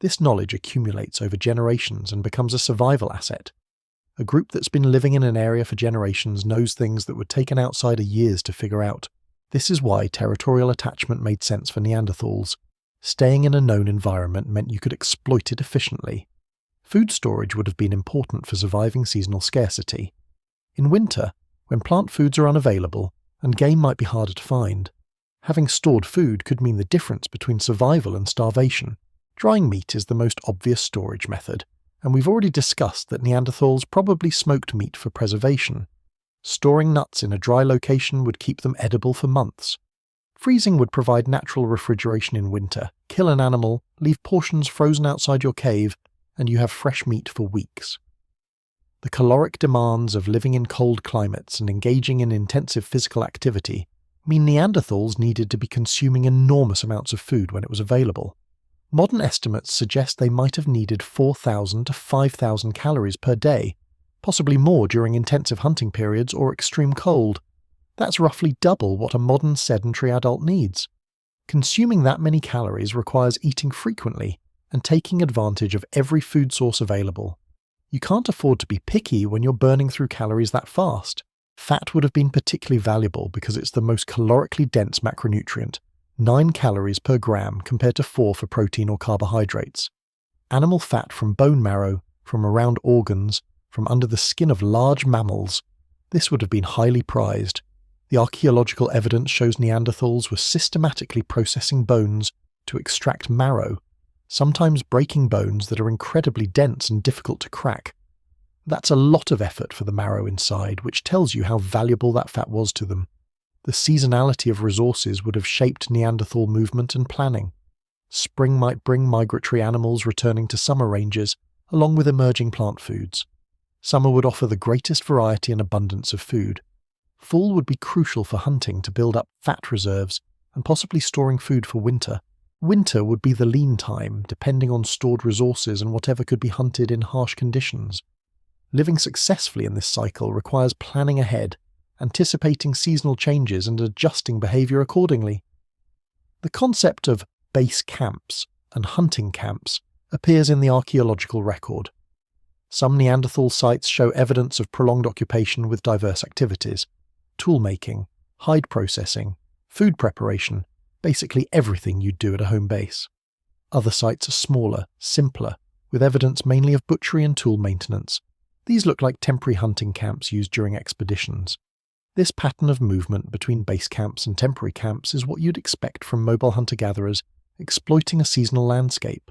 This knowledge accumulates over generations and becomes a survival asset. A group that's been living in an area for generations knows things that would take an outsider years to figure out. This is why territorial attachment made sense for Neanderthals. Staying in a known environment meant you could exploit it efficiently. Food storage would have been important for surviving seasonal scarcity. In winter, when plant foods are unavailable, and game might be harder to find, having stored food could mean the difference between survival and starvation. Drying meat is the most obvious storage method, and we've already discussed that Neanderthals probably smoked meat for preservation. Storing nuts in a dry location would keep them edible for months. Freezing would provide natural refrigeration in winter, kill an animal, leave portions frozen outside your cave, and you have fresh meat for weeks. The caloric demands of living in cold climates and engaging in intensive physical activity mean Neanderthals needed to be consuming enormous amounts of food when it was available. Modern estimates suggest they might have needed 4,000 to 5,000 calories per day, possibly more during intensive hunting periods or extreme cold. That's roughly double what a modern sedentary adult needs. Consuming that many calories requires eating frequently and taking advantage of every food source available. You can't afford to be picky when you're burning through calories that fast. Fat would have been particularly valuable because it's the most calorically dense macronutrient, 9 calories per gram compared to 4 for protein or carbohydrates. Animal fat from bone marrow, from around organs, from under the skin of large mammals, this would have been highly prized. The archaeological evidence shows Neanderthals were systematically processing bones to extract marrow, sometimes breaking bones that are incredibly dense and difficult to crack. That's a lot of effort for the marrow inside, which tells you how valuable that fat was to them. The seasonality of resources would have shaped Neanderthal movement and planning. Spring might bring migratory animals returning to summer ranges, along with emerging plant foods. Summer would offer the greatest variety and abundance of food. Fall would be crucial for hunting to build up fat reserves and possibly storing food for winter. Winter would be the lean time, depending on stored resources and whatever could be hunted in harsh conditions. Living successfully in this cycle requires planning ahead, anticipating seasonal changes and adjusting behaviour accordingly. The concept of base camps and hunting camps appears in the archaeological record. Some Neanderthal sites show evidence of prolonged occupation with diverse activities: tool-making, hide processing, food preparation, basically everything you'd do at a home base. Other sites are smaller, simpler, with evidence mainly of butchery and tool maintenance. These look like temporary hunting camps used during expeditions. This pattern of movement between base camps and temporary camps is what you'd expect from mobile hunter-gatherers exploiting a seasonal landscape.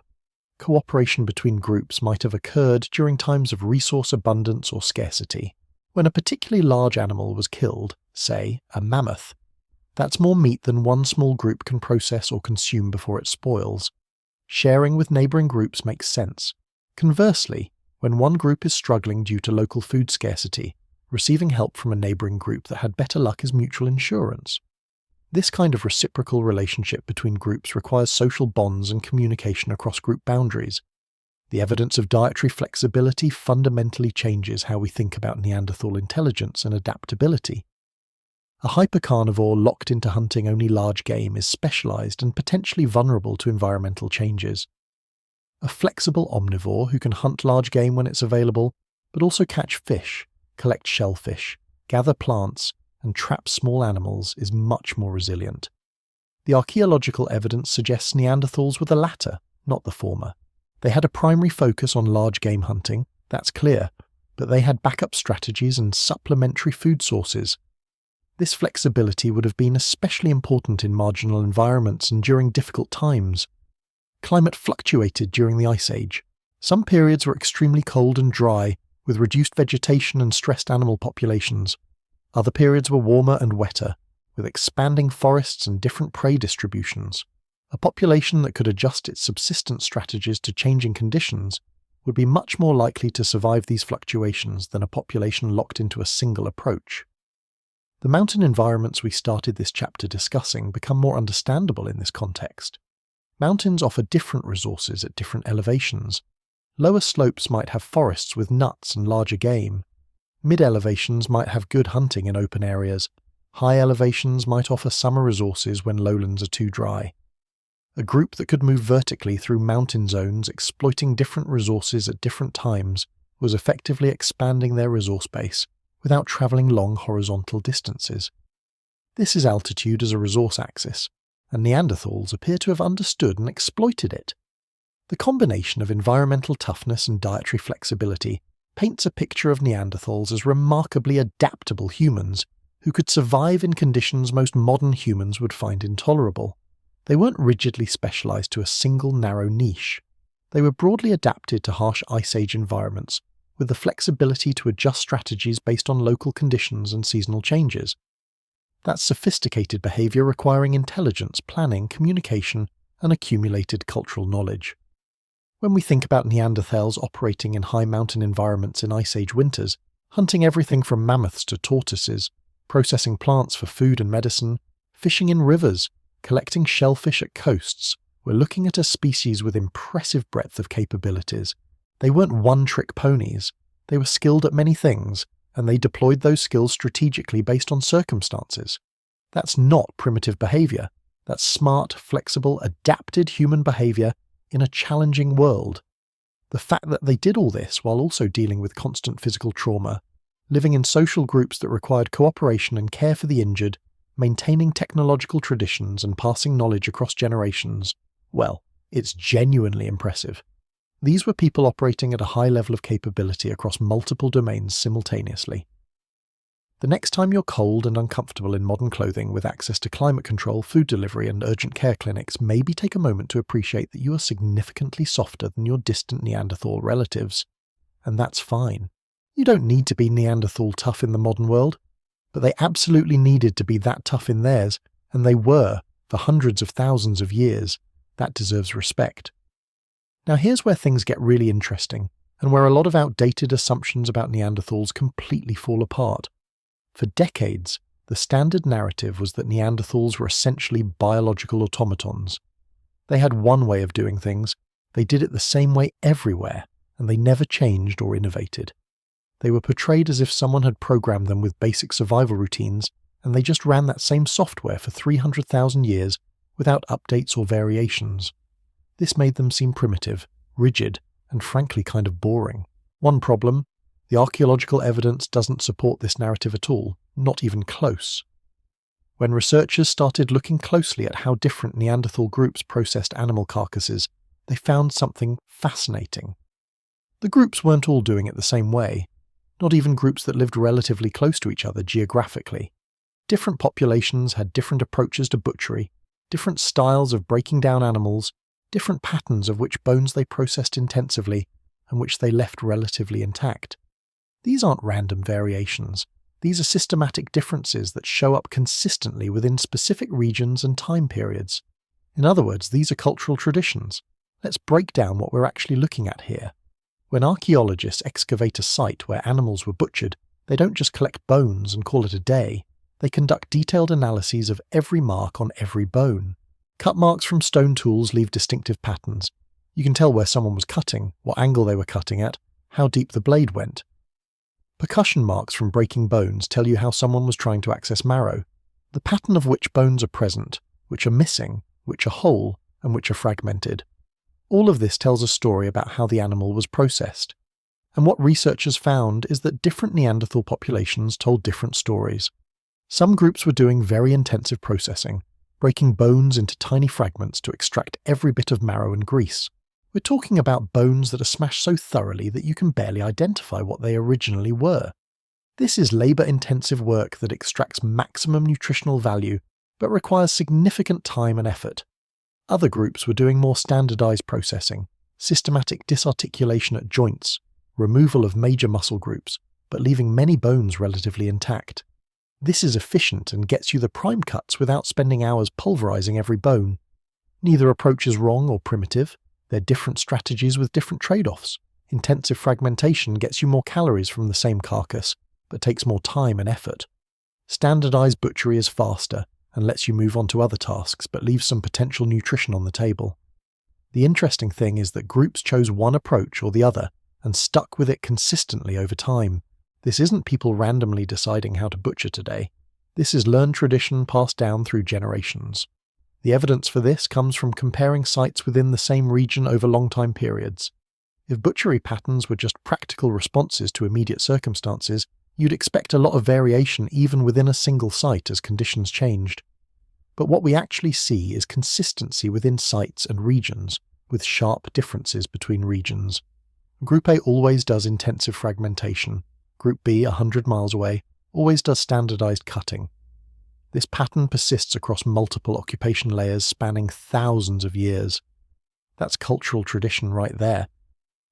Cooperation between groups might have occurred during times of resource abundance or scarcity. When a particularly large animal was killed, say a mammoth, that's more meat than one small group can process or consume before it spoils. sharing with neighbouring groups makes sense. Conversely, when one group is struggling due to local food scarcity, receiving help from a neighbouring group that had better luck is mutual insurance. This kind of reciprocal relationship between groups requires social bonds and communication across group boundaries. The evidence of dietary flexibility fundamentally changes how we think about Neanderthal intelligence and adaptability. A hypercarnivore locked into hunting only large game is specialised and potentially vulnerable to environmental changes. A flexible omnivore who can hunt large game when it's available, but also catch fish, collect shellfish, gather plants, and trap small animals is much more resilient. The archaeological evidence suggests Neanderthals were the latter, not the former. They had a primary focus on large game hunting, that's clear, but they had backup strategies and supplementary food sources. This flexibility would have been especially important in marginal environments and during difficult times. Climate fluctuated during the Ice Age. Some periods were extremely cold and dry, with reduced vegetation and stressed animal populations. Other periods were warmer and wetter, with expanding forests and different prey distributions. A population that could adjust its subsistence strategies to changing conditions would be much more likely to survive these fluctuations than a population locked into a single approach. The mountain environments we started this chapter discussing become more understandable in this context. Mountains offer different resources at different elevations. Lower slopes might have forests with nuts and larger game. Mid-elevations might have good hunting in open areas. High elevations might offer summer resources when lowlands are too dry. A group that could move vertically through mountain zones, exploiting different resources at different times, was effectively expanding their resource base without travelling long horizontal distances. This is altitude as a resource axis, and Neanderthals appear to have understood and exploited it. The combination of environmental toughness and dietary flexibility paints a picture of Neanderthals as remarkably adaptable humans who could survive in conditions most modern humans would find intolerable. They weren't rigidly specialised to a single narrow niche. They were broadly adapted to harsh Ice Age environments, with the flexibility to adjust strategies based on local conditions and seasonal changes. That's sophisticated behaviour requiring intelligence, planning, communication, and accumulated cultural knowledge. When we think about Neanderthals operating in high mountain environments in Ice Age winters, hunting everything from mammoths to tortoises, processing plants for food and medicine, fishing in rivers, collecting shellfish at coasts, we're looking at a species with impressive breadth of capabilities. They weren't one-trick ponies. They were skilled at many things, and they deployed those skills strategically based on circumstances. That's not primitive behaviour. That's smart, flexible, adapted human behaviour in a challenging world. The fact that they did all this while also dealing with constant physical trauma, living in social groups that required cooperation and care for the injured, maintaining technological traditions and passing knowledge across generations, well, it's genuinely impressive. These were people operating at a high level of capability across multiple domains simultaneously. The next time you're cold and uncomfortable in modern clothing with access to climate control, food delivery and urgent care clinics, maybe take a moment to appreciate that you are significantly softer than your distant Neanderthal relatives. And that's fine. You don't need to be Neanderthal tough in the modern world, but they absolutely needed to be that tough in theirs, and they were, for hundreds of thousands of years. That deserves respect. Now here's where things get really interesting, and where a lot of outdated assumptions about Neanderthals completely fall apart. For decades, the standard narrative was that Neanderthals were essentially biological automatons. They had one way of doing things, they did it the same way everywhere, and they never changed or innovated. They were portrayed as if someone had programmed them with basic survival routines, and they just ran that same software for 300,000 years without updates or variations. This made them seem primitive, rigid, and frankly kind of boring. One problem: the archaeological evidence doesn't support this narrative at all, not even close. When researchers started looking closely at how different Neanderthal groups processed animal carcasses, they found something fascinating. The groups weren't all doing it the same way, not even groups that lived relatively close to each other geographically. Different populations had different approaches to butchery, different styles of breaking down animals, different patterns of which bones they processed intensively and which they left relatively intact. These aren't random variations. These are systematic differences that show up consistently within specific regions and time periods. In other words, these are cultural traditions. Let's break down what we're actually looking at here. When archaeologists excavate a site where animals were butchered, they don't just collect bones and call it a day. They conduct detailed analyses of every mark on every bone. Cut marks from stone tools leave distinctive patterns. You can tell where someone was cutting, what angle they were cutting at, how deep the blade went. Percussion marks from breaking bones tell you how someone was trying to access marrow, the pattern of which bones are present, which are missing, which are whole, and which are fragmented. All of this tells a story about how the animal was processed. And what researchers found is that different Neanderthal populations told different stories. Some groups were doing very intensive processing, breaking bones into tiny fragments to extract every bit of marrow and grease. We're talking about bones that are smashed so thoroughly that you can barely identify what they originally were. This is labour-intensive work that extracts maximum nutritional value, but requires significant time and effort. Other groups were doing more standardised processing, systematic disarticulation at joints, removal of major muscle groups, but leaving many bones relatively intact. This is efficient and gets you the prime cuts without spending hours pulverising every bone. Neither approach is wrong or primitive. They're different strategies with different trade-offs. Intensive fragmentation gets you more calories from the same carcass, but takes more time and effort. Standardised butchery is faster and lets you move on to other tasks, but leaves some potential nutrition on the table. The interesting thing is that groups chose one approach or the other and stuck with it consistently over time. This isn't people randomly deciding how to butcher today. This is learned tradition passed down through generations. The evidence for this comes from comparing sites within the same region over long time periods. If butchery patterns were just practical responses to immediate circumstances, you'd expect a lot of variation even within a single site as conditions changed. But what we actually see is consistency within sites and regions, with sharp differences between regions. Group A always does intensive fragmentation. Group B, 100 miles away, always does standardized cutting. This pattern persists across multiple occupation layers spanning thousands of years. That's cultural tradition right there.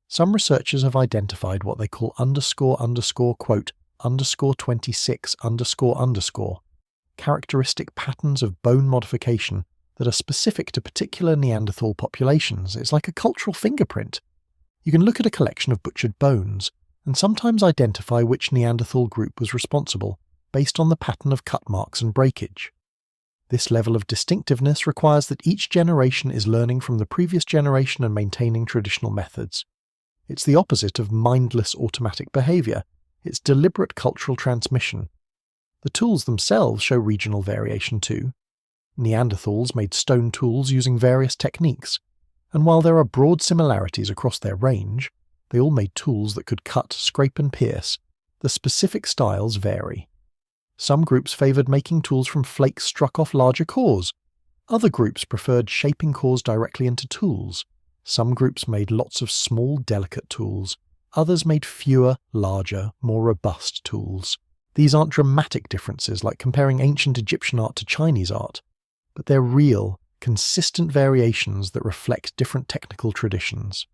Some researchers have identified what they call quote, _26 characteristic patterns of bone modification that are specific to particular Neanderthal populations. It's like a cultural fingerprint. You can look at a collection of butchered bones and sometimes identify which Neanderthal group was responsible, based on the pattern of cut marks and breakage. This level of distinctiveness requires that each generation is learning from the previous generation and maintaining traditional methods. It's the opposite of mindless automatic behaviour. It's deliberate cultural transmission. The tools themselves show regional variation too. Neanderthals made stone tools using various techniques, and while there are broad similarities across their range, they all made tools that could cut, scrape and pierce. The specific styles vary. Some groups favoured making tools from flakes struck off larger cores. Other groups preferred shaping cores directly into tools. Some groups made lots of small, delicate tools. Others made fewer, larger, more robust tools. These aren't dramatic differences like comparing ancient Egyptian art to Chinese art, but they're real, consistent variations that reflect different technical traditions.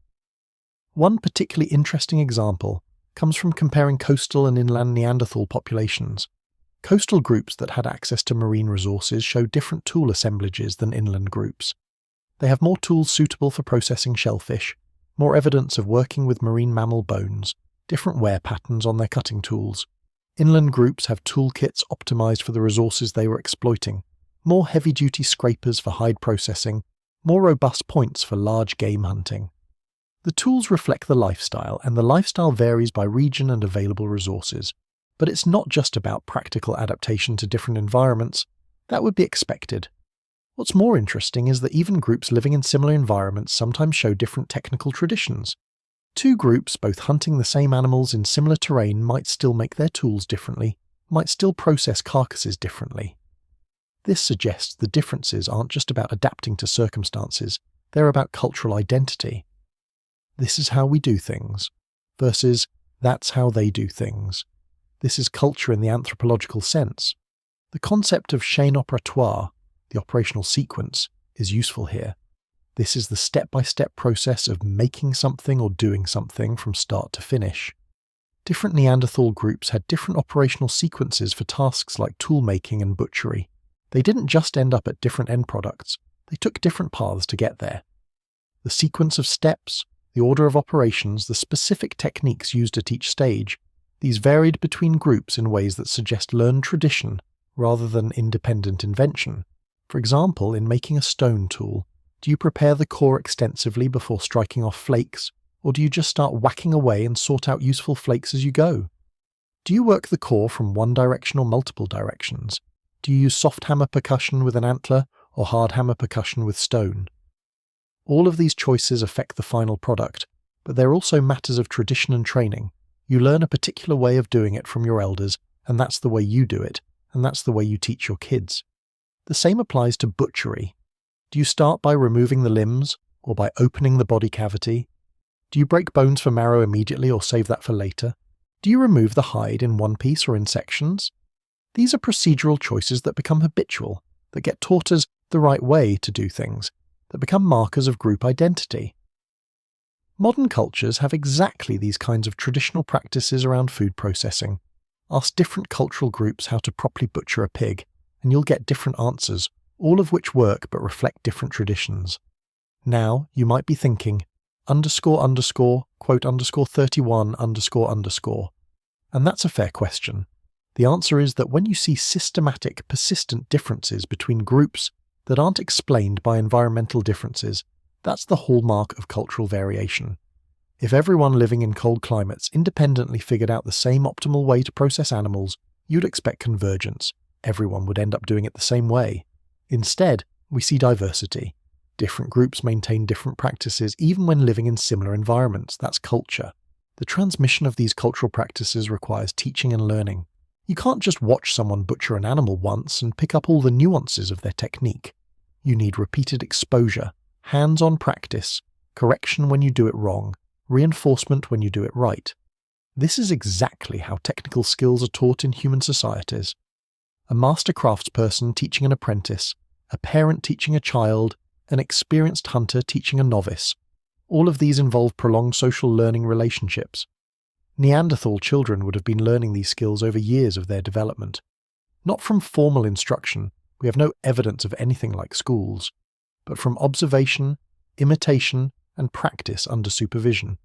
One particularly interesting example comes from comparing coastal and inland Neanderthal populations. Coastal groups that had access to marine resources show different tool assemblages than inland groups. They have more tools suitable for processing shellfish, more evidence of working with marine mammal bones, different wear patterns on their cutting tools. Inland groups have toolkits optimized for the resources they were exploiting, more heavy-duty scrapers for hide processing, more robust points for large game hunting. The tools reflect the lifestyle, and the lifestyle varies by region and available resources. But it's not just about practical adaptation to different environments. That would be expected. What's more interesting is that even groups living in similar environments sometimes show different technical traditions. Two groups, both hunting the same animals in similar terrain, might still make their tools differently, might still process carcasses differently. This suggests the differences aren't just about adapting to circumstances, they're about cultural identity. This is how we do things, versus that's how they do things. This is culture in the anthropological sense. The concept of chaîne opératoire, the operational sequence, is useful here. This is the step-by-step process of making something or doing something from start to finish. Different Neanderthal groups had different operational sequences for tasks like tool making and butchery. They didn't just end up at different end products, they took different paths to get there. The sequence of steps, the order of operations, the specific techniques used at each stage, these varied between groups in ways that suggest learned tradition rather than independent invention. For example, in making a stone tool, do you prepare the core extensively before striking off flakes, or do you just start whacking away and sort out useful flakes as you go? Do you work the core from one direction or multiple directions? Do you use soft hammer percussion with an antler or hard hammer percussion with stone? All of these choices affect the final product, but they're also matters of tradition and training. You learn a particular way of doing it from your elders, and that's the way you do it, and that's the way you teach your kids. The same applies to butchery. Do you start by removing the limbs, or by opening the body cavity? Do you break bones for marrow immediately or save that for later? Do you remove the hide in one piece or in sections? These are procedural choices that become habitual, that get taught as the right way to do things, that become markers of group identity. Modern cultures have exactly these kinds of traditional practices around food processing. Ask different cultural groups how to properly butcher a pig, and you'll get different answers, all of which work but reflect different traditions. Now, you might be thinking, quote 31 __. And that's a fair question. The answer is that when you see systematic, persistent differences between groups that aren't explained by environmental differences, that's the hallmark of cultural variation. If everyone living in cold climates independently figured out the same optimal way to process animals, you'd expect convergence. Everyone would end up doing it the same way. Instead, we see diversity. Different groups maintain different practices even when living in similar environments. That's culture. The transmission of these cultural practices requires teaching and learning. You can't just watch someone butcher an animal once and pick up all the nuances of their technique. You need repeated exposure, hands-on practice, correction when you do it wrong, reinforcement when you do it right. This is exactly how technical skills are taught in human societies. A master craftsperson teaching an apprentice, a parent teaching a child, an experienced hunter teaching a novice. All of these involve prolonged social learning relationships. Neanderthal children would have been learning these skills over years of their development. Not from formal instruction, we have no evidence of anything like schools, but from observation, imitation, and practice under supervision.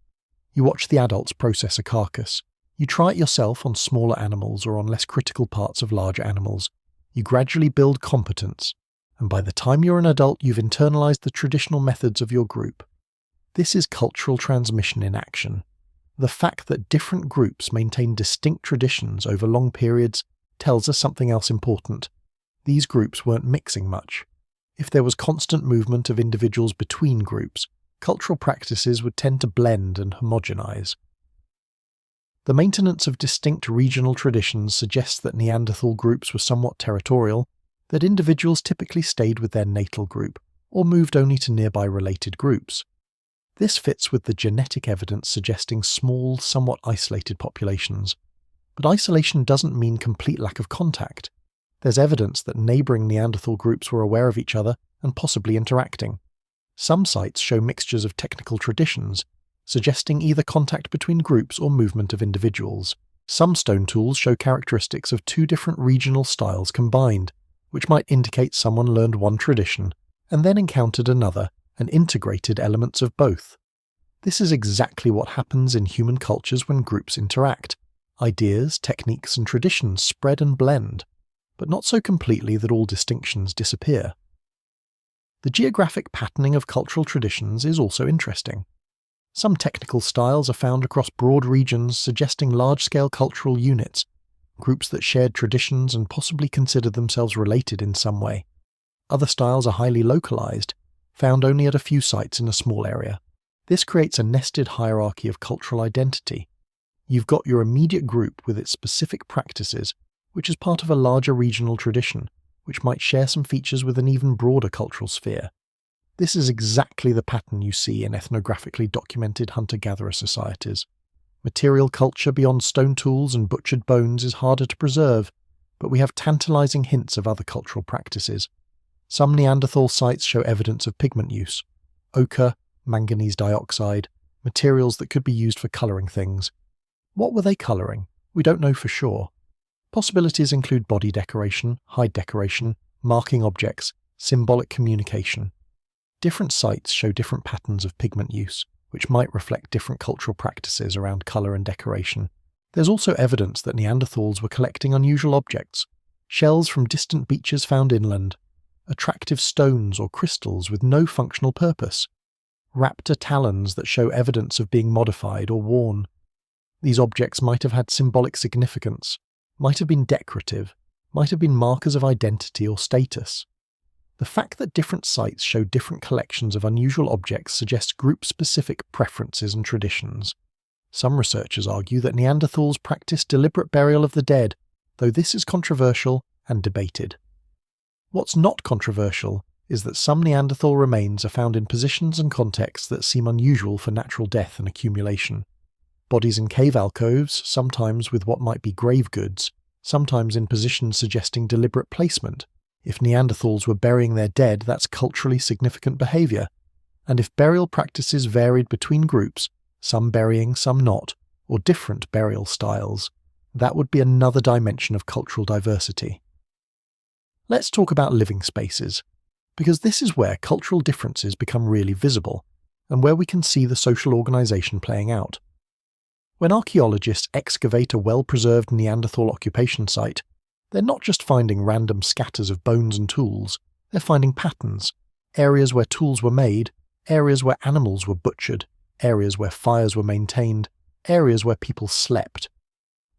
You watch the adults process a carcass. You try it yourself on smaller animals or on less critical parts of larger animals. You gradually build competence, and by the time you're an adult, you've internalized the traditional methods of your group. This is cultural transmission in action. The fact that different groups maintain distinct traditions over long periods tells us something else important. These groups weren't mixing much. If there was constant movement of individuals between groups, cultural practices would tend to blend and homogenize. The maintenance of distinct regional traditions suggests that Neanderthal groups were somewhat territorial, that individuals typically stayed with their natal group, or moved only to nearby related groups. This fits with the genetic evidence suggesting small, somewhat isolated populations. But isolation doesn't mean complete lack of contact. There's evidence that neighbouring Neanderthal groups were aware of each other and possibly interacting. Some sites show mixtures of technical traditions, suggesting either contact between groups or movement of individuals. Some stone tools show characteristics of two different regional styles combined, which might indicate someone learned one tradition and then encountered another and integrated elements of both. This is exactly what happens in human cultures when groups interact. Ideas, techniques, and traditions spread and blend, but not so completely that all distinctions disappear. The geographic patterning of cultural traditions is also interesting. Some technical styles are found across broad regions, suggesting large-scale cultural units, groups that shared traditions and possibly considered themselves related in some way. Other styles are highly localized, found only at a few sites in a small area. This creates a nested hierarchy of cultural identity. You've got your immediate group with its specific practices, which is part of a larger regional tradition, which might share some features with an even broader cultural sphere. This is exactly the pattern you see in ethnographically documented hunter-gatherer societies. Material culture beyond stone tools and butchered bones is harder to preserve, but we have tantalizing hints of other cultural practices. Some Neanderthal sites show evidence of pigment use: ochre, manganese dioxide, materials that could be used for colouring things. What were they colouring? We don't know for sure. Possibilities include body decoration, hide decoration, marking objects, symbolic communication. different sites show different patterns of pigment use, which might reflect different cultural practices around colour and decoration. There's also evidence that Neanderthals were collecting unusual objects, shells from distant beaches found inland, attractive stones or crystals with no functional purpose, raptor talons that show evidence of being modified or worn. These objects might have had symbolic significance, might have been decorative, might have been markers of identity or status. The fact that different sites show different collections of unusual objects suggests group-specific preferences and traditions. Some researchers argue that Neanderthals practiced deliberate burial of the dead, though this is controversial and debated. What's not controversial is that some Neanderthal remains are found in positions and contexts that seem unusual for natural death and accumulation. Bodies in cave alcoves, sometimes with what might be grave goods, sometimes in positions suggesting deliberate placement. If Neanderthals were burying their dead, that's culturally significant behaviour. And if burial practices varied between groups, some burying, some not, or different burial styles, that would be another dimension of cultural diversity. Let's talk about living spaces, because this is where cultural differences become really visible, and where we can see the social organisation playing out. When archaeologists excavate a well-preserved Neanderthal occupation site, they're not just finding random scatters of bones and tools, they're finding patterns, areas where tools were made, areas where animals were butchered, areas where fires were maintained, areas where people slept.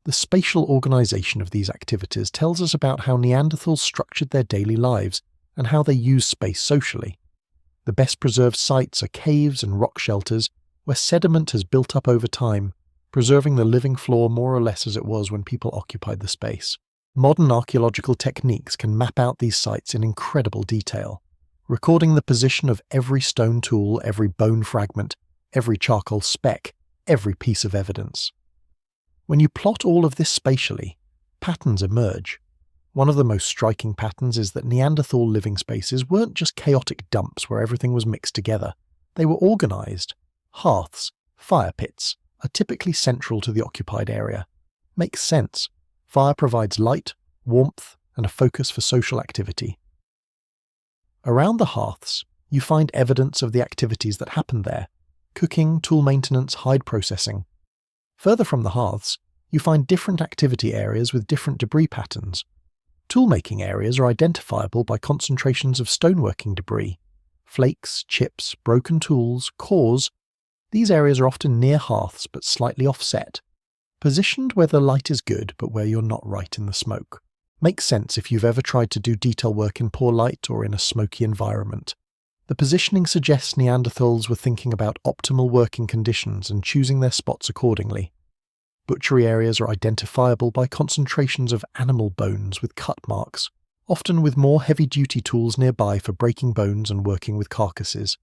The spatial organisation of these activities tells us about how Neanderthals structured their daily lives and how they used space socially. The best preserved sites are caves and rock shelters where sediment has built up over time, preserving the living floor more or less as it was when people occupied the space. Modern archaeological techniques can map out these sites in incredible detail, recording the position of every stone tool, every bone fragment, every charcoal speck, every piece of evidence. When you plot all of this spatially, patterns emerge. One of the most striking patterns is that Neanderthal living spaces weren't just chaotic dumps where everything was mixed together. They were organised. Hearths, fire pits, are typically central to the occupied area. Makes sense. Fire provides light, warmth, and a focus for social activity. Around the hearths, you find evidence of the activities that happened there: cooking, tool maintenance, hide processing. Further from the hearths, you find different activity areas with different debris patterns. Tool-making areas are identifiable by concentrations of stoneworking debris. Flakes, chips, broken tools, cores. These areas are often near hearths but slightly offset, positioned where the light is good but where you're not right in the smoke. Makes sense if you've ever tried to do detail work in poor light or in a smoky environment. The positioning suggests Neanderthals were thinking about optimal working conditions and choosing their spots accordingly. Butchery areas are identifiable by concentrations of animal bones with cut marks, often with more heavy-duty tools nearby for breaking bones and working with carcasses.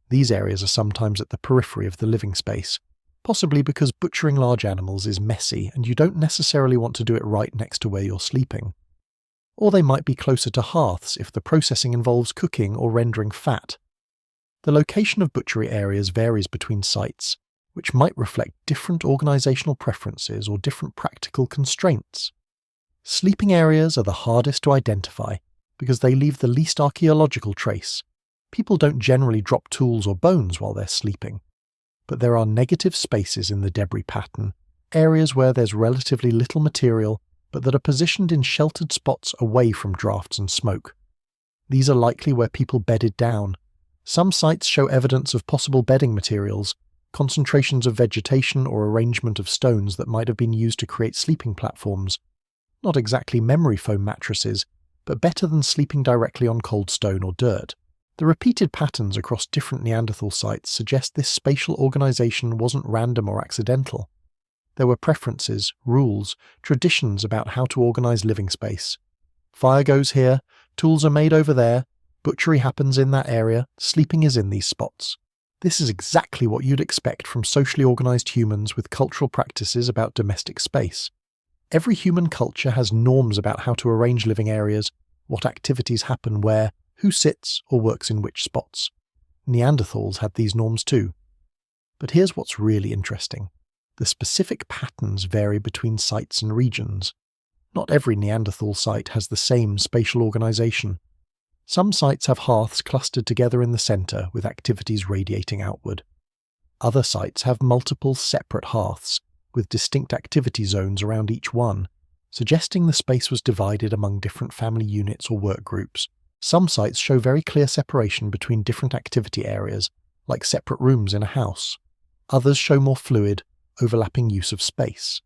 These areas are sometimes at the periphery of the living space, possibly because butchering large animals is messy and you don't necessarily want to do it right next to where you're sleeping. Or they might be closer to hearths if the processing involves cooking or rendering fat. The location of butchery areas varies between sites, which might reflect different organisational preferences or different practical constraints. Sleeping areas are the hardest to identify because they leave the least archaeological trace. People don't generally drop tools or bones while they're sleeping. But there are negative spaces in the debris pattern, areas where there's relatively little material but that are positioned in sheltered spots away from drafts and smoke. These are likely where people bedded down. Some sites show evidence of possible bedding materials, concentrations of vegetation or arrangement of stones that might have been used to create sleeping platforms. Not exactly memory foam mattresses, but better than sleeping directly on cold stone or dirt. The repeated patterns across different Neanderthal sites suggest this spatial organisation wasn't random or accidental. There were preferences, rules, traditions about how to organise living space. Fire goes here, tools are made over there, butchery happens in that area, sleeping is in these spots. This is exactly what you'd expect from socially organised humans with cultural practices about domestic space. Every human culture has norms about how to arrange living areas, what activities happen where, who sits or works in which spots. Neanderthals had these norms too. But here's what's really interesting. The specific patterns vary between sites and regions. Not every Neanderthal site has the same spatial organisation. Some sites have hearths clustered together in the centre with activities radiating outward. Other sites have multiple separate hearths with distinct activity zones around each one, suggesting the space was divided among different family units or work groups. Some sites show very clear separation between different activity areas, like separate rooms in a house. Others show more fluid, overlapping use of space.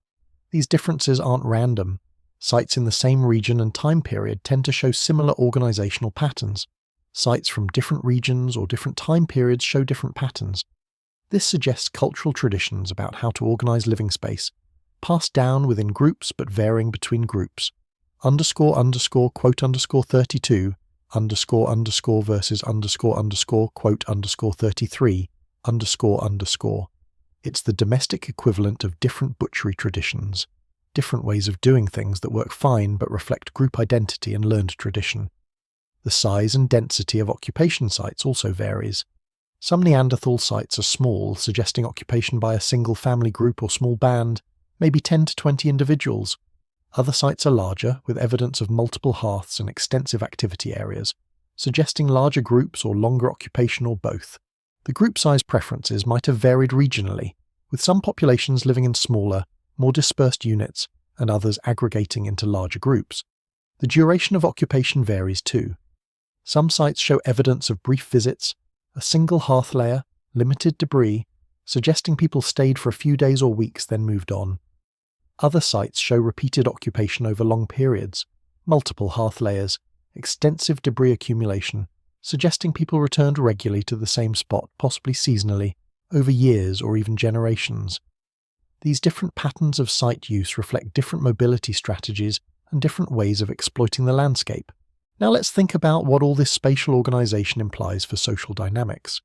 These differences aren't random. Sites in the same region and time period tend to show similar organizational patterns. Sites from different regions or different time periods show different patterns. This suggests cultural traditions about how to organize living space, passed down within groups but varying between groups. __quote_32 __ versus __ _33 __. It's the domestic equivalent of different butchery traditions, different ways of doing things that work fine but reflect group identity and learned tradition. The size and density of occupation sites also varies. Some Neanderthal sites are small, suggesting occupation by a single family group or small band, maybe 10 to 20 individuals. Other sites are larger, with evidence of multiple hearths and extensive activity areas, suggesting larger groups or longer occupation or both. The group size preferences might have varied regionally, with some populations living in smaller, more dispersed units, and others aggregating into larger groups. The duration of occupation varies too. Some sites show evidence of brief visits, a single hearth layer, limited debris, suggesting people stayed for a few days or weeks then moved on. Other sites show repeated occupation over long periods, multiple hearth layers, extensive debris accumulation, suggesting people returned regularly to the same spot, possibly seasonally, over years or even generations. These different patterns of site use reflect different mobility strategies and different ways of exploiting the landscape. Now let's think about what all this spatial organization implies for social dynamics.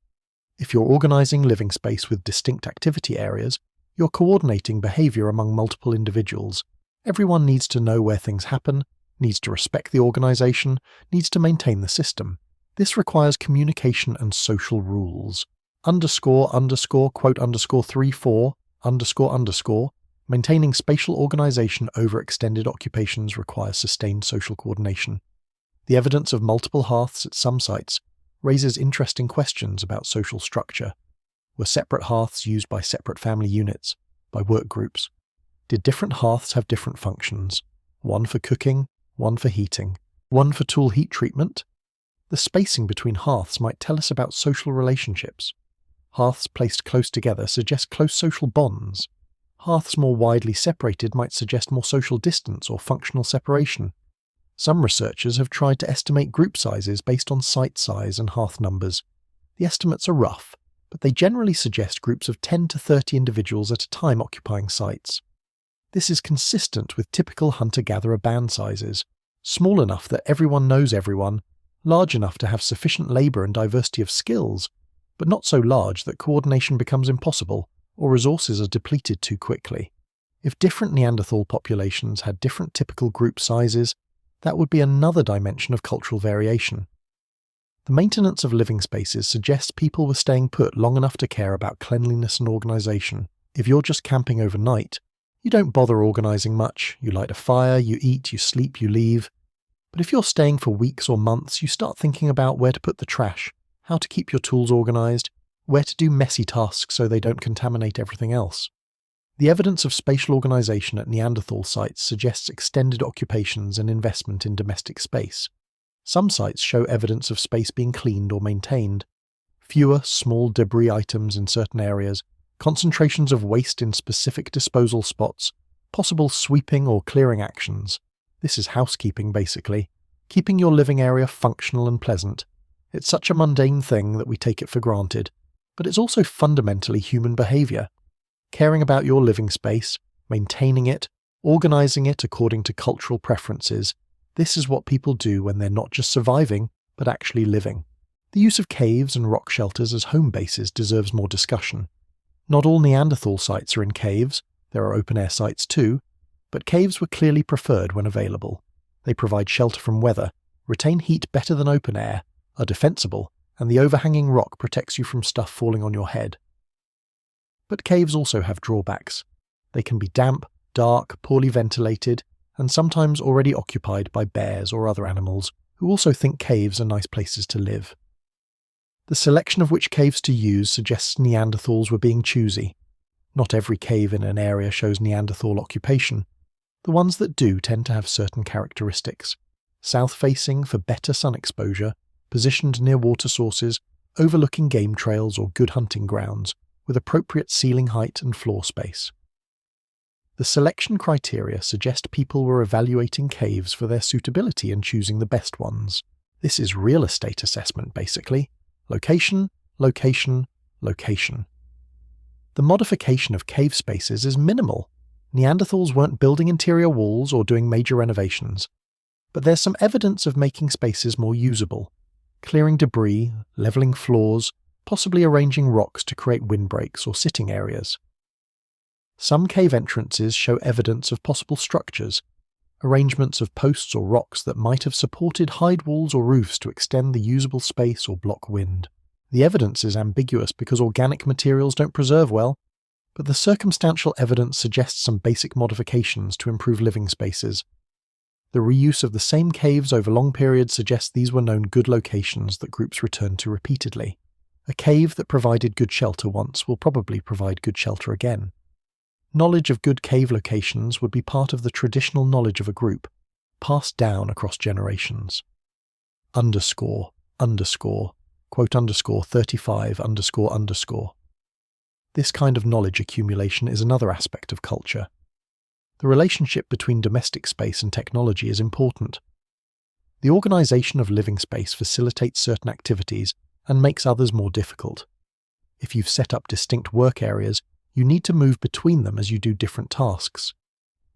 If you're organizing living space with distinct activity areas, you're coordinating behavior among multiple individuals. Everyone needs to know where things happen, needs to respect the organization, needs to maintain the system. This requires communication and social rules. __quote_34 __. Maintaining spatial organization over extended occupations requires sustained social coordination. The evidence of multiple hearths at some sites raises interesting questions about social structure. Were separate hearths used by separate family units, by work groups? Did different hearths have different functions? One for cooking, one for heating, one for tool heat treatment? The spacing between hearths might tell us about social relationships. Hearths placed close together suggest close social bonds. Hearths more widely separated might suggest more social distance or functional separation. Some researchers have tried to estimate group sizes based on site size and hearth numbers. The estimates are rough, but they generally suggest groups of 10 to 30 individuals at a time occupying sites. This is consistent with typical hunter-gatherer band sizes, small enough that everyone knows everyone, large enough to have sufficient labour and diversity of skills, but not so large that coordination becomes impossible or resources are depleted too quickly. If different Neanderthal populations had different typical group sizes, that would be another dimension of cultural variation. The maintenance of living spaces suggests people were staying put long enough to care about cleanliness and organisation. If you're just camping overnight, you don't bother organising much. You light a fire, you eat, you sleep, you leave. But if you're staying for weeks or months, you start thinking about where to put the trash, how to keep your tools organised, where to do messy tasks so they don't contaminate everything else. The evidence of spatial organisation at Neanderthal sites suggests extended occupations and investment in domestic space. Some sites show evidence of space being cleaned or maintained. Fewer small debris items in certain areas, concentrations of waste in specific disposal spots, possible sweeping or clearing actions. This is housekeeping basically, keeping your living area functional and pleasant. It's such a mundane thing that we take it for granted, but it's also fundamentally human behaviour. Caring about your living space, maintaining it, organising it according to cultural preferences, this is what people do when they're not just surviving, but actually living. The use of caves and rock shelters as home bases deserves more discussion. Not all Neanderthal sites are in caves, there are open-air sites too, but caves were clearly preferred when available. They provide shelter from weather, retain heat better than open air, are defensible, and the overhanging rock protects you from stuff falling on your head. But caves also have drawbacks. They can be damp, dark, poorly ventilated, and sometimes already occupied by bears or other animals who also think caves are nice places to live. The selection of which caves to use suggests Neanderthals were being choosy. Not every cave in an area shows Neanderthal occupation. The ones that do tend to have certain characteristics. South-facing for better sun exposure, positioned near water sources, overlooking game trails or good hunting grounds, with appropriate ceiling height and floor space. The selection criteria suggest people were evaluating caves for their suitability and choosing the best ones. This is real estate assessment, basically. Location, location, location. The modification of cave spaces is minimal. Neanderthals weren't building interior walls or doing major renovations. But there's some evidence of making spaces more usable, clearing debris, levelling floors, possibly arranging rocks to create windbreaks or sitting areas. Some cave entrances show evidence of possible structures, arrangements of posts or rocks that might have supported hide walls or roofs to extend the usable space or block wind. The evidence is ambiguous because organic materials don't preserve well, but the circumstantial evidence suggests some basic modifications to improve living spaces. The reuse of the same caves over long periods suggests these were known good locations that groups returned to repeatedly. A cave that provided good shelter once will probably provide good shelter again. Knowledge of good cave locations would be part of the traditional knowledge of a group, passed down across generations. Underscore, quote underscore 35 underscore underscore. This kind of knowledge accumulation is another aspect of culture. The relationship between domestic space and technology is important. The organization of living space facilitates certain activities and makes others more difficult. If you've set up distinct work areas, you need to move between them as you do different tasks.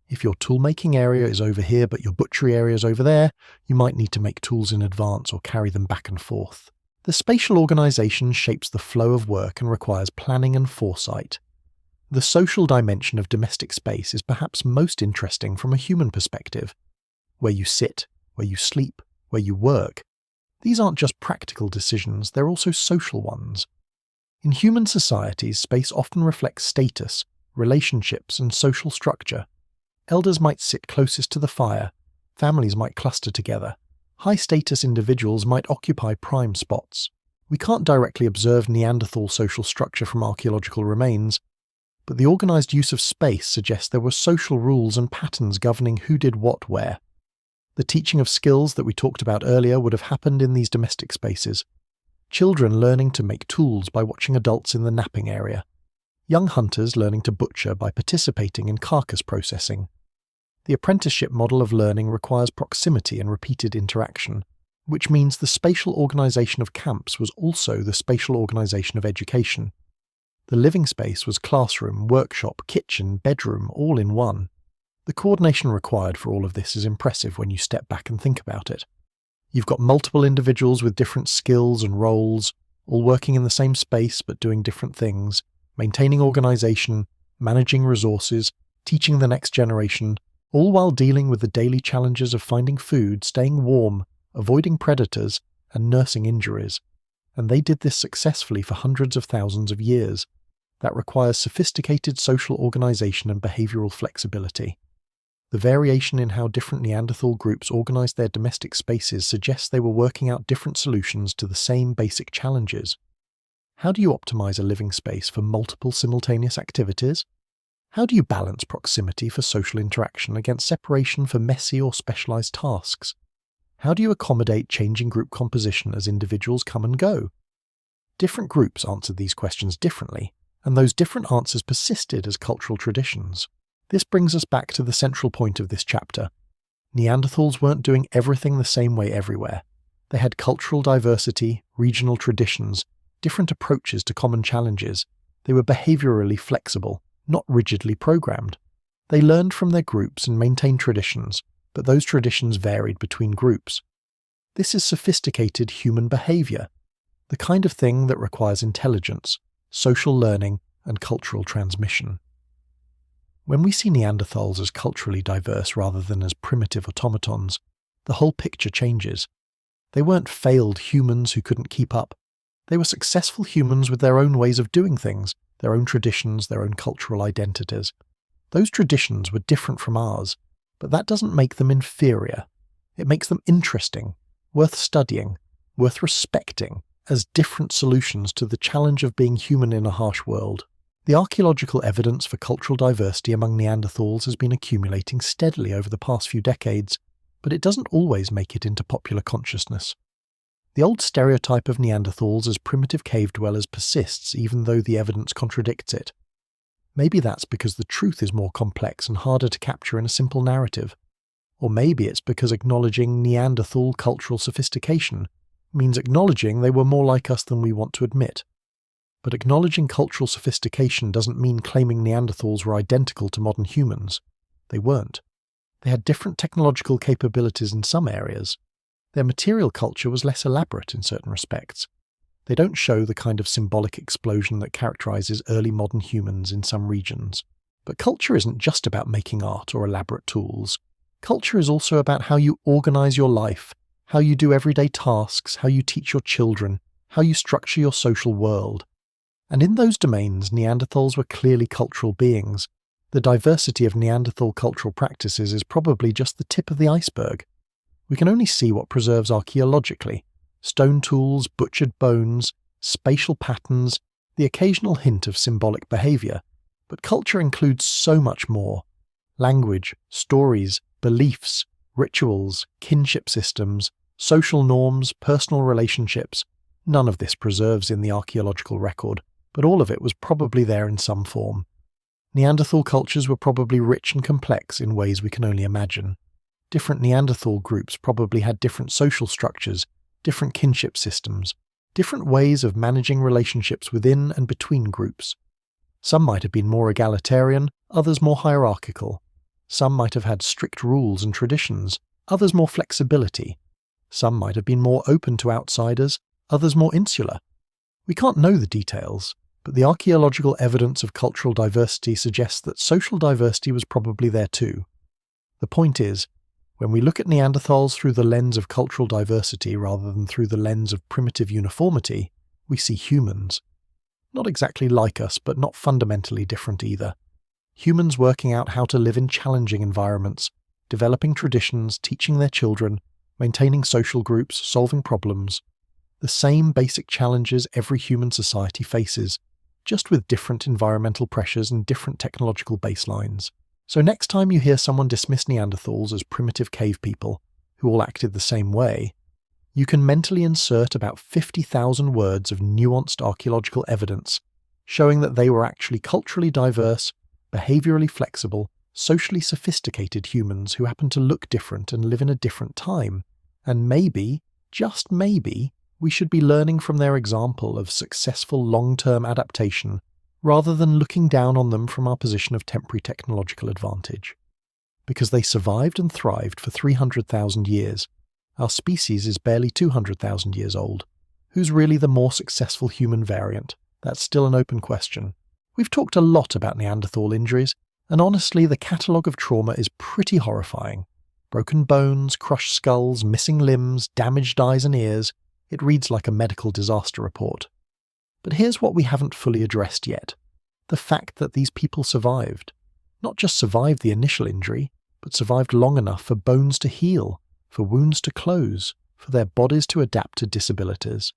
If your tool-making area is over here but your butchery area is over there, you might need to make tools in advance or carry them back and forth. The spatial organization shapes the flow of work and requires planning and foresight. The social dimension of domestic space is perhaps most interesting from a human perspective. Where you sit, where you sleep, where you work. These aren't just practical decisions, they're also social ones. In human societies, space often reflects status, relationships, and social structure. Elders might sit closest to the fire, families might cluster together, high-status individuals might occupy prime spots. We can't directly observe Neanderthal social structure from archaeological remains, but the organized use of space suggests there were social rules and patterns governing who did what where. The teaching of skills that we talked about earlier would have happened in these domestic spaces. Children learning to make tools by watching adults in the napping area. Young hunters learning to butcher by participating in carcass processing. The apprenticeship model of learning requires proximity and repeated interaction, which means the spatial organization of camps was also the spatial organization of education. The living space was classroom, workshop, kitchen, bedroom, all in one. The coordination required for all of this is impressive when you step back and think about it. You've got multiple individuals with different skills and roles, all working in the same space but doing different things, maintaining organization, managing resources, teaching the next generation, all while dealing with the daily challenges of finding food, staying warm, avoiding predators, and nursing injuries. And they did this successfully for hundreds of thousands of years. That requires sophisticated social organization and behavioral flexibility. The variation in how different Neanderthal groups organized their domestic spaces suggests they were working out different solutions to the same basic challenges. How do you optimize a living space for multiple simultaneous activities? How do you balance proximity for social interaction against separation for messy or specialized tasks? How do you accommodate changing group composition as individuals come and go? Different groups answered these questions differently, and those different answers persisted as cultural traditions. This brings us back to the central point of this chapter. Neanderthals weren't doing everything the same way everywhere. They had cultural diversity, regional traditions, different approaches to common challenges. They were behaviorally flexible, not rigidly programmed. They learned from their groups and maintained traditions, but those traditions varied between groups. This is sophisticated human behavior, the kind of thing that requires intelligence, social learning, and cultural transmission. When we see Neanderthals as culturally diverse rather than as primitive automatons, the whole picture changes. They weren't failed humans who couldn't keep up. They were successful humans with their own ways of doing things, their own traditions, their own cultural identities. Those traditions were different from ours, but that doesn't make them inferior. It makes them interesting. worth studying, worth respecting, as different solutions to the challenge of being human in a harsh world. The archaeological evidence for cultural diversity among Neanderthals has been accumulating steadily over the past few decades, but it doesn't always make it into popular consciousness. The old stereotype of Neanderthals as primitive cave dwellers persists even though the evidence contradicts it. Maybe that's because the truth is more complex and harder to capture in a simple narrative. Or maybe it's because acknowledging Neanderthal cultural sophistication means acknowledging they were more like us than we want to admit. But acknowledging cultural sophistication doesn't mean claiming Neanderthals were identical to modern humans. They weren't. They had different technological capabilities in some areas. Their material culture was less elaborate in certain respects. They don't show the kind of symbolic explosion that characterizes early modern humans in some regions. But culture isn't just about making art or elaborate tools. Culture is also about how you organize your life, how you do everyday tasks, how you teach your children, how you structure your social world. And in those domains, Neanderthals were clearly cultural beings. The diversity of Neanderthal cultural practices is probably just the tip of the iceberg. We can only see what preserves archaeologically: stone tools, butchered bones, spatial patterns, the occasional hint of symbolic behavior. But culture includes so much more. Language, stories, beliefs, rituals, kinship systems, social norms, personal relationships. None of this preserves in the archaeological record, but all of it was probably there in some form. Neanderthal cultures were probably rich and complex in ways we can only imagine. Different Neanderthal groups probably had different social structures, different kinship systems, different ways of managing relationships within and between groups. Some might have been more egalitarian, others more hierarchical. Some might have had strict rules and traditions, others more flexibility. Some might have been more open to outsiders, others more insular. We can't know the details, but the archaeological evidence of cultural diversity suggests that social diversity was probably there too. The point is, when we look at Neanderthals through the lens of cultural diversity rather than through the lens of primitive uniformity, we see humans. Not exactly like us, but not fundamentally different either. Humans working out how to live in challenging environments, developing traditions, teaching their children, maintaining social groups, solving problems. The same basic challenges every human society faces, just with different environmental pressures and different technological baselines. So next time you hear someone dismiss Neanderthals as primitive cave people, who all acted the same way, you can mentally insert about 50,000 words of nuanced archaeological evidence, showing that they were actually culturally diverse, behaviorally flexible, socially sophisticated humans who happen to look different and live in a different time. And maybe, just maybe, we should be learning from their example of successful long-term adaptation rather than looking down on them from our position of temporary technological advantage. Because they survived and thrived for 300,000 years, our species is barely 200,000 years old. Who's really the more successful human variant? That's still an open question. We've talked a lot about Neanderthal injuries, and honestly the catalogue of trauma is pretty horrifying. Broken bones, crushed skulls, missing limbs, damaged eyes and ears. It reads like a medical disaster report. But here's what we haven't fully addressed yet. The fact that these people survived. Not just survived the initial injury, but survived long enough for bones to heal, for wounds to close, for their bodies to adapt to disabilities.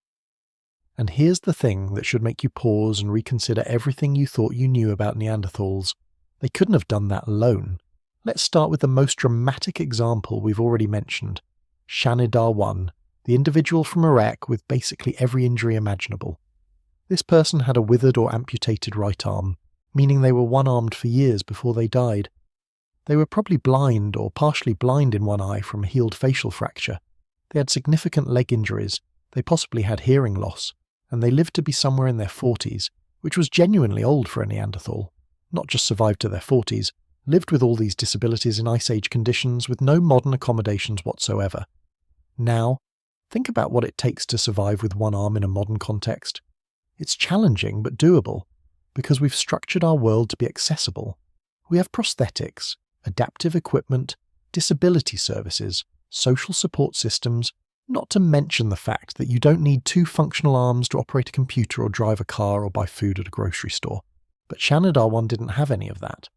And here's the thing that should make you pause and reconsider everything you thought you knew about Neanderthals. They couldn't have done that alone. Let's start with the most dramatic example we've already mentioned. Shanidar 1, the individual from Iraq with basically every injury imaginable. This person had a withered or amputated right arm, meaning they were one-armed for years before they died. They were probably blind or partially blind in one eye from a healed facial fracture. They had significant leg injuries, they possibly had hearing loss, and they lived to be somewhere in their 40s, which was genuinely old for a Neanderthal. Not just survived to their 40s, lived with all these disabilities in Ice Age conditions with no modern accommodations whatsoever. Now, think about what it takes to survive with one arm in a modern context. It's challenging but doable, because we've structured our world to be accessible. We have prosthetics, adaptive equipment, disability services, social support systems, not to mention the fact that you don't need two functional arms to operate a computer or drive a car or buy food at a grocery store. But Shanidar 1 didn't have any of that.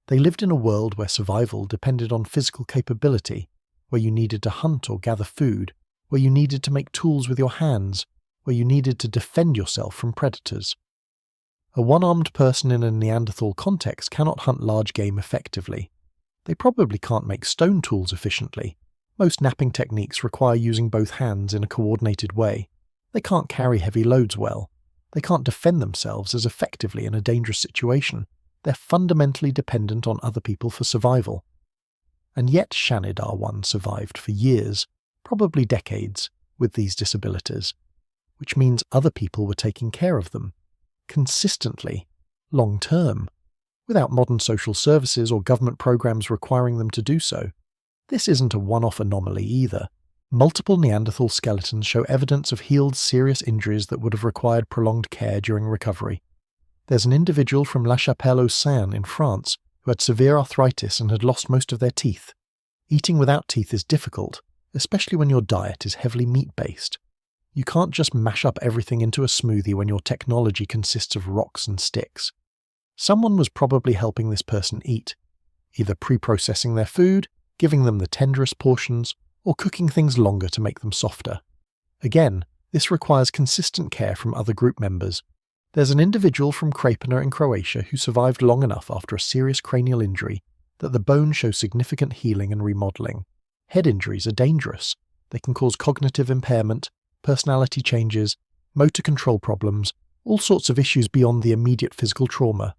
They lived in a world where survival depended on physical capability, where you needed to hunt or gather food, where you needed to make tools with your hands, where you needed to defend yourself from predators. A one-armed person in a Neanderthal context cannot hunt large game effectively. They probably can't make stone tools efficiently. Most knapping techniques require using both hands in a coordinated way. They can't carry heavy loads well. They can't defend themselves as effectively in a dangerous situation. They're fundamentally dependent on other people for survival. And yet Shanidar 1 survived for years, probably decades, with these disabilities, which means other people were taking care of them, consistently, long-term, without modern social services or government programs requiring them to do so. This isn't a one-off anomaly either. Multiple Neanderthal skeletons show evidence of healed serious injuries that would have required prolonged care during recovery. There's an individual from La Chapelle-aux-Saints in France who had severe arthritis and had lost most of their teeth. Eating without teeth is difficult, especially when your diet is heavily meat-based. You can't just mash up everything into a smoothie when your technology consists of rocks and sticks. Someone was probably helping this person eat, either pre-processing their food, giving them the tenderest portions, or cooking things longer to make them softer. Again, this requires consistent care from other group members. There's an individual from Krapina in Croatia who survived long enough after a serious cranial injury that the bone shows significant healing and remodeling. Head injuries are dangerous. They can cause cognitive impairment, personality changes, motor control problems, all sorts of issues beyond the immediate physical trauma.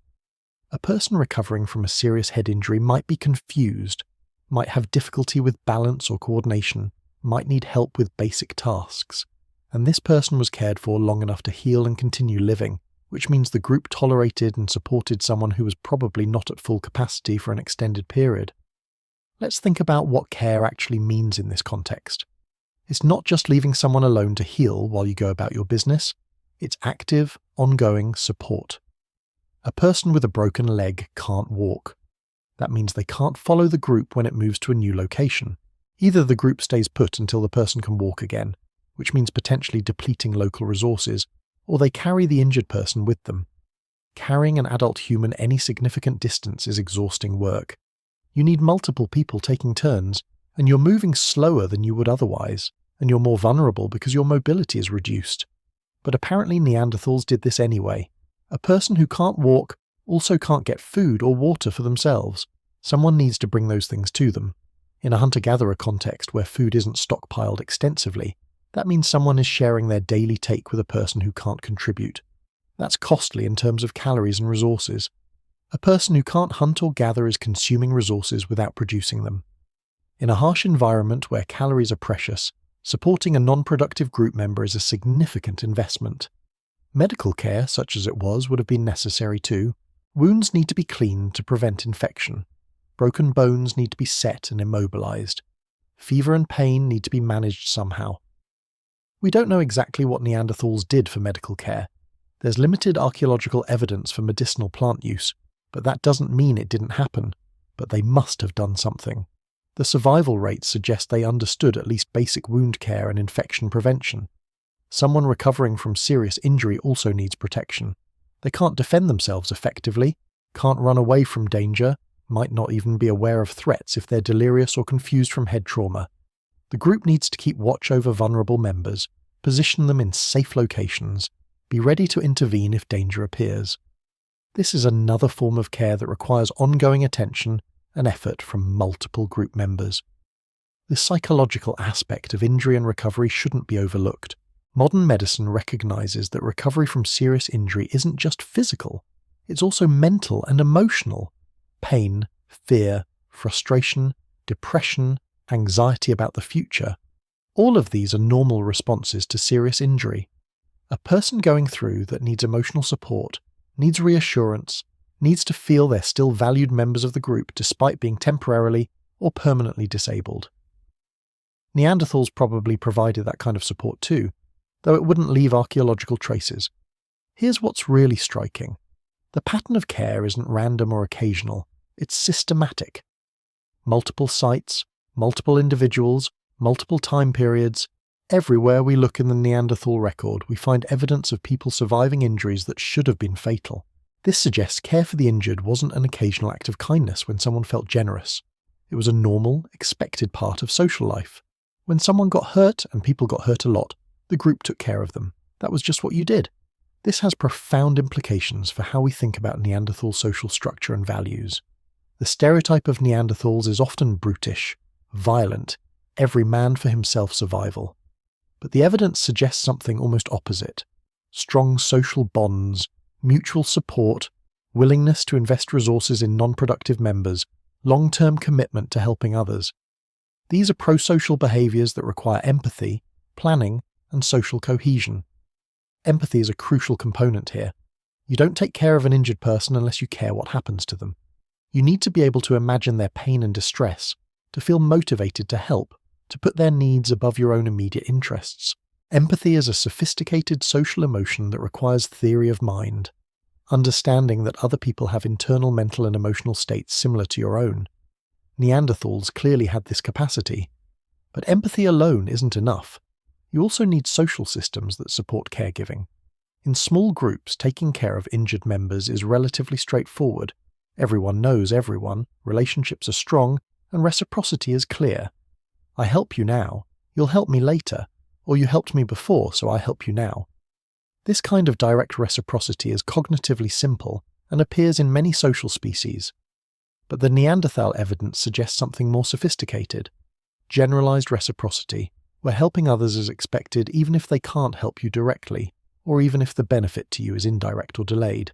A person recovering from a serious head injury might be confused, might have difficulty with balance or coordination, might need help with basic tasks. And this person was cared for long enough to heal and continue living, which means the group tolerated and supported someone who was probably not at full capacity for an extended period. Let's think about what care actually means in this context. It's not just leaving someone alone to heal while you go about your business. It's active, ongoing support. A person with a broken leg can't walk. That means they can't follow the group when it moves to a new location. Either the group stays put until the person can walk again, which means potentially depleting local resources, or they carry the injured person with them. Carrying an adult human any significant distance is exhausting work. You need multiple people taking turns, and you're moving slower than you would otherwise, and you're more vulnerable because your mobility is reduced. But apparently Neanderthals did this anyway. A person who can't walk also can't get food or water for themselves. Someone needs to bring those things to them. In a hunter-gatherer context where food isn't stockpiled extensively, that means someone is sharing their daily take with a person who can't contribute. That's costly in terms of calories and resources. A person who can't hunt or gather is consuming resources without producing them. In a harsh environment where calories are precious, supporting a non-productive group member is a significant investment. Medical care, such as it was, would have been necessary too. Wounds need to be cleaned to prevent infection. Broken bones need to be set and immobilized. Fever and pain need to be managed somehow. We don't know exactly what Neanderthals did for medical care. There's limited archaeological evidence for medicinal plant use, but that doesn't mean it didn't happen. But they must have done something. The survival rates suggest they understood at least basic wound care and infection prevention. Someone recovering from serious injury also needs protection. They can't defend themselves effectively, can't run away from danger, might not even be aware of threats if they're delirious or confused from head trauma. The group needs to keep watch over vulnerable members, position them in safe locations, be ready to intervene if danger appears. This is another form of care that requires ongoing attention and effort from multiple group members. The psychological aspect of injury and recovery shouldn't be overlooked. Modern medicine recognizes that recovery from serious injury isn't just physical, it's also mental and emotional. Pain, fear, frustration, depression, anxiety about the future. All of these are normal responses to serious injury. A person going through that needs emotional support, needs reassurance, needs to feel they're still valued members of the group despite being temporarily or permanently disabled. Neanderthals probably provided that kind of support too, though it wouldn't leave archaeological traces. Here's what's really striking. The pattern of care isn't random or occasional, it's systematic. Multiple sites, multiple individuals, multiple time periods. Everywhere we look in the Neanderthal record, we find evidence of people surviving injuries that should have been fatal. This suggests care for the injured wasn't an occasional act of kindness when someone felt generous. It was a normal, expected part of social life. When someone got hurt, and people got hurt a lot, the group took care of them. That was just what you did. This has profound implications for how we think about Neanderthal social structure and values. The stereotype of Neanderthals is often brutish, violent, every man for himself survival. But the evidence suggests something almost opposite. Strong social bonds, mutual support, willingness to invest resources in non-productive members, long-term commitment to helping others. These are pro-social behaviours that require empathy, planning, and social cohesion. Empathy is a crucial component here. You don't take care of an injured person unless you care what happens to them. You need to be able to imagine their pain and distress, to feel motivated to help, to put their needs above your own immediate interests. Empathy is a sophisticated social emotion that requires theory of mind, understanding that other people have internal mental and emotional states similar to your own. Neanderthals clearly had this capacity. But empathy alone isn't enough. You also need social systems that support caregiving. In small groups, taking care of injured members is relatively straightforward. Everyone knows everyone, relationships are strong, and reciprocity is clear. I help you now, you'll help me later, or you helped me before, so I help you now. This kind of direct reciprocity is cognitively simple and appears in many social species. But the Neanderthal evidence suggests something more sophisticated. Generalized reciprocity, where helping others is expected even if they can't help you directly, or even if the benefit to you is indirect or delayed.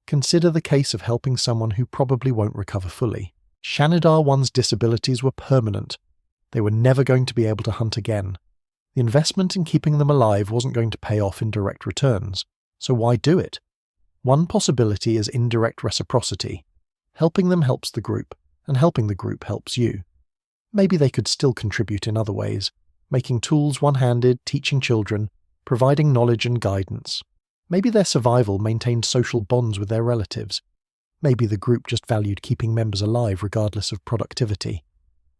Consider the case of helping someone who probably won't recover fully. Shanidar One's disabilities were permanent. They were never going to be able to hunt again. The investment in keeping them alive wasn't going to pay off in direct returns, so why do it? One possibility is indirect reciprocity. Helping them helps the group, and helping the group helps you. Maybe they could still contribute in other ways, making tools one-handed, teaching children, providing knowledge and guidance. Maybe their survival maintained social bonds with their relatives. Maybe the group just valued keeping members alive regardless of productivity.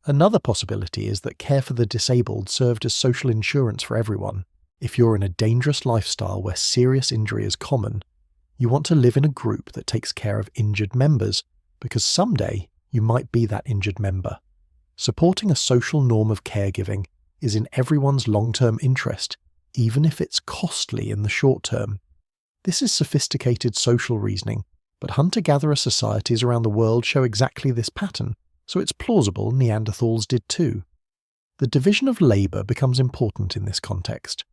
Another possibility is that care for the disabled served as social insurance for everyone. If you're in a dangerous lifestyle where serious injury is common, you want to live in a group that takes care of injured members, because someday you might be that injured member. Supporting a social norm of caregiving is in everyone's long-term interest, even if it's costly in the short term. This is sophisticated social reasoning, but hunter-gatherer societies around the world show exactly this pattern, so it's plausible Neanderthals did too. The division of labour becomes important in this context.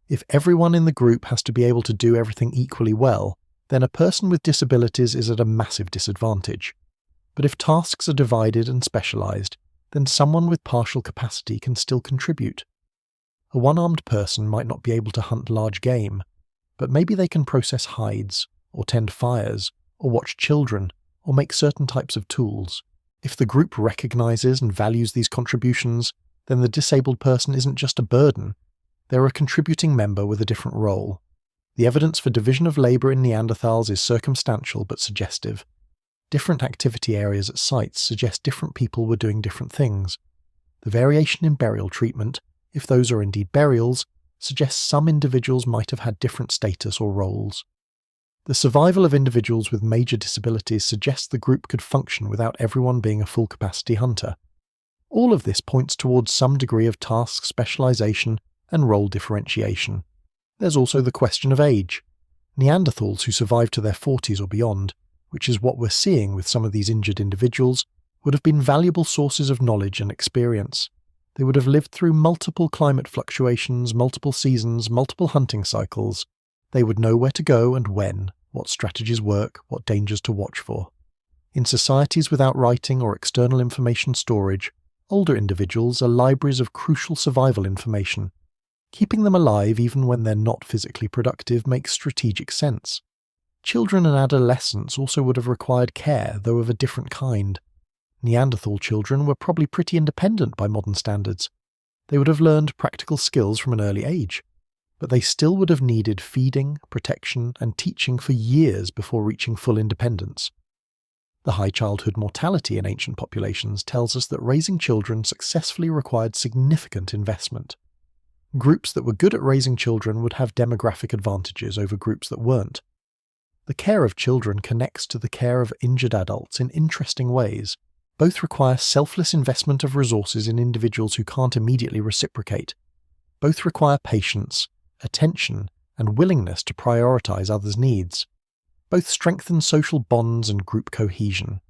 If everyone in the group has to be able to do everything equally well, then a person with disabilities is at a massive disadvantage. But if tasks are divided and specialised, then someone with partial capacity can still contribute. A one-armed person might not be able to hunt large game, but maybe they can process hides, or tend fires, or watch children, or make certain types of tools. If the group recognises and values these contributions, then the disabled person isn't just a burden. They're a contributing member with a different role. The evidence for division of labour in Neanderthals is circumstantial but suggestive. Different activity areas at sites suggest different people were doing different things. The variation in burial treatment, if those are indeed burials, suggests some individuals might have had different status or roles. The survival of individuals with major disabilities suggests the group could function without everyone being a full-capacity hunter. All of this points towards some degree of task specialisation and role differentiation. There's also the question of age. Neanderthals who survived to their 40s or beyond, which is what we're seeing with some of these injured individuals, would have been valuable sources of knowledge and experience. They would have lived through multiple climate fluctuations, multiple seasons, multiple hunting cycles. They would know where to go and when, what strategies work, what dangers to watch for. In societies without writing or external information storage, older individuals are libraries of crucial survival information. Keeping them alive even when they're not physically productive makes strategic sense. Children and adolescents also would have required care, though of a different kind. Neanderthal children were probably pretty independent by modern standards. They would have learned practical skills from an early age, but they still would have needed feeding, protection, and teaching for years before reaching full independence. The high childhood mortality in ancient populations tells us that raising children successfully required significant investment. Groups that were good at raising children would have demographic advantages over groups that weren't. The care of children connects to the care of injured adults in interesting ways. Both require selfless investment of resources in individuals who can't immediately reciprocate. Both require patience, attention, and willingness to prioritize others' needs. Both strengthen social bonds and group cohesion.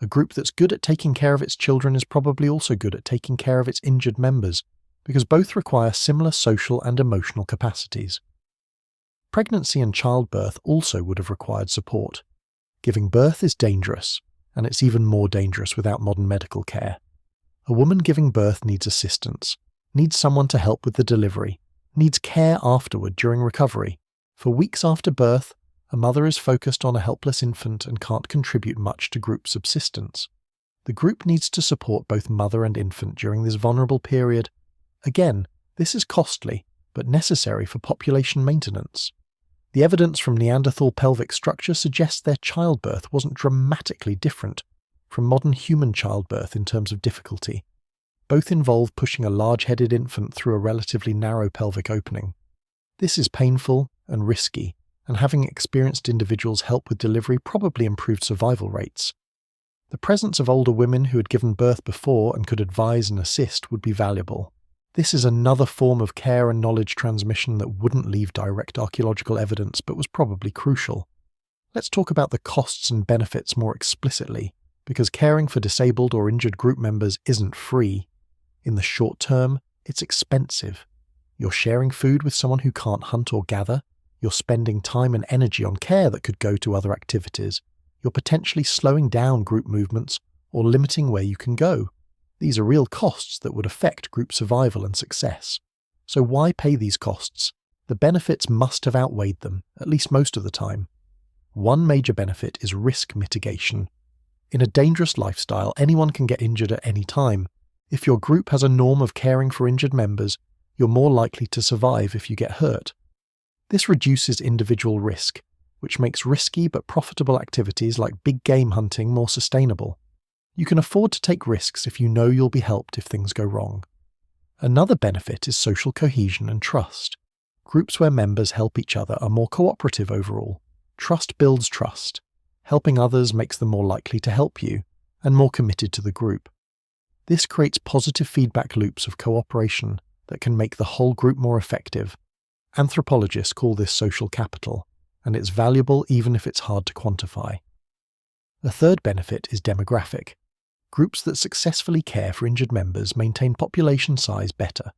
A group that's good at taking care of its children is probably also good at taking care of its injured members, because both require similar social and emotional capacities. Pregnancy and childbirth also would have required support. Giving birth is dangerous, and it's even more dangerous without modern medical care. A woman giving birth needs assistance, needs someone to help with the delivery, needs care afterward during recovery. For weeks after birth, a mother is focused on a helpless infant and can't contribute much to group subsistence. The group needs to support both mother and infant during this vulnerable period. Again, this is costly, but necessary for population maintenance. The evidence from Neanderthal pelvic structure suggests their childbirth wasn't dramatically different from modern human childbirth in terms of difficulty. Both involve pushing a large-headed infant through a relatively narrow pelvic opening. This is painful and risky, and having experienced individuals help with delivery probably improved survival rates. The presence of older women who had given birth before and could advise and assist would be valuable. This is another form of care and knowledge transmission that wouldn't leave direct archaeological evidence but was probably crucial. Let's talk about the costs and benefits more explicitly, because caring for disabled or injured group members isn't free. In the short term, it's expensive. You're sharing food with someone who can't hunt or gather. You're spending time and energy on care that could go to other activities. You're potentially slowing down group movements or limiting where you can go. These are real costs that would affect group survival and success. So why pay these costs? The benefits must have outweighed them, at least most of the time. One major benefit is risk mitigation. In a dangerous lifestyle, anyone can get injured at any time. If your group has a norm of caring for injured members, you're more likely to survive if you get hurt. This reduces individual risk, which makes risky but profitable activities like big game hunting more sustainable. You can afford to take risks if you know you'll be helped if things go wrong. Another benefit is social cohesion and trust. Groups where members help each other are more cooperative overall. Trust builds trust. Helping others makes them more likely to help you, and more committed to the group. This creates positive feedback loops of cooperation that can make the whole group more effective. Anthropologists call this social capital, and it's valuable even if it's hard to quantify. The third benefit is demographic. Groups that successfully care for injured members maintain population size better.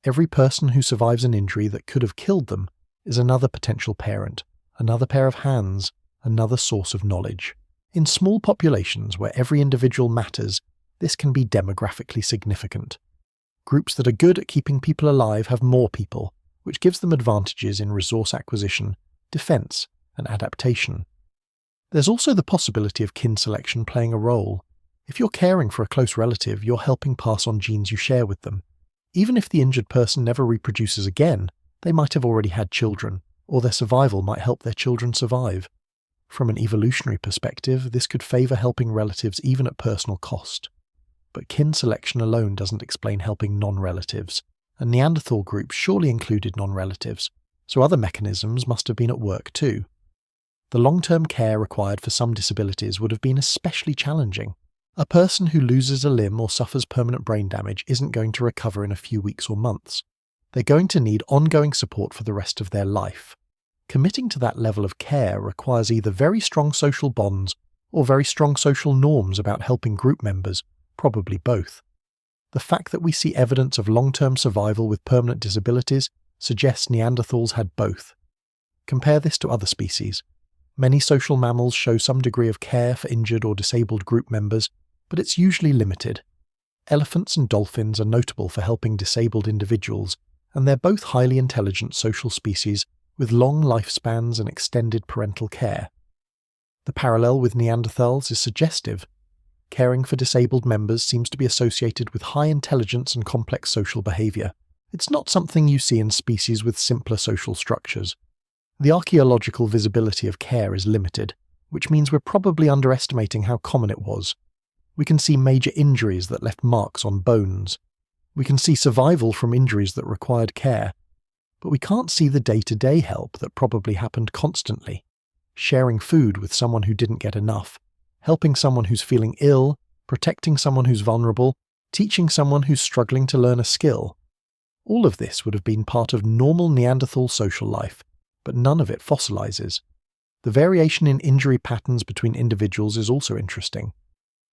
Every person who survives an injury that could have killed them is another potential parent, another pair of hands, another source of knowledge. In small populations where every individual matters, this can be demographically significant. Groups that are good at keeping people alive have more people, which gives them advantages in resource acquisition, defense, and adaptation. There's also the possibility of kin selection playing a role. If you're caring for a close relative, you're helping pass on genes you share with them. Even if the injured person never reproduces again, they might have already had children, or their survival might help their children survive. From an evolutionary perspective, this could favour helping relatives even at personal cost. But kin selection alone doesn't explain helping non-relatives, and Neanderthal groups surely included non-relatives, so other mechanisms must have been at work too. The long-term care required for some disabilities would have been especially challenging. A person who loses a limb or suffers permanent brain damage isn't going to recover in a few weeks or months. They're going to need ongoing support for the rest of their life. Committing to that level of care requires either very strong social bonds or very strong social norms about helping group members, probably both. The fact that we see evidence of long-term survival with permanent disabilities suggests Neanderthals had both. Compare this to other species. Many social mammals show some degree of care for injured or disabled group members, but it's usually limited. Elephants and dolphins are notable for helping disabled individuals, and they're both highly intelligent social species with long lifespans and extended parental care. The parallel with Neanderthals is suggestive. Caring for disabled members seems to be associated with high intelligence and complex social behaviour. It's not something you see in species with simpler social structures. The archaeological visibility of care is limited, which means we're probably underestimating how common it was. We can see major injuries that left marks on bones. We can see survival from injuries that required care. But we can't see the day-to-day help that probably happened constantly. Sharing food with someone who didn't get enough, helping someone who's feeling ill, protecting someone who's vulnerable, teaching someone who's struggling to learn a skill. All of this would have been part of normal Neanderthal social life, but none of it fossilizes. The variation in injury patterns between individuals is also interesting.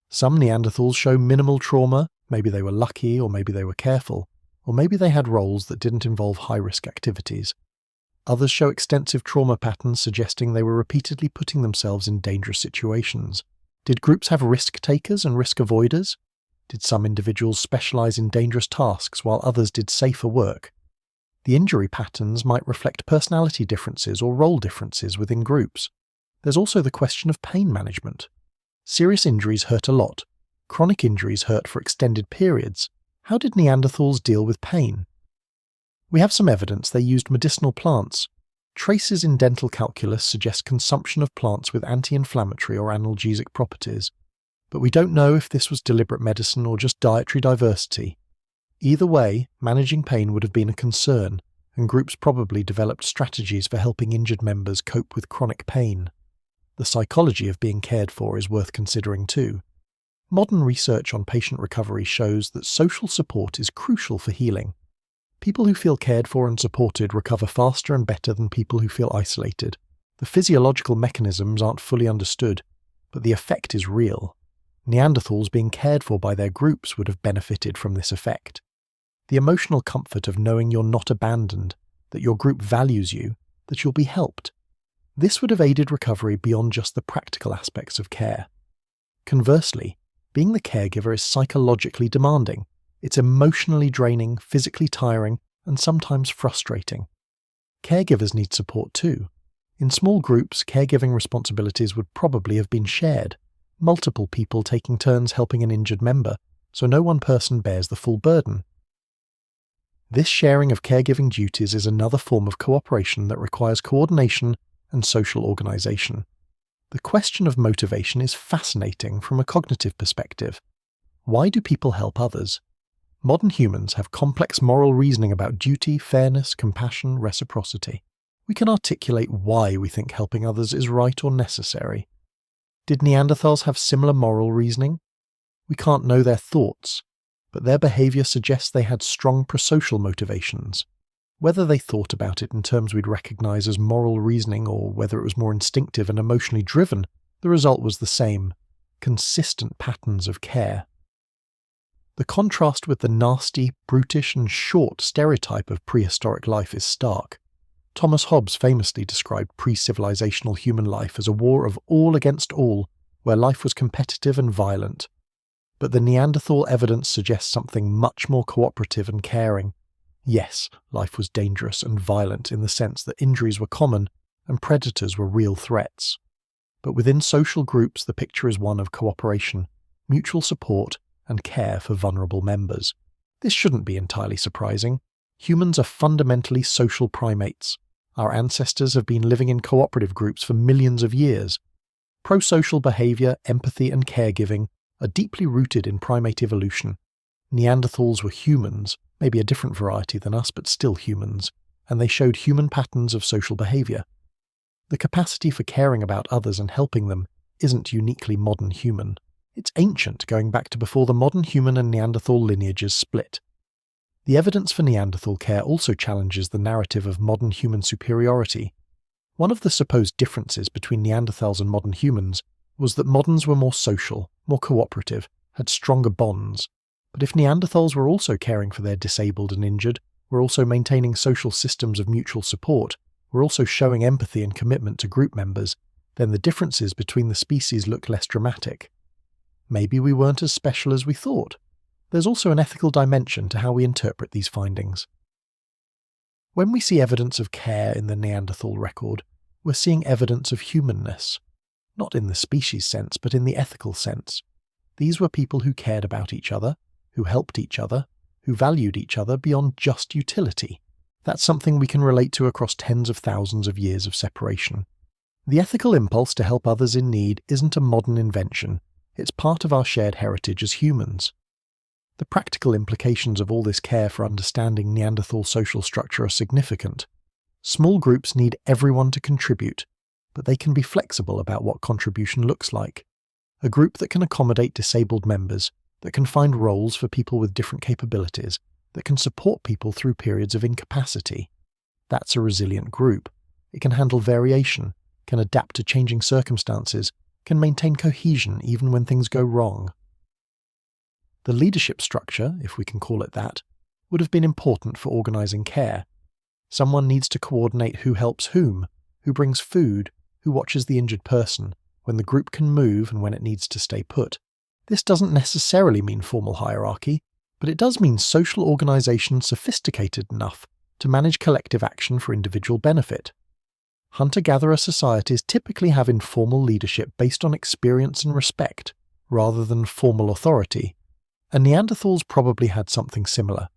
Some Neanderthals show minimal trauma, maybe they were lucky or maybe they were careful, or maybe they had roles that didn't involve high-risk activities. Others show extensive trauma patterns suggesting they were repeatedly putting themselves in dangerous situations. Did groups have risk takers and risk avoiders? Did some individuals specialize in dangerous tasks while others did safer work? The injury patterns might reflect personality differences or role differences within groups. There's also the question of pain management. Serious injuries hurt a lot. Chronic injuries hurt for extended periods. How did Neanderthals deal with pain? We have some evidence they used medicinal plants. Traces in dental calculus suggest consumption of plants with anti-inflammatory or analgesic properties, but we don't know if this was deliberate medicine or just dietary diversity. Either way, managing pain would have been a concern, and groups probably developed strategies for helping injured members cope with chronic pain. The psychology of being cared for is worth considering too. Modern research on patient recovery shows that social support is crucial for healing. People who feel cared for and supported recover faster and better than people who feel isolated. The physiological mechanisms aren't fully understood, but the effect is real. Neanderthals being cared for by their groups would have benefited from this effect. The emotional comfort of knowing you're not abandoned, that your group values you, that you'll be helped. This would have aided recovery beyond just the practical aspects of care. Conversely, being the caregiver is psychologically demanding. It's emotionally draining, physically tiring, and sometimes frustrating. Caregivers need support too. In small groups, caregiving responsibilities would probably have been shared, multiple people taking turns helping an injured member, so no one person bears the full burden. This sharing of caregiving duties is another form of cooperation that requires coordination and social organization. The question of motivation is fascinating from a cognitive perspective. Why do people help others? Modern humans have complex moral reasoning about duty, fairness, compassion, reciprocity. We can articulate why we think helping others is right or necessary. Did Neanderthals have similar moral reasoning? We can't know their thoughts, but their behavior suggests they had strong prosocial motivations. Whether they thought about it in terms we'd recognize as moral reasoning or whether it was more instinctive and emotionally driven, the result was the same: consistent patterns of care. The contrast with the nasty, brutish, and short stereotype of prehistoric life is stark. Thomas Hobbes famously described pre-civilizational human life as a war of all against all, where life was competitive and violent. But the Neanderthal evidence suggests something much more cooperative and caring. Yes, life was dangerous and violent in the sense that injuries were common and predators were real threats. But within social groups, the picture is one of cooperation, mutual support, and care for vulnerable members. This shouldn't be entirely surprising. Humans are fundamentally social primates. Our ancestors have been living in cooperative groups for millions of years. Prosocial behavior, empathy, and caregiving are deeply rooted in primate evolution. Neanderthals were humans, maybe a different variety than us, but still humans, and they showed human patterns of social behavior. The capacity for caring about others and helping them isn't uniquely modern human. It's ancient, going back to before the modern human and Neanderthal lineages split. The evidence for Neanderthal care also challenges the narrative of modern human superiority. One of the supposed differences between Neanderthals and modern humans was that moderns were more social, more cooperative, had stronger bonds. But if Neanderthals were also caring for their disabled and injured, were also maintaining social systems of mutual support, were also showing empathy and commitment to group members, then the differences between the species look less dramatic. Maybe we weren't as special as we thought. There's also an ethical dimension to how we interpret these findings. When we see evidence of care in the Neanderthal record, we're seeing evidence of humanness. Not in the species sense, but in the ethical sense. These were people who cared about each other, who helped each other, who valued each other beyond just utility. That's something we can relate to across tens of thousands of years of separation. The ethical impulse to help others in need isn't a modern invention. It's part of our shared heritage as humans. The practical implications of all this care for understanding Neanderthal social structure are significant. Small groups need everyone to contribute, but they can be flexible about what contribution looks like. a group that can accommodate disabled members, that can find roles for people with different capabilities, that can support people through periods of incapacity. That's a resilient group. It can handle variation, can adapt to changing circumstances, can maintain cohesion even when things go wrong. The leadership structure, if we can call it that, would have been important for organising care. Someone needs to coordinate who helps whom, who brings food, who watches the injured person, when the group can move and when it needs to stay put. This doesn't necessarily mean formal hierarchy, but it does mean social organisation sophisticated enough to manage collective action for individual benefit. Hunter-gatherer societies typically have informal leadership based on experience and respect, rather than formal authority, and Neanderthals probably had something similar.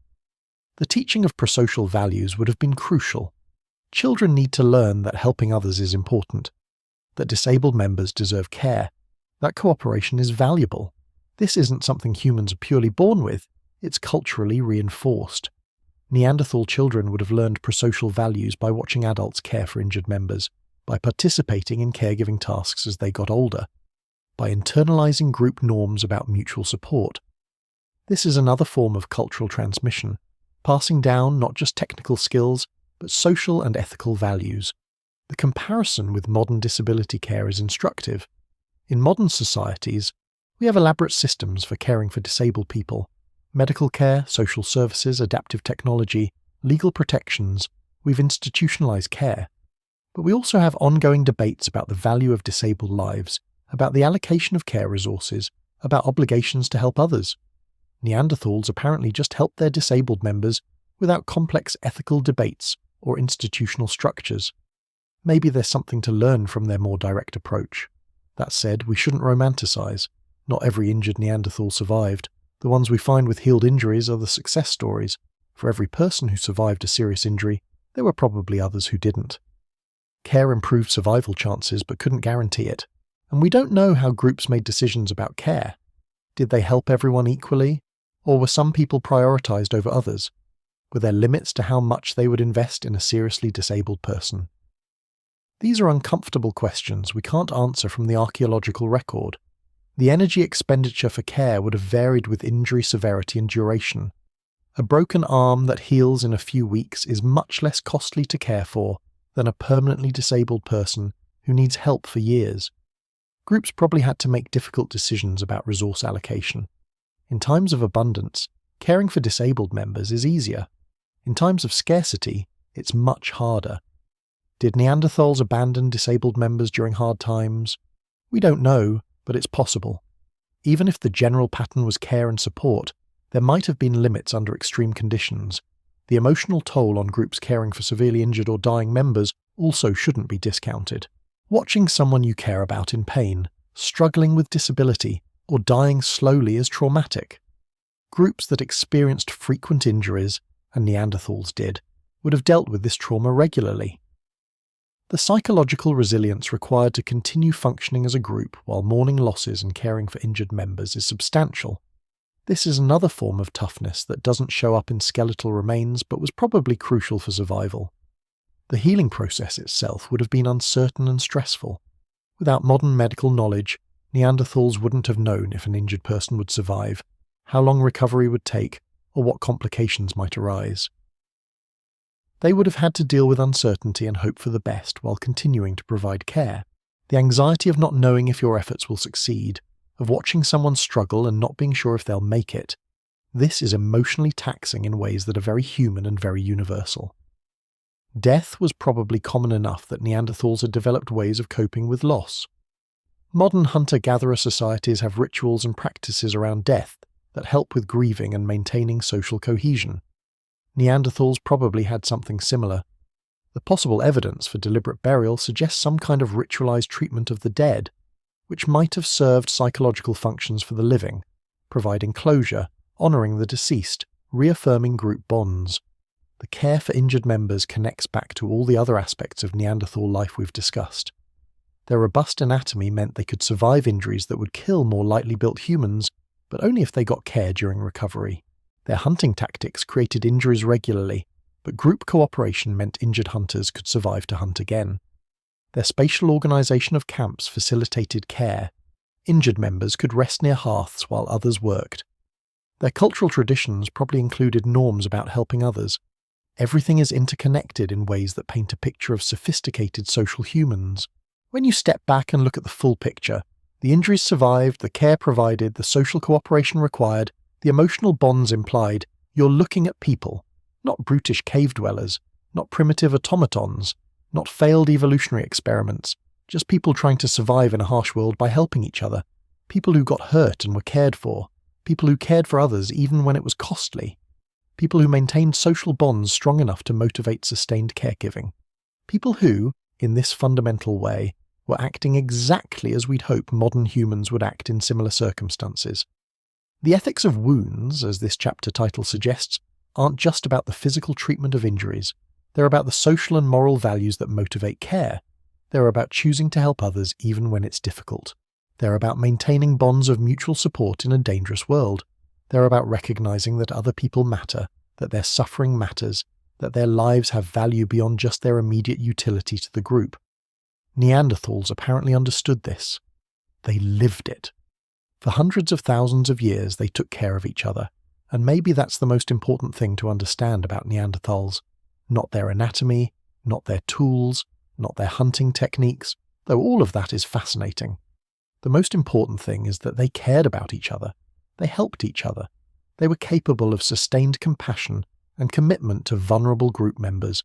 The teaching of prosocial values would have been crucial. Children need to learn that helping others is important, that disabled members deserve care, that cooperation is valuable. This isn't something humans are purely born with, it's culturally reinforced. Neanderthal children would have learned prosocial values by watching adults care for injured members, by participating in caregiving tasks as they got older, by internalizing group norms about mutual support. This is another form of cultural transmission, passing down not just technical skills, but social and ethical values. The comparison with modern disability care is instructive. In modern societies, we have elaborate systems for caring for disabled people. Medical care, social services, adaptive technology, legal protections, we've institutionalized care. But we also have ongoing debates about the value of disabled lives, about the allocation of care resources, about obligations to help others. Neanderthals apparently just helped their disabled members without complex ethical debates or institutional structures. Maybe there's something to learn from their more direct approach. That said, we shouldn't romanticize. Not every injured Neanderthal survived. The ones we find with healed injuries are the success stories. For every person who survived a serious injury, there were probably others who didn't. Care improved survival chances but couldn't guarantee it. And we don't know how groups made decisions about care. Did they help everyone equally? Or were some people prioritized over others? Were there limits to how much they would invest in a seriously disabled person? These are uncomfortable questions we can't answer from the archaeological record. The energy expenditure for care would have varied with injury severity and duration. A broken arm that heals in a few weeks is much less costly to care for than a permanently disabled person who needs help for years. Groups probably had to make difficult decisions about resource allocation. In times of abundance, caring for disabled members is easier. In times of scarcity, it's much harder. Did Neanderthals abandon disabled members during hard times? We don't know, but it's possible. Even if the general pattern was care and support, there might have been limits under extreme conditions. The emotional toll on groups caring for severely injured or dying members also shouldn't be discounted. Watching someone you care about in pain, struggling with disability, or dying slowly is traumatic. Groups that experienced frequent injuries, and Neanderthals did, would have dealt with this trauma regularly. The psychological resilience required to continue functioning as a group while mourning losses and caring for injured members is substantial. This is another form of toughness that doesn't show up in skeletal remains but was probably crucial for survival. The healing process itself would have been uncertain and stressful. Without modern medical knowledge, Neanderthals wouldn't have known if an injured person would survive, how long recovery would take, or what complications might arise. They would have had to deal with uncertainty and hope for the best while continuing to provide care. The anxiety of not knowing if your efforts will succeed, of watching someone struggle and not being sure if they'll make it. This is emotionally taxing in ways that are very human and very universal. Death was probably common enough that Neanderthals had developed ways of coping with loss. Modern hunter-gatherer societies have rituals and practices around death that help with grieving and maintaining social cohesion. Neanderthals probably had something similar. The possible evidence for deliberate burial suggests some kind of ritualized treatment of the dead, which might have served psychological functions for the living, providing closure, honoring the deceased, reaffirming group bonds. The care for injured members connects back to all the other aspects of Neanderthal life we've discussed. Their robust anatomy meant they could survive injuries that would kill more lightly built humans, but only if they got care during recovery. Their hunting tactics created injuries regularly, but group cooperation meant injured hunters could survive to hunt again. Their spatial organization of camps facilitated care. Injured members could rest near hearths while others worked. Their cultural traditions probably included norms about helping others. Everything is interconnected in ways that paint a picture of sophisticated social humans. When you step back and look at the full picture, the injuries survived, the care provided, the social cooperation required, the emotional bonds implied, you're looking at people, not brutish cave dwellers, not primitive automatons, not failed evolutionary experiments, just people trying to survive in a harsh world by helping each other, people who got hurt and were cared for, people who cared for others even when it was costly, people who maintained social bonds strong enough to motivate sustained caregiving, people who, in this fundamental way, were acting exactly as we'd hope modern humans would act in similar circumstances. The ethics of wounds, as this chapter title suggests, aren't just about the physical treatment of injuries. They're about the social and moral values that motivate care. They're about choosing to help others even when it's difficult. They're about maintaining bonds of mutual support in a dangerous world. They're about recognizing that other people matter, that their suffering matters, that their lives have value beyond just their immediate utility to the group. Neanderthals apparently understood this. They lived it. For hundreds of thousands of years they took care of each other, and maybe that's the most important thing to understand about Neanderthals. Not their anatomy, not their tools, not their hunting techniques, though all of that is fascinating. The most important thing is that they cared about each other. They helped each other. They were capable of sustained compassion and commitment to vulnerable group members.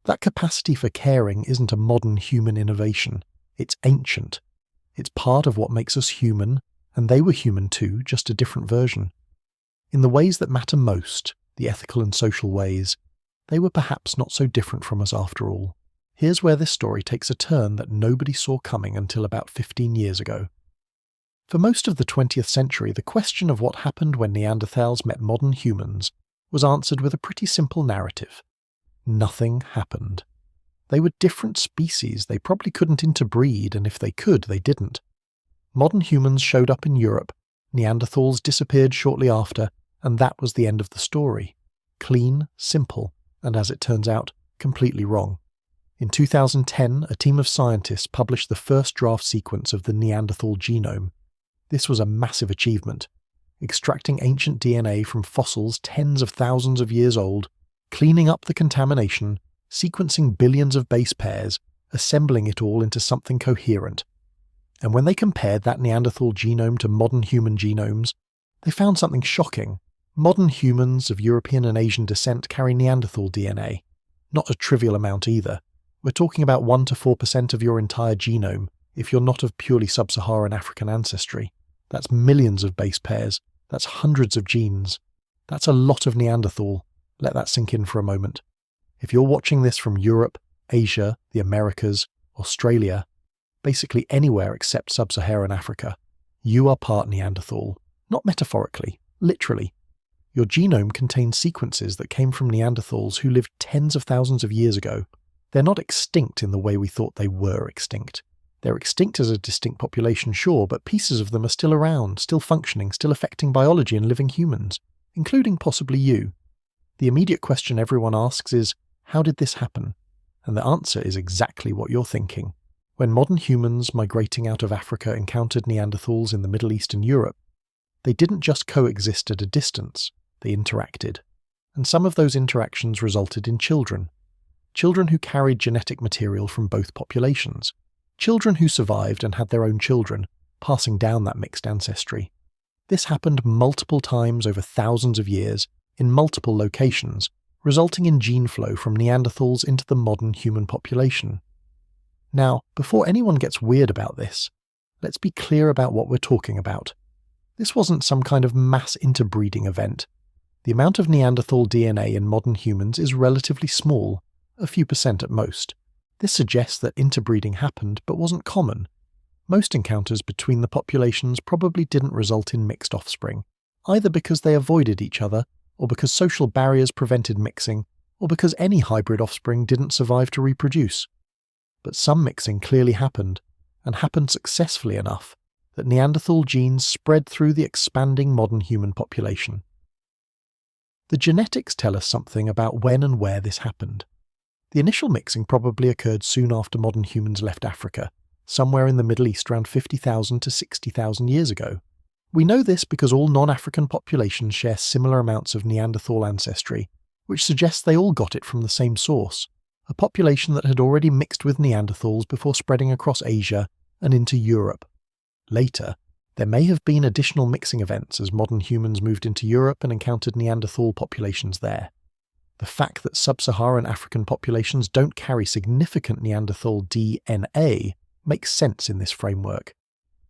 That capacity for caring isn't a modern human innovation. It's ancient. It's part of what makes us human, and they were human too, just a different version. In the ways that matter most, the ethical and social ways, they were perhaps not so different from us after all. Here's where this story takes a turn that nobody saw coming until about 15 years ago. For most of the 20th century, the question of what happened when Neanderthals met modern humans was answered with a pretty simple narrative. Nothing happened. They were different species, they probably couldn't interbreed, and if they could, they didn't. Modern humans showed up in Europe, Neanderthals disappeared shortly after, and that was the end of the story. Clean, simple, and as it turns out, completely wrong. In 2010, a team of scientists published the first draft sequence of the Neanderthal genome. This was a massive achievement. Extracting ancient DNA from fossils tens of thousands of years old, cleaning up the contamination, sequencing billions of base pairs, assembling it all into something coherent. And when they compared that Neanderthal genome to modern human genomes, they found something shocking. Modern humans of European and Asian descent carry Neanderthal DNA. Not a trivial amount either. We're talking about 1 to 4% of your entire genome if you're not of purely sub-Saharan African ancestry. That's millions of base pairs. That's hundreds of genes. That's a lot of Neanderthal. Let that sink in for a moment. If you're watching this from Europe, Asia, the Americas, Australia, basically anywhere except sub-Saharan Africa, you are part Neanderthal. Not metaphorically, literally. Your genome contains sequences that came from Neanderthals who lived tens of thousands of years ago. They're not extinct in the way we thought they were extinct. They're extinct as a distinct population, sure, but pieces of them are still around, still functioning, still affecting biology and living humans, including possibly you. The immediate question everyone asks is, how did this happen? And the answer is exactly what you're thinking. When modern humans migrating out of Africa encountered Neanderthals in the Middle East and Europe, they didn't just coexist at a distance, they interacted. And some of those interactions resulted in children. Children who carried genetic material from both populations. Children who survived and had their own children, passing down that mixed ancestry. This happened multiple times over thousands of years, in multiple locations, resulting in gene flow from Neanderthals into the modern human population. Now, before anyone gets weird about this, let's be clear about what we're talking about. This wasn't some kind of mass interbreeding event. The amount of Neanderthal DNA in modern humans is relatively small, a few % at most. This suggests that interbreeding happened but wasn't common. Most encounters between the populations probably didn't result in mixed offspring, either because they avoided each other, or because social barriers prevented mixing, or because any hybrid offspring didn't survive to reproduce. But some mixing clearly happened, and happened successfully enough, that Neanderthal genes spread through the expanding modern human population. The genetics tell us something about when and where this happened. The initial mixing probably occurred soon after modern humans left Africa, somewhere in the Middle East around 50,000 to 60,000 years ago. We know this because all non-African populations share similar amounts of Neanderthal ancestry, which suggests they all got it from the same source, a population that had already mixed with Neanderthals before spreading across Asia and into Europe. Later, there may have been additional mixing events as modern humans moved into Europe and encountered Neanderthal populations there. The fact that sub-Saharan African populations don't carry significant Neanderthal DNA makes sense in this framework.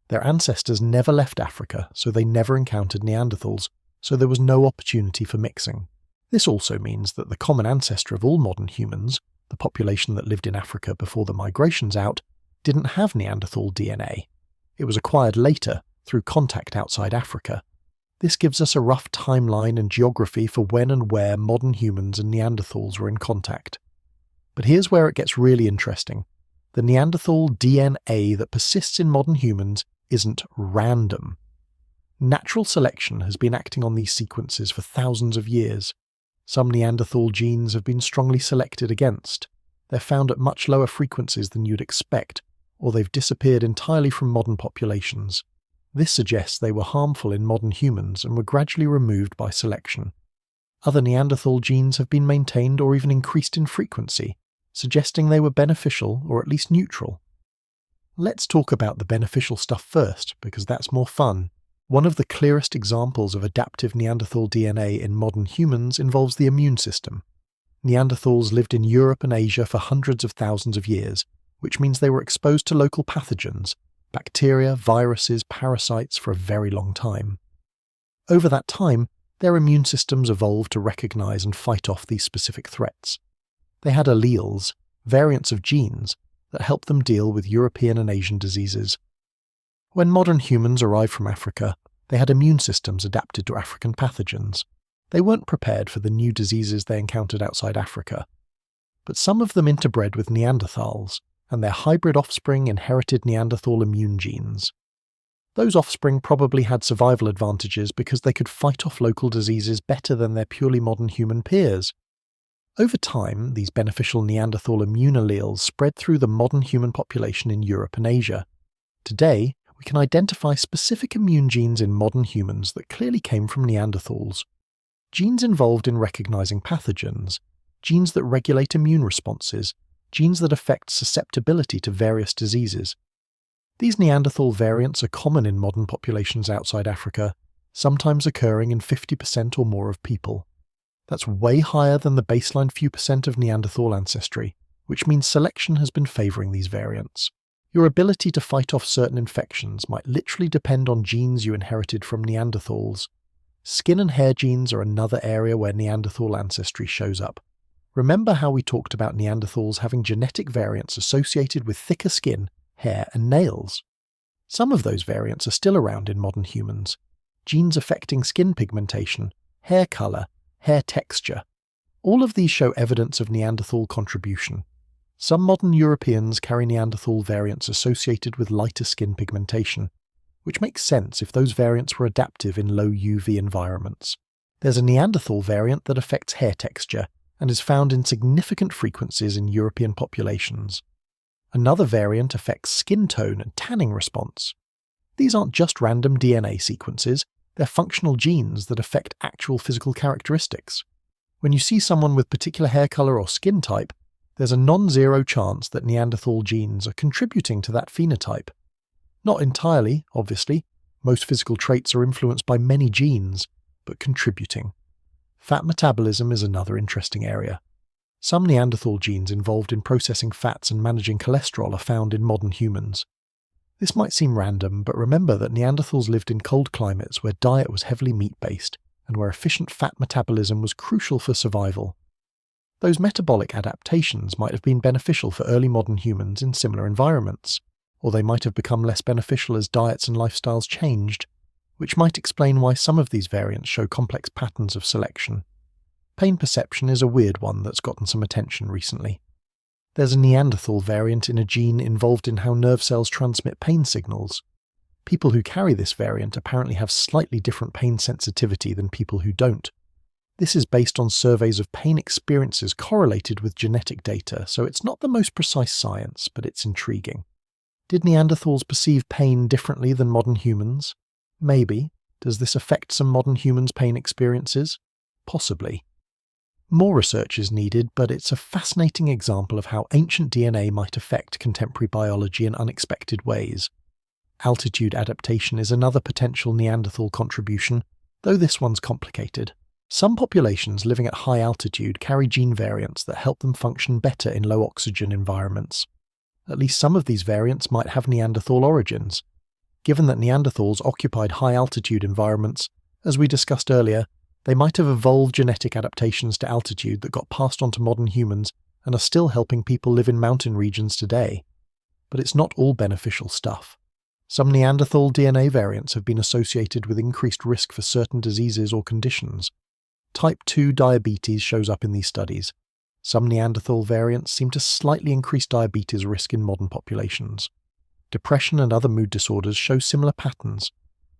Their ancestors never left Africa, so they never encountered Neanderthals, so there was no opportunity for mixing. This also means that the common ancestor of all modern humans, the population that lived in Africa before the migrations out, didn't have Neanderthal DNA. It was acquired later, through contact outside Africa. This gives us a rough timeline and geography for when and where modern humans and Neanderthals were in contact. But here's where it gets really interesting. The Neanderthal DNA that persists in modern humans isn't random. Natural selection has been acting on these sequences for thousands of years. Some Neanderthal genes have been strongly selected against. They're found at much lower frequencies than you'd expect, or they've disappeared entirely from modern populations. This suggests they were harmful in modern humans and were gradually removed by selection. Other Neanderthal genes have been maintained or even increased in frequency, suggesting they were beneficial or at least neutral. Let's talk about the beneficial stuff first, because that's more fun. One of the clearest examples of adaptive Neanderthal DNA in modern humans involves the immune system. Neanderthals lived in Europe and Asia for hundreds of thousands of years, which means they were exposed to local pathogens, bacteria, viruses, parasites for a very long time. Over that time, their immune systems evolved to recognize and fight off these specific threats. They had alleles, variants of genes, that helped them deal with European and Asian diseases. When modern humans arrived from Africa, they had immune systems adapted to African pathogens. They weren't prepared for the new diseases they encountered outside Africa. But some of them interbred with Neanderthals, and their hybrid offspring inherited Neanderthal immune genes. Those offspring probably had survival advantages because they could fight off local diseases better than their purely modern human peers. Over time, these beneficial Neanderthal immune alleles spread through the modern human population in Europe and Asia. Today, we can identify specific immune genes in modern humans that clearly came from Neanderthals. Genes involved in recognizing pathogens, genes that regulate immune responses, genes that affect susceptibility to various diseases. These Neanderthal variants are common in modern populations outside Africa, sometimes occurring in 50% or more of people. That's way higher than the baseline few percent of Neanderthal ancestry, which means selection has been favoring these variants. Your ability to fight off certain infections might literally depend on genes you inherited from Neanderthals. Skin and hair genes are another area where Neanderthal ancestry shows up. Remember how we talked about Neanderthals having genetic variants associated with thicker skin, hair, and nails? Some of those variants are still around in modern humans. Genes affecting skin pigmentation, hair color, hair texture. All of these show evidence of Neanderthal contribution. Some modern Europeans carry Neanderthal variants associated with lighter skin pigmentation, which makes sense if those variants were adaptive in low UV environments. There's a Neanderthal variant that affects hair texture, and is found in significant frequencies in European populations. Another variant affects skin tone and tanning response. These aren't just random DNA sequences, they're functional genes that affect actual physical characteristics. When you see someone with particular hair color or skin type, there's a non-zero chance that Neanderthal genes are contributing to that phenotype. Not entirely, obviously. Most physical traits are influenced by many genes, but contributing. Fat metabolism is another interesting area. Some Neanderthal genes involved in processing fats and managing cholesterol are found in modern humans. This might seem random, but remember that Neanderthals lived in cold climates where diet was heavily meat-based, and where efficient fat metabolism was crucial for survival. Those metabolic adaptations might have been beneficial for early modern humans in similar environments, or they might have become less beneficial as diets and lifestyles changed, which might explain why some of these variants show complex patterns of selection. Pain perception is a weird one that's gotten some attention recently. There's a Neanderthal variant in a gene involved in how nerve cells transmit pain signals. People who carry this variant apparently have slightly different pain sensitivity than people who don't. This is based on surveys of pain experiences correlated with genetic data, so it's not the most precise science, but it's intriguing. Did Neanderthals perceive pain differently than modern humans? Maybe. Does this affect some modern humans' pain experiences? Possibly. More research is needed, but it's a fascinating example of how ancient DNA might affect contemporary biology in unexpected ways. Altitude adaptation is another potential Neanderthal contribution, though this one's complicated. Some populations living at high altitude carry gene variants that help them function better in low oxygen environments. At least some of these variants might have Neanderthal origins. Given that Neanderthals occupied high-altitude environments, as we discussed earlier, they might have evolved genetic adaptations to altitude that got passed on to modern humans and are still helping people live in mountain regions today. But it's not all beneficial stuff. Some Neanderthal DNA variants have been associated with increased risk for certain diseases or conditions. Type 2 diabetes shows up in these studies. Some Neanderthal variants seem to slightly increase diabetes risk in modern populations. Depression and other mood disorders show similar patterns.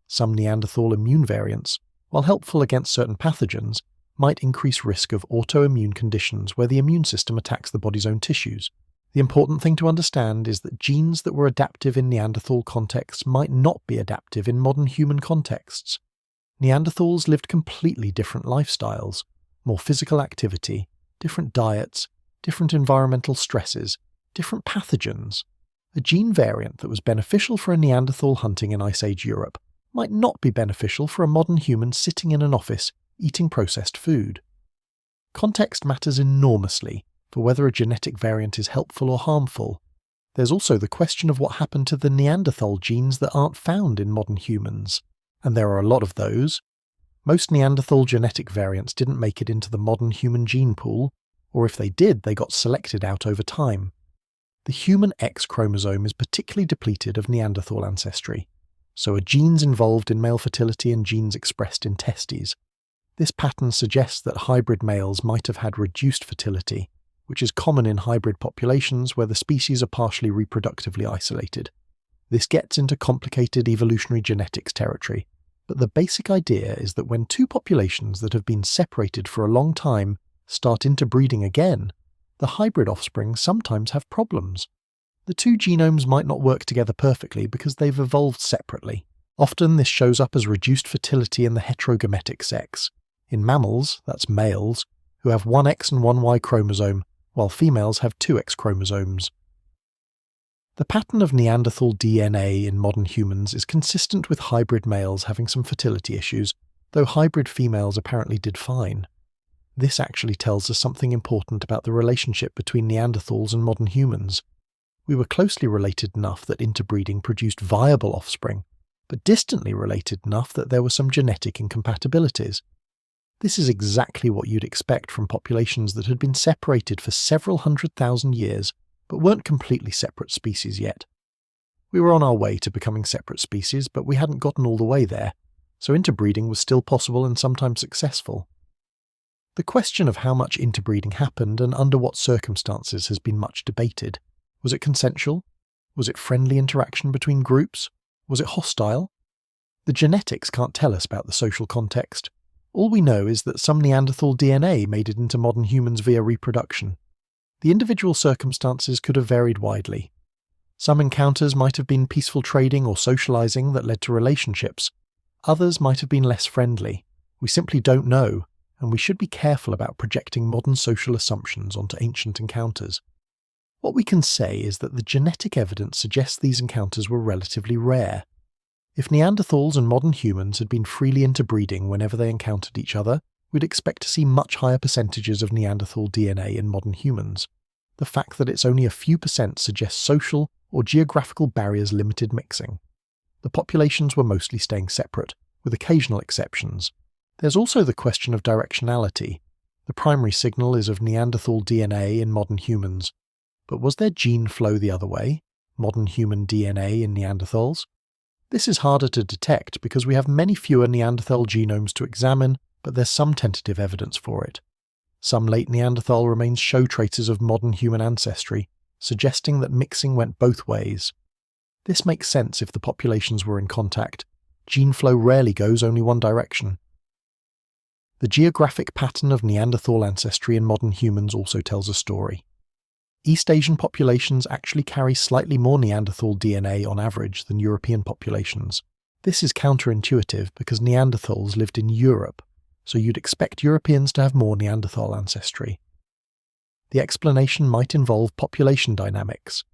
Some Neanderthal immune variants, while helpful against certain pathogens, might increase risk of autoimmune conditions where the immune system attacks the body's own tissues. The important thing to understand is that genes that were adaptive in Neanderthal contexts might not be adaptive in modern human contexts. Neanderthals lived completely different lifestyles, more physical activity, different diets, different environmental stresses, different pathogens. A gene variant that was beneficial for a Neanderthal hunting in Ice Age Europe might not be beneficial for a modern human sitting in an office eating processed food. Context matters enormously for whether a genetic variant is helpful or harmful. There's also the question of what happened to the Neanderthal genes that aren't found in modern humans. And there are a lot of those. Most Neanderthal genetic variants didn't make it into the modern human gene pool, or if they did, they got selected out over time. The human X chromosome is particularly depleted of Neanderthal ancestry, so are genes involved in male fertility and genes expressed in testes. This pattern suggests that hybrid males might have had reduced fertility, which is common in hybrid populations where the species are partially reproductively isolated. This gets into complicated evolutionary genetics territory, but the basic idea is that when two populations that have been separated for a long time start interbreeding again, the hybrid offspring sometimes have problems. The two genomes might not work together perfectly because they've evolved separately. Often this shows up as reduced fertility in the heterogametic sex. In mammals, that's males, who have one X and one Y chromosome, while females have two X chromosomes. The pattern of Neanderthal DNA in modern humans is consistent with hybrid males having some fertility issues, though hybrid females apparently did fine. This actually tells us something important about the relationship between Neanderthals and modern humans. We were closely related enough that interbreeding produced viable offspring, but distantly related enough that there were some genetic incompatibilities. This is exactly what you'd expect from populations that had been separated for several 100,000 years, but weren't completely separate species yet. We were on our way to becoming separate species, but we hadn't gotten all the way there, so interbreeding was still possible and sometimes successful. The question of how much interbreeding happened and under what circumstances has been much debated. Was it consensual? Was it friendly interaction between groups? Was it hostile? The genetics can't tell us about the social context. All we know is that some Neanderthal DNA made it into modern humans via reproduction. The individual circumstances could have varied widely. Some encounters might have been peaceful trading or socializing that led to relationships. Others might have been less friendly. We simply don't know, and we should be careful about projecting modern social assumptions onto ancient encounters. What we can say is that the genetic evidence suggests these encounters were relatively rare. If Neanderthals and modern humans had been freely interbreeding whenever they encountered each other, we'd expect to see much higher percentages of Neanderthal DNA in modern humans. The fact that it's only a few percent suggests social or geographical barriers limited mixing. The populations were mostly staying separate, with occasional exceptions. There's also the question of directionality. The primary signal is of Neanderthal DNA in modern humans. But was there gene flow the other way? Modern human DNA in Neanderthals? This is harder to detect because we have many fewer Neanderthal genomes to examine, but there's some tentative evidence for it. Some late Neanderthal remains show traces of modern human ancestry, suggesting that mixing went both ways. This makes sense if the populations were in contact. Gene flow rarely goes only one direction. The geographic pattern of Neanderthal ancestry in modern humans also tells a story. East Asian populations actually carry slightly more Neanderthal DNA on average than European populations. This is counterintuitive because Neanderthals lived in Europe, so you'd expect Europeans to have more Neanderthal ancestry. The explanation might involve population dynamics.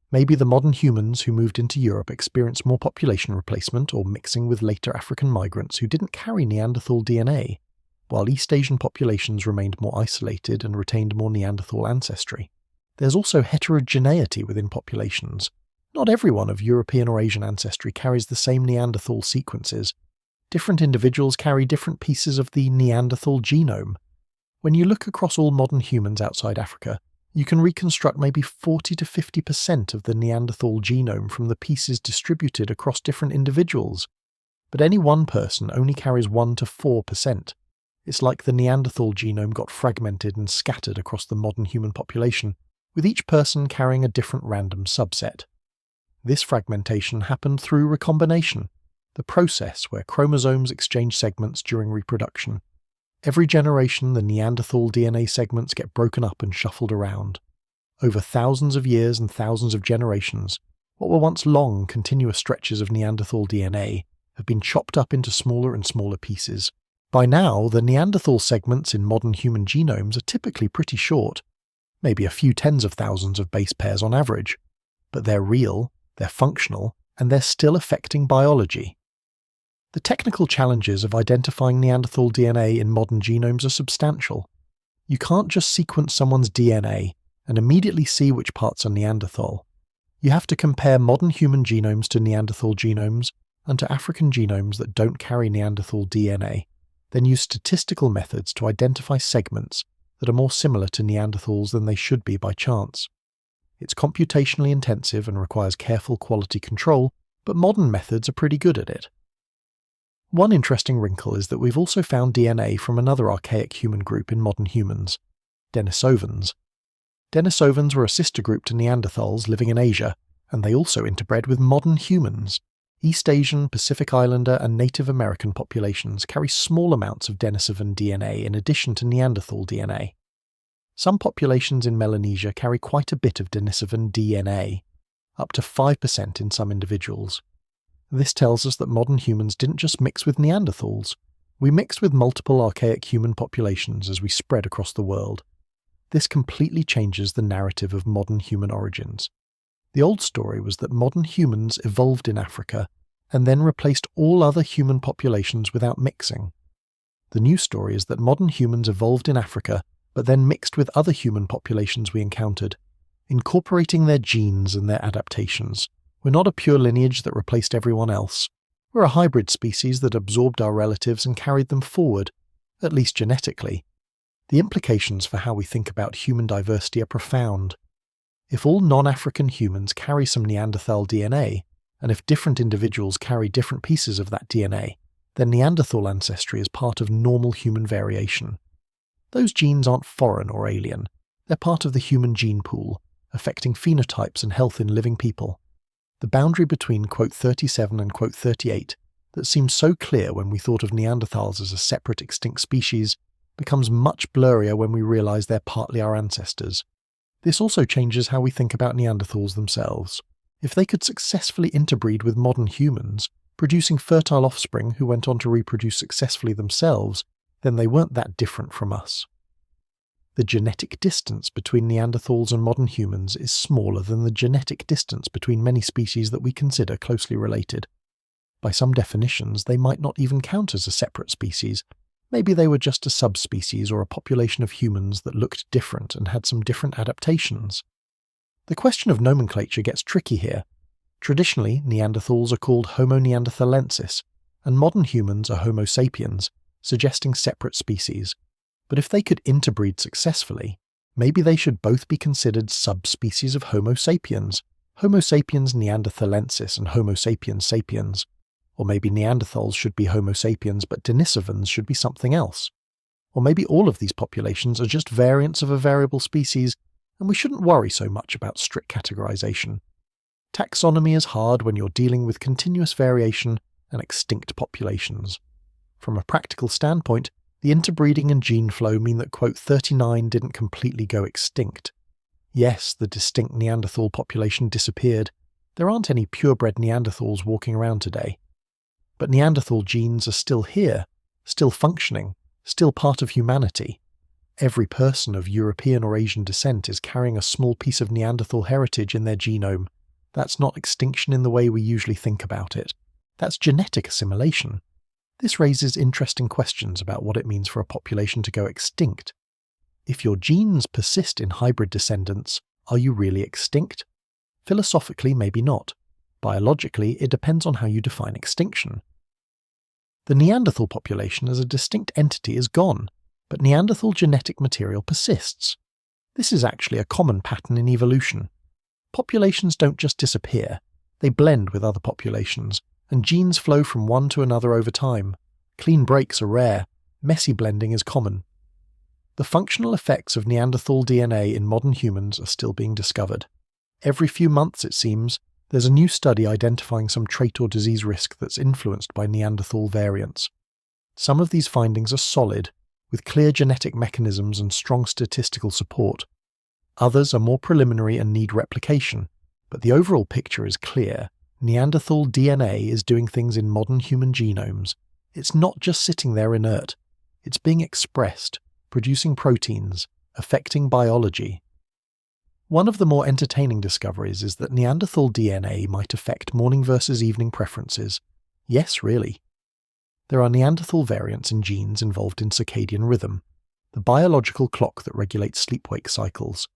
Maybe the modern humans who moved into Europe experienced more population replacement or mixing with later African migrants who didn't carry Neanderthal DNA, while East Asian populations remained more isolated and retained more Neanderthal ancestry. There's also heterogeneity within populations. Not everyone of European or Asian ancestry carries the same Neanderthal sequences. Different individuals carry different pieces of the Neanderthal genome. When you look across all modern humans outside Africa, you can reconstruct maybe 40 to 50% of the Neanderthal genome from the pieces distributed across different individuals. But any one person only carries 1 to 4%. It's like the Neanderthal genome got fragmented and scattered across the modern human population, with each person carrying a different random subset. This fragmentation happened through recombination, the process where chromosomes exchange segments during reproduction. Every generation, the Neanderthal DNA segments get broken up and shuffled around. Over thousands of years and thousands of generations, what were once long, continuous stretches of Neanderthal DNA have been chopped up into smaller and smaller pieces. By now, the Neanderthal segments in modern human genomes are typically pretty short, maybe a few tens of thousands of base pairs on average, but they're real, they're functional, and they're still affecting biology. The technical challenges of identifying Neanderthal DNA in modern genomes are substantial. You can't just sequence someone's DNA and immediately see which parts are Neanderthal. You have to compare modern human genomes to Neanderthal genomes and to African genomes that don't carry Neanderthal DNA, then use statistical methods to identify segments that are more similar to Neanderthals than they should be by chance. It's computationally intensive and requires careful quality control, but modern methods are pretty good at it. One interesting wrinkle is that we've also found DNA from another archaic human group in modern humans, Denisovans. Denisovans were a sister group to Neanderthals living in Asia, and they also interbred with modern humans. East Asian, Pacific Islander, and Native American populations carry small amounts of Denisovan DNA in addition to Neanderthal DNA. Some populations in Melanesia carry quite a bit of Denisovan DNA, up to 5% in some individuals. This tells us that modern humans didn't just mix with Neanderthals. We mixed with multiple archaic human populations as we spread across the world. This completely changes the narrative of modern human origins. The old story was that modern humans evolved in Africa and then replaced all other human populations without mixing. The new story is that modern humans evolved in Africa but then mixed with other human populations we encountered, incorporating their genes and their adaptations. We're not a pure lineage that replaced everyone else. We're a hybrid species that absorbed our relatives and carried them forward, at least genetically. The implications for how we think about human diversity are profound. If all non-African humans carry some Neanderthal DNA, and if different individuals carry different pieces of that DNA, then Neanderthal ancestry is part of normal human variation. Those genes aren't foreign or alien. They're part of the human gene pool, affecting phenotypes and health in living people. The boundary between quote 37 and quote 38, that seemed so clear when we thought of Neanderthals as a separate extinct species, becomes much blurrier when we realize they're partly our ancestors. This also changes how we think about Neanderthals themselves. If they could successfully interbreed with modern humans, producing fertile offspring who went on to reproduce successfully themselves, then they weren't that different from us. The genetic distance between Neanderthals and modern humans is smaller than the genetic distance between many species that we consider closely related. By some definitions, they might not even count as a separate species. Maybe they were just a subspecies or a population of humans that looked different and had some different adaptations. The question of nomenclature gets tricky here. Traditionally, Neanderthals are called Homo neanderthalensis, and modern humans are Homo sapiens, suggesting separate species. But if they could interbreed successfully, maybe they should both be considered subspecies of Homo sapiens, Homo sapiens neanderthalensis and Homo sapiens sapiens. Or maybe Neanderthals should be Homo sapiens but Denisovans should be something else. Or maybe all of these populations are just variants of a variable species, and we shouldn't worry so much about strict categorization. Taxonomy is hard when you're dealing with continuous variation and extinct populations. From a practical standpoint, the interbreeding and gene flow mean that quote 39 didn't completely go extinct. Yes, the distinct Neanderthal population disappeared. There aren't any purebred Neanderthals walking around today. But Neanderthal genes are still here, still functioning, still part of humanity. Every person of European or Asian descent is carrying a small piece of Neanderthal heritage in their genome. That's not extinction in the way we usually think about it. That's genetic assimilation. This raises interesting questions about what it means for a population to go extinct. If your genes persist in hybrid descendants, are you really extinct? Philosophically, maybe not. Biologically, it depends on how you define extinction. The Neanderthal population as a distinct entity is gone, but Neanderthal genetic material persists. This is actually a common pattern in evolution. Populations don't just disappear, they blend with other populations, and genes flow from one to another over time. Clean breaks are rare, messy blending is common. The functional effects of Neanderthal DNA in modern humans are still being discovered. Every few months, it seems, there's a new study identifying some trait or disease risk that's influenced by Neanderthal variants. Some of these findings are solid, with clear genetic mechanisms and strong statistical support. Others are more preliminary and need replication, but the overall picture is clear. Neanderthal DNA is doing things in modern human genomes. It's not just sitting there inert. It's being expressed, producing proteins, affecting biology. One of the more entertaining discoveries is that Neanderthal DNA might affect morning versus evening preferences. Yes, really. There are Neanderthal variants in genes involved in circadian rhythm, the biological clock that regulates sleep-wake cycles.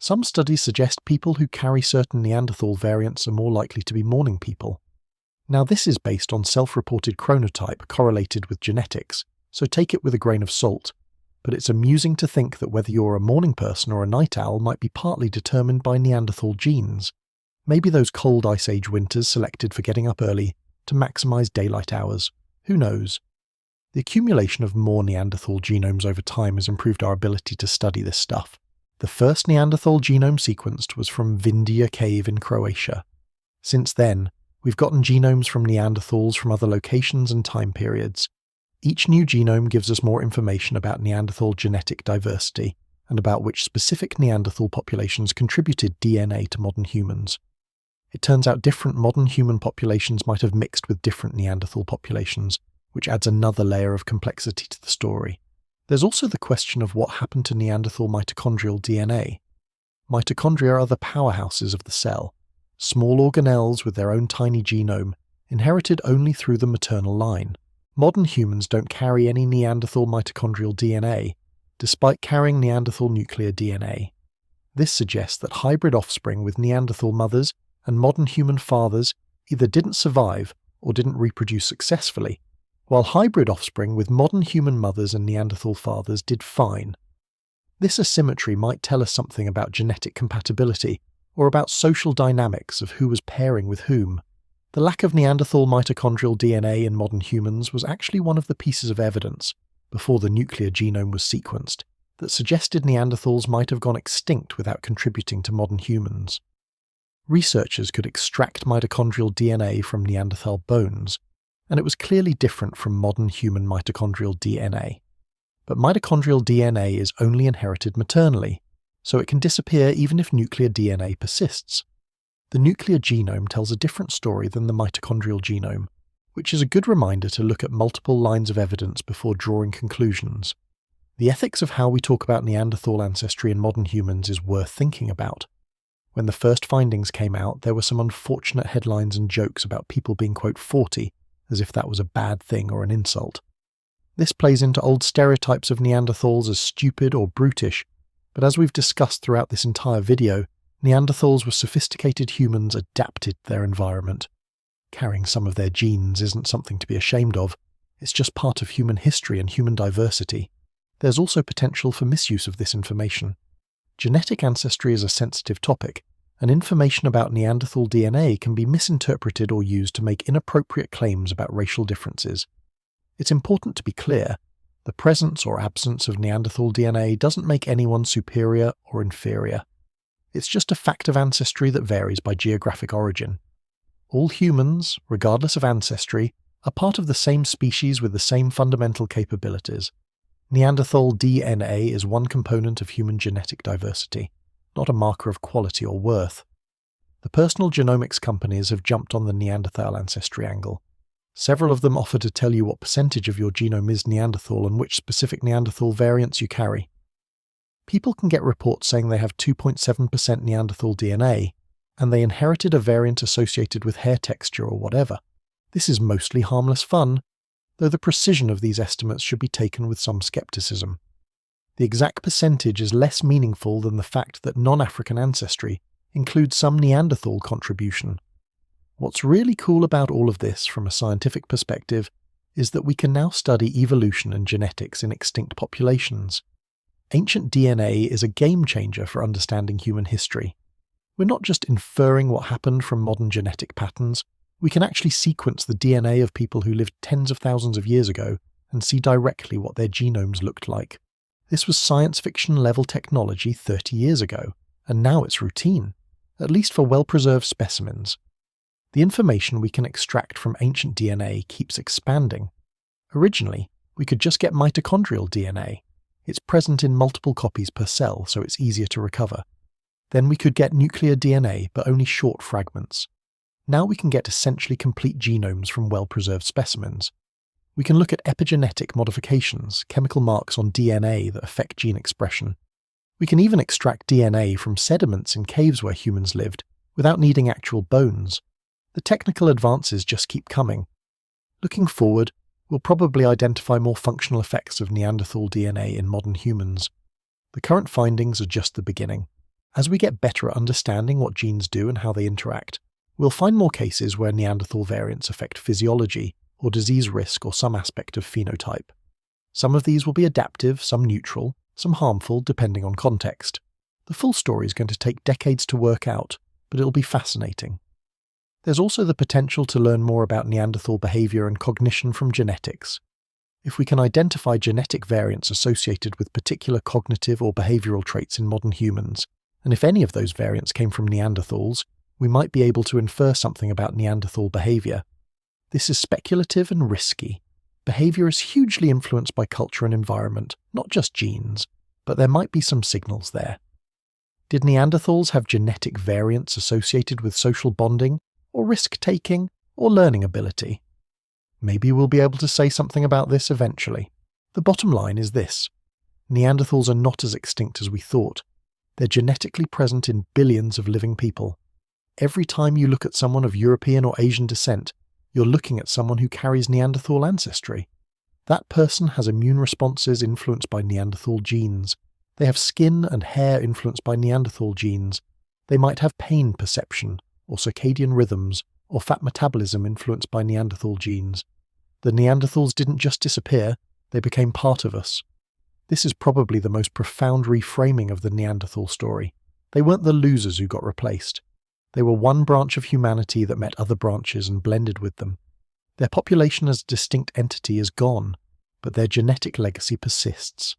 Some studies suggest people who carry certain Neanderthal variants are more likely to be morning people. Now, this is based on self-reported chronotype correlated with genetics, so take it with a grain of salt. But it's amusing to think that whether you're a morning person or a night owl might be partly determined by Neanderthal genes. Maybe those cold Ice Age winters selected for getting up early to maximize daylight hours. Who knows? The accumulation of more Neanderthal genomes over time has improved our ability to study this stuff. The first Neanderthal genome sequenced was from Vindija Cave in Croatia. Since then, we've gotten genomes from Neanderthals from other locations and time periods. Each new genome gives us more information about Neanderthal genetic diversity and about which specific Neanderthal populations contributed DNA to modern humans. It turns out different modern human populations might have mixed with different Neanderthal populations, which adds another layer of complexity to the story. There's also the question of what happened to Neanderthal mitochondrial DNA. Mitochondria are the powerhouses of the cell, small organelles with their own tiny genome, inherited only through the maternal line. Modern humans don't carry any Neanderthal mitochondrial DNA, despite carrying Neanderthal nuclear DNA. This suggests that hybrid offspring with Neanderthal mothers and modern human fathers either didn't survive or didn't reproduce successfully, while hybrid offspring with modern human mothers and Neanderthal fathers did fine. This asymmetry might tell us something about genetic compatibility or about social dynamics of who was pairing with whom. The lack of Neanderthal mitochondrial DNA in modern humans was actually one of the pieces of evidence, before the nuclear genome was sequenced, that suggested Neanderthals might have gone extinct without contributing to modern humans. Researchers could extract mitochondrial DNA from Neanderthal bones, and it was clearly different from modern human mitochondrial DNA. But mitochondrial DNA is only inherited maternally, so it can disappear even if nuclear DNA persists. The nuclear genome tells a different story than the mitochondrial genome, which is a good reminder to look at multiple lines of evidence before drawing conclusions. The ethics of how we talk about Neanderthal ancestry in modern humans is worth thinking about. When the first findings came out, there were some unfortunate headlines and jokes about people being, quote, 40, as if that was a bad thing or an insult. This plays into old stereotypes of Neanderthals as stupid or brutish, but as we've discussed throughout this entire video, Neanderthals were sophisticated humans adapted to their environment. Carrying some of their genes isn't something to be ashamed of, it's just part of human history and human diversity. There's also potential for misuse of this information. Genetic ancestry is a sensitive topic, and information about Neanderthal DNA can be misinterpreted or used to make inappropriate claims about racial differences. It's important to be clear, the presence or absence of Neanderthal DNA doesn't make anyone superior or inferior. It's just a fact of ancestry that varies by geographic origin. All humans, regardless of ancestry, are part of the same species with the same fundamental capabilities. Neanderthal DNA is one component of human genetic diversity, not a marker of quality or worth. The personal genomics companies have jumped on the Neanderthal ancestry angle. Several of them offer to tell you what percentage of your genome is Neanderthal and which specific Neanderthal variants you carry. People can get reports saying they have 2.7% Neanderthal DNA, and they inherited a variant associated with hair texture or whatever. This is mostly harmless fun, though the precision of these estimates should be taken with some skepticism. The exact percentage is less meaningful than the fact that non-African ancestry includes some Neanderthal contribution. What's really cool about all of this from a scientific perspective is that we can now study evolution and genetics in extinct populations. Ancient DNA is a game changer for understanding human history. We're not just inferring what happened from modern genetic patterns, we can actually sequence the DNA of people who lived tens of thousands of years ago and see directly what their genomes looked like. This was science fiction level technology 30 years ago, and now it's routine, at least for well-preserved specimens. The information we can extract from ancient DNA keeps expanding. Originally, we could just get mitochondrial DNA. It's present in multiple copies per cell, so it's easier to recover. Then we could get nuclear DNA, but only short fragments. Now we can get essentially complete genomes from well-preserved specimens. We can look at epigenetic modifications, chemical marks on DNA that affect gene expression. We can even extract DNA from sediments in caves where humans lived, without needing actual bones. The technical advances just keep coming. Looking forward, we'll probably identify more functional effects of Neanderthal DNA in modern humans. The current findings are just the beginning. As we get better at understanding what genes do and how they interact, we'll find more cases where Neanderthal variants affect physiology, or disease risk, or some aspect of phenotype. Some of these will be adaptive, some neutral, some harmful, depending on context. The full story is going to take decades to work out, but it'll be fascinating. There's also the potential to learn more about Neanderthal behavior and cognition from genetics. If we can identify genetic variants associated with particular cognitive or behavioral traits in modern humans, and if any of those variants came from Neanderthals, we might be able to infer something about Neanderthal behavior. This is speculative and risky. Behavior is hugely influenced by culture and environment, not just genes, but there might be some signals there. Did Neanderthals have genetic variants associated with social bonding, or risk-taking, or learning ability? Maybe we'll be able to say something about this eventually. The bottom line is this: Neanderthals are not as extinct as we thought. They're genetically present in billions of living people. Every time you look at someone of European or Asian descent, you're looking at someone who carries Neanderthal ancestry. That person has immune responses influenced by Neanderthal genes. They have skin and hair influenced by Neanderthal genes. They might have pain perception, or circadian rhythms, or fat metabolism influenced by Neanderthal genes. The Neanderthals didn't just disappear, they became part of us. This is probably the most profound reframing of the Neanderthal story. They weren't the losers who got replaced. They were one branch of humanity that met other branches and blended with them. Their population as a distinct entity is gone, but their genetic legacy persists.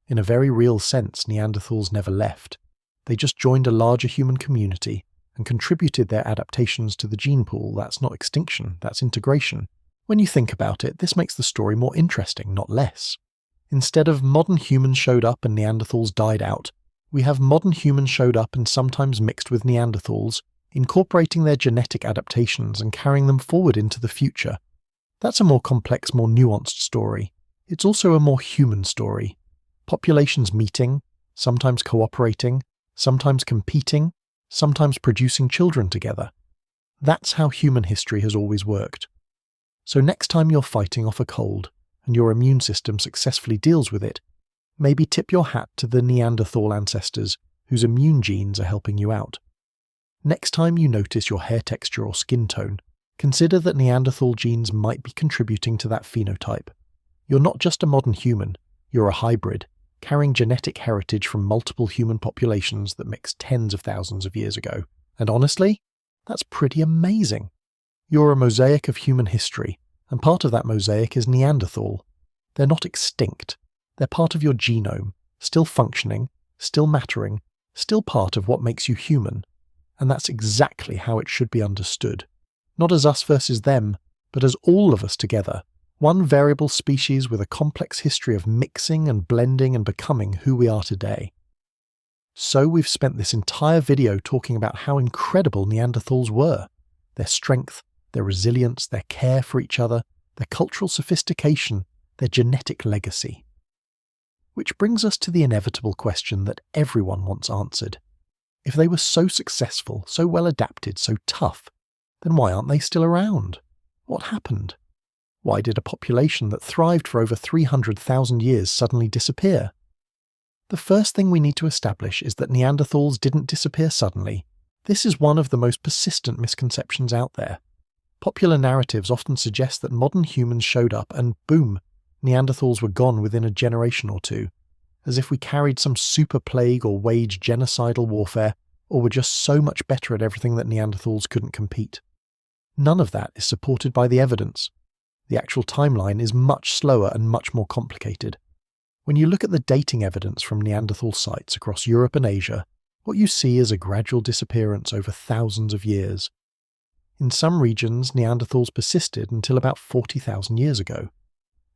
In a very real sense, Neanderthals never left. They just joined a larger human community and contributed their adaptations to the gene pool. That's not extinction, that's integration. When you think about it, this makes the story more interesting, not less. Instead of modern humans showed up and Neanderthals died out, we have modern humans showed up and sometimes mixed with Neanderthals, incorporating their genetic adaptations and carrying them forward into the future. That's a more complex, more nuanced story. It's also a more human story. Populations meeting, sometimes cooperating, sometimes competing, sometimes producing children together. That's how human history has always worked. So next time you're fighting off a cold, and your immune system successfully deals with it, maybe tip your hat to the Neanderthal ancestors whose immune genes are helping you out. Next time you notice your hair texture or skin tone, consider that Neanderthal genes might be contributing to that phenotype. You're not just a modern human, you're a hybrid, carrying genetic heritage from multiple human populations that mixed tens of thousands of years ago. And honestly, that's pretty amazing. You're a mosaic of human history, and part of that mosaic is Neanderthal. They're not extinct. They're part of your genome, still functioning, still mattering, still part of what makes you human. And that's exactly how it should be understood. Not as us versus them, but as all of us together. One variable species with a complex history of mixing and blending and becoming who we are today. So we've spent this entire video talking about how incredible Neanderthals were. Their strength, their resilience, their care for each other, their cultural sophistication, their genetic legacy. Which brings us to the inevitable question that everyone wants answered. If they were so successful, so well adapted, so tough, then why aren't they still around? What happened? Why did a population that thrived for over 300,000 years suddenly disappear? The first thing we need to establish is that Neanderthals didn't disappear suddenly. This is one of the most persistent misconceptions out there. Popular narratives often suggest that modern humans showed up and boom, Neanderthals were gone within a generation or two, as if we carried some super plague or waged genocidal warfare, or were just so much better at everything that Neanderthals couldn't compete. None of that is supported by the evidence. The actual timeline is much slower and much more complicated. When you look at the dating evidence from Neanderthal sites across Europe and Asia, what you see is a gradual disappearance over thousands of years. In some regions, Neanderthals persisted until about 40,000 years ago.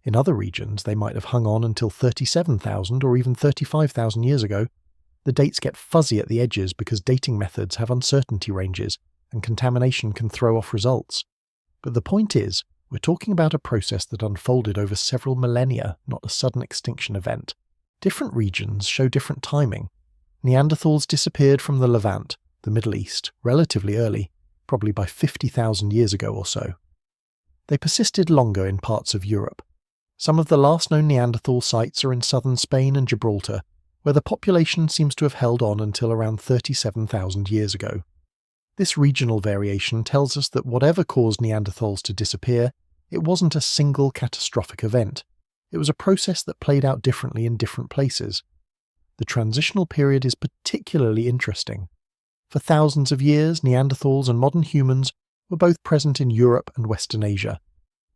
In other regions, they might have hung on until 37,000 or even 35,000 years ago. The dates get fuzzy at the edges because dating methods have uncertainty ranges, and contamination can throw off results. But the point is, we're talking about a process that unfolded over several millennia, not a sudden extinction event. Different regions show different timing. Neanderthals disappeared from the Levant, the Middle East, relatively early, probably by 50,000 years ago or so. They persisted longer in parts of Europe. Some of the last known Neanderthal sites are in southern Spain and Gibraltar, where the population seems to have held on until around 37,000 years ago. This regional variation tells us that whatever caused Neanderthals to disappear, it wasn't a single catastrophic event. It was a process that played out differently in different places. The transitional period is particularly interesting. For thousands of years, Neanderthals and modern humans were both present in Europe and Western Asia.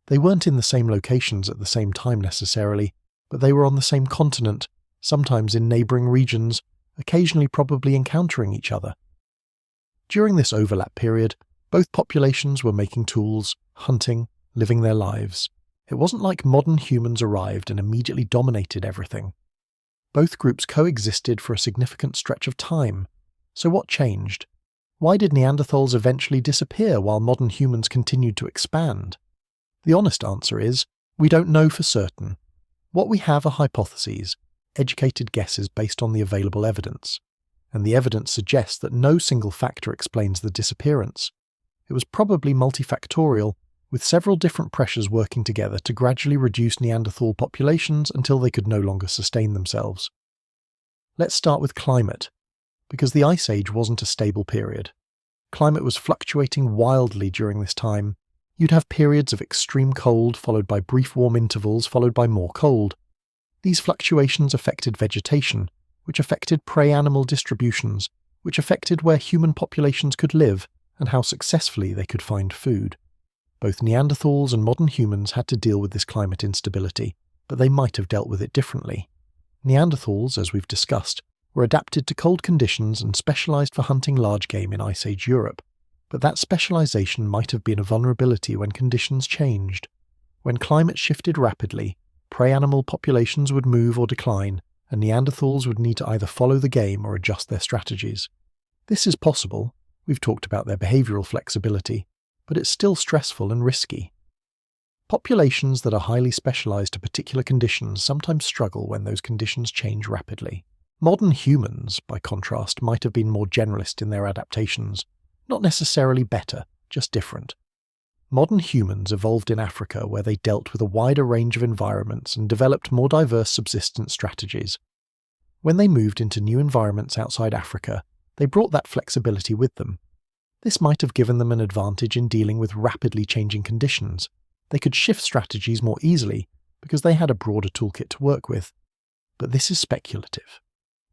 They weren't in the same locations at the same time necessarily, but they were on the same continent, sometimes in neighbouring regions, occasionally probably encountering each other. During this overlap period, both populations were making tools, hunting, living their lives. It wasn't like modern humans arrived and immediately dominated everything. Both groups coexisted for a significant stretch of time. So what changed? Why did Neanderthals eventually disappear while modern humans continued to expand? The honest answer is, we don't know for certain. What we have are hypotheses, educated guesses based on the available evidence. And the evidence suggests that no single factor explains the disappearance. It was probably multifactorial, with several different pressures working together to gradually reduce Neanderthal populations until they could no longer sustain themselves. Let's start with climate, because the Ice Age wasn't a stable period. Climate was fluctuating wildly during this time. You'd have periods of extreme cold followed by brief warm intervals followed by more cold. These fluctuations affected vegetation, which affected prey animal distributions, which affected where human populations could live and how successfully they could find food. Both Neanderthals and modern humans had to deal with this climate instability, but they might have dealt with it differently. Neanderthals, as we've discussed, were adapted to cold conditions and specialised for hunting large game in Ice Age Europe, but that specialisation might have been a vulnerability when conditions changed. When climate shifted rapidly, prey animal populations would move or decline, and Neanderthals would need to either follow the game or adjust their strategies. This is possible, we've talked about their behavioural flexibility, but it's still stressful and risky. Populations that are highly specialised to particular conditions sometimes struggle when those conditions change rapidly. Modern humans, by contrast, might have been more generalist in their adaptations, not necessarily better, just different. Modern humans evolved in Africa where they dealt with a wider range of environments and developed more diverse subsistence strategies. When they moved into new environments outside Africa, they brought that flexibility with them. This might have given them an advantage in dealing with rapidly changing conditions. They could shift strategies more easily because they had a broader toolkit to work with. But this is speculative.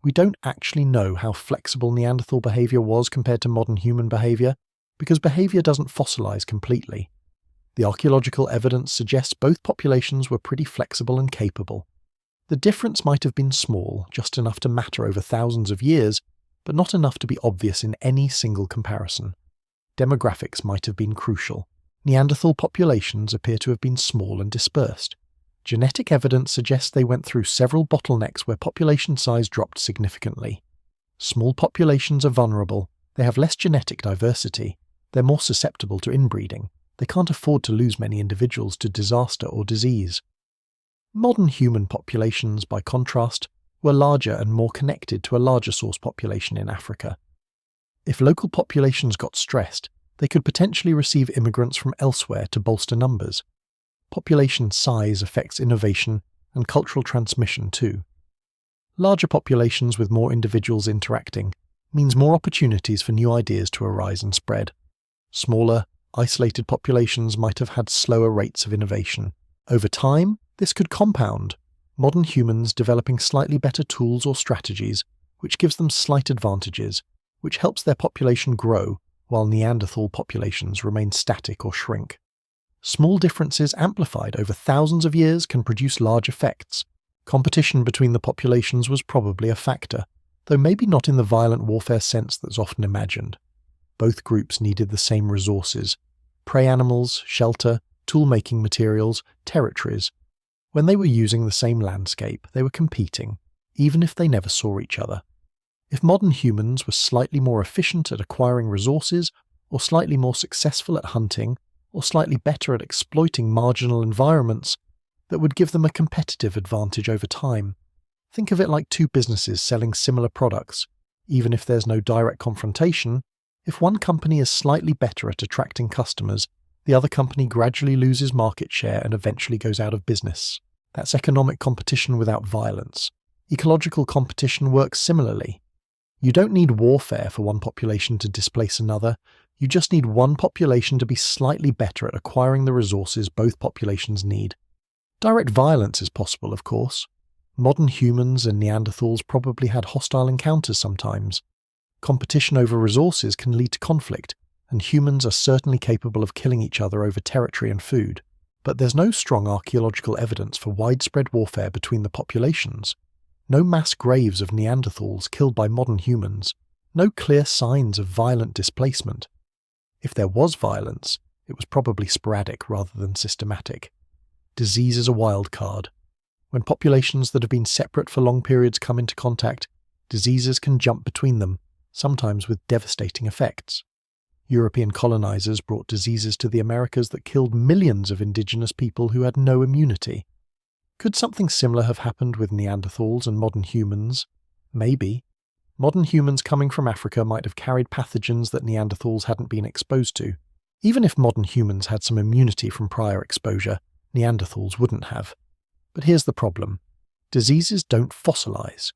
We don't actually know how flexible Neanderthal behaviour was compared to modern human behaviour, because behaviour doesn't fossilise completely. The archaeological evidence suggests both populations were pretty flexible and capable. The difference might have been small, just enough to matter over thousands of years, but not enough to be obvious in any single comparison. Demographics might have been crucial. Neanderthal populations appear to have been small and dispersed. Genetic evidence suggests they went through several bottlenecks where population size dropped significantly. Small populations are vulnerable, they have less genetic diversity, they're more susceptible to inbreeding, they can't afford to lose many individuals to disaster or disease. Modern human populations, by contrast, were larger and more connected to a larger source population in Africa. If local populations got stressed, they could potentially receive immigrants from elsewhere to bolster numbers. Population size affects innovation and cultural transmission too. Larger populations with more individuals interacting means more opportunities for new ideas to arise and spread. Smaller, isolated populations might have had slower rates of innovation. Over time, this could compound, modern humans developing slightly better tools or strategies, which gives them slight advantages, which helps their population grow, while Neanderthal populations remain static or shrink. Small differences amplified over thousands of years can produce large effects. Competition between the populations was probably a factor, though maybe not in the violent warfare sense that's often imagined. Both groups needed the same resources: prey animals, shelter, tool-making materials, territories. When they were using the same landscape, they were competing, even if they never saw each other. If modern humans were slightly more efficient at acquiring resources, or slightly more successful at hunting, or slightly better at exploiting marginal environments, that would give them a competitive advantage over time. Think of it like two businesses selling similar products. Even if there's no direct confrontation, if one company is slightly better at attracting customers, the other company gradually loses market share and eventually goes out of business. That's economic competition without violence. Ecological competition works similarly. You don't need warfare for one population to displace another, you just need one population to be slightly better at acquiring the resources both populations need. Direct violence is possible, of course. Modern humans and Neanderthals probably had hostile encounters sometimes. Competition over resources can lead to conflict, and humans are certainly capable of killing each other over territory and food. But there's no strong archaeological evidence for widespread warfare between the populations. No mass graves of Neanderthals killed by modern humans. No clear signs of violent displacement. If there was violence, it was probably sporadic rather than systematic. Disease is a wild card. When populations that have been separate for long periods come into contact, diseases can jump between them, sometimes with devastating effects. European colonizers brought diseases to the Americas that killed millions of indigenous people who had no immunity. Could something similar have happened with Neanderthals and modern humans? Maybe. Modern humans coming from Africa might have carried pathogens that Neanderthals hadn't been exposed to. Even if modern humans had some immunity from prior exposure, Neanderthals wouldn't have. But here's the problem. Diseases don't fossilize.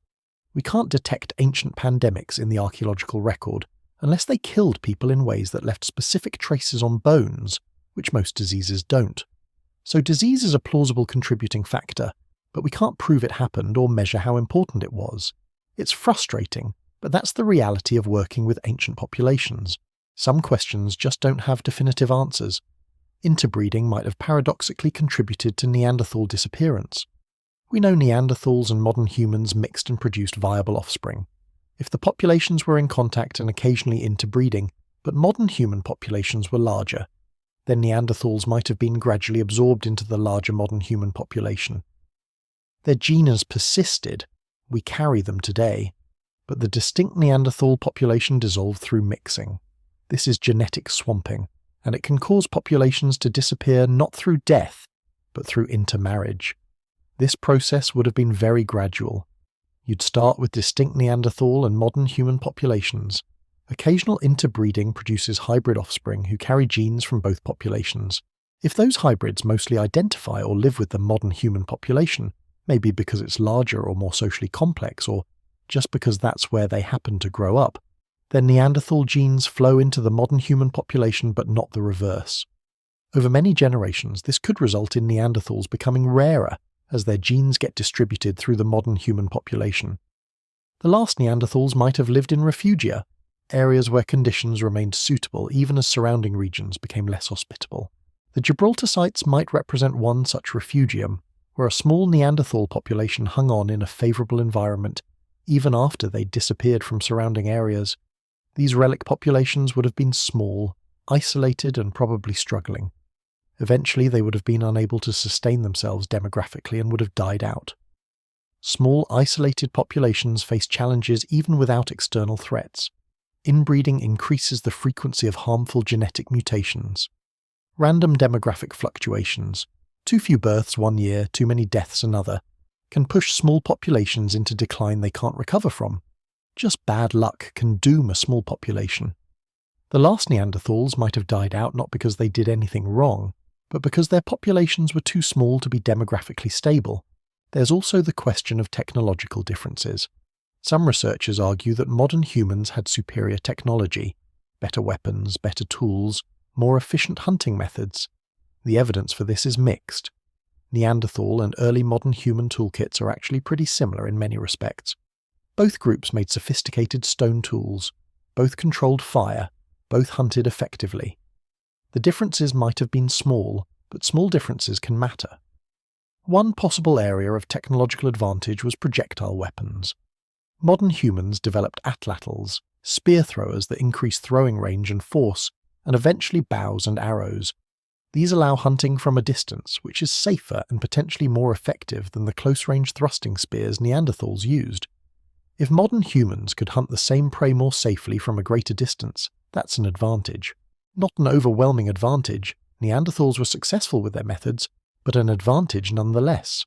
We can't detect ancient pandemics in the archaeological record unless they killed people in ways that left specific traces on bones, which most diseases don't. So disease is a plausible contributing factor, but we can't prove it happened or measure how important it was. It's frustrating, but that's the reality of working with ancient populations. Some questions just don't have definitive answers. Interbreeding might have paradoxically contributed to Neanderthal disappearance. We know Neanderthals and modern humans mixed and produced viable offspring. If the populations were in contact and occasionally interbreeding, but modern human populations were larger, then Neanderthals might have been gradually absorbed into the larger modern human population. Their genes persisted. We carry them today, but the distinct Neanderthal population dissolved through mixing. This is genetic swamping, and it can cause populations to disappear not through death, but through intermarriage. This process would have been very gradual. You'd start with distinct Neanderthal and modern human populations. Occasional interbreeding produces hybrid offspring who carry genes from both populations. If those hybrids mostly identify or live with the modern human population, maybe because it's larger or more socially complex, or just because that's where they happen to grow up, then Neanderthal genes flow into the modern human population but not the reverse. Over many generations, this could result in Neanderthals becoming rarer as their genes get distributed through the modern human population. The last Neanderthals might have lived in refugia, areas where conditions remained suitable even as surrounding regions became less hospitable. The Gibraltar sites might represent one such refugium, where a small Neanderthal population hung on in a favourable environment, even after they disappeared from surrounding areas. These relic populations would have been small, isolated and probably struggling. Eventually they would have been unable to sustain themselves demographically and would have died out. Small, isolated populations face challenges even without external threats. Inbreeding increases the frequency of harmful genetic mutations. Random demographic fluctuations, too few births one year, too many deaths another, can push small populations into decline they can't recover from. Just bad luck can doom a small population. The last Neanderthals might have died out not because they did anything wrong, but because their populations were too small to be demographically stable. There's also the question of technological differences. Some researchers argue that modern humans had superior technology, better weapons, better tools, more efficient hunting methods. The evidence for this is mixed. Neanderthal and early modern human toolkits are actually pretty similar in many respects. Both groups made sophisticated stone tools, both controlled fire, both hunted effectively. The differences might have been small, but small differences can matter. One possible area of technological advantage was projectile weapons. Modern humans developed atlatls, spear throwers that increase throwing range and force, and eventually bows and arrows. These allow hunting from a distance, which is safer and potentially more effective than the close-range thrusting spears Neanderthals used. If modern humans could hunt the same prey more safely from a greater distance, that's an advantage. Not an overwhelming advantage, Neanderthals were successful with their methods, but an advantage nonetheless.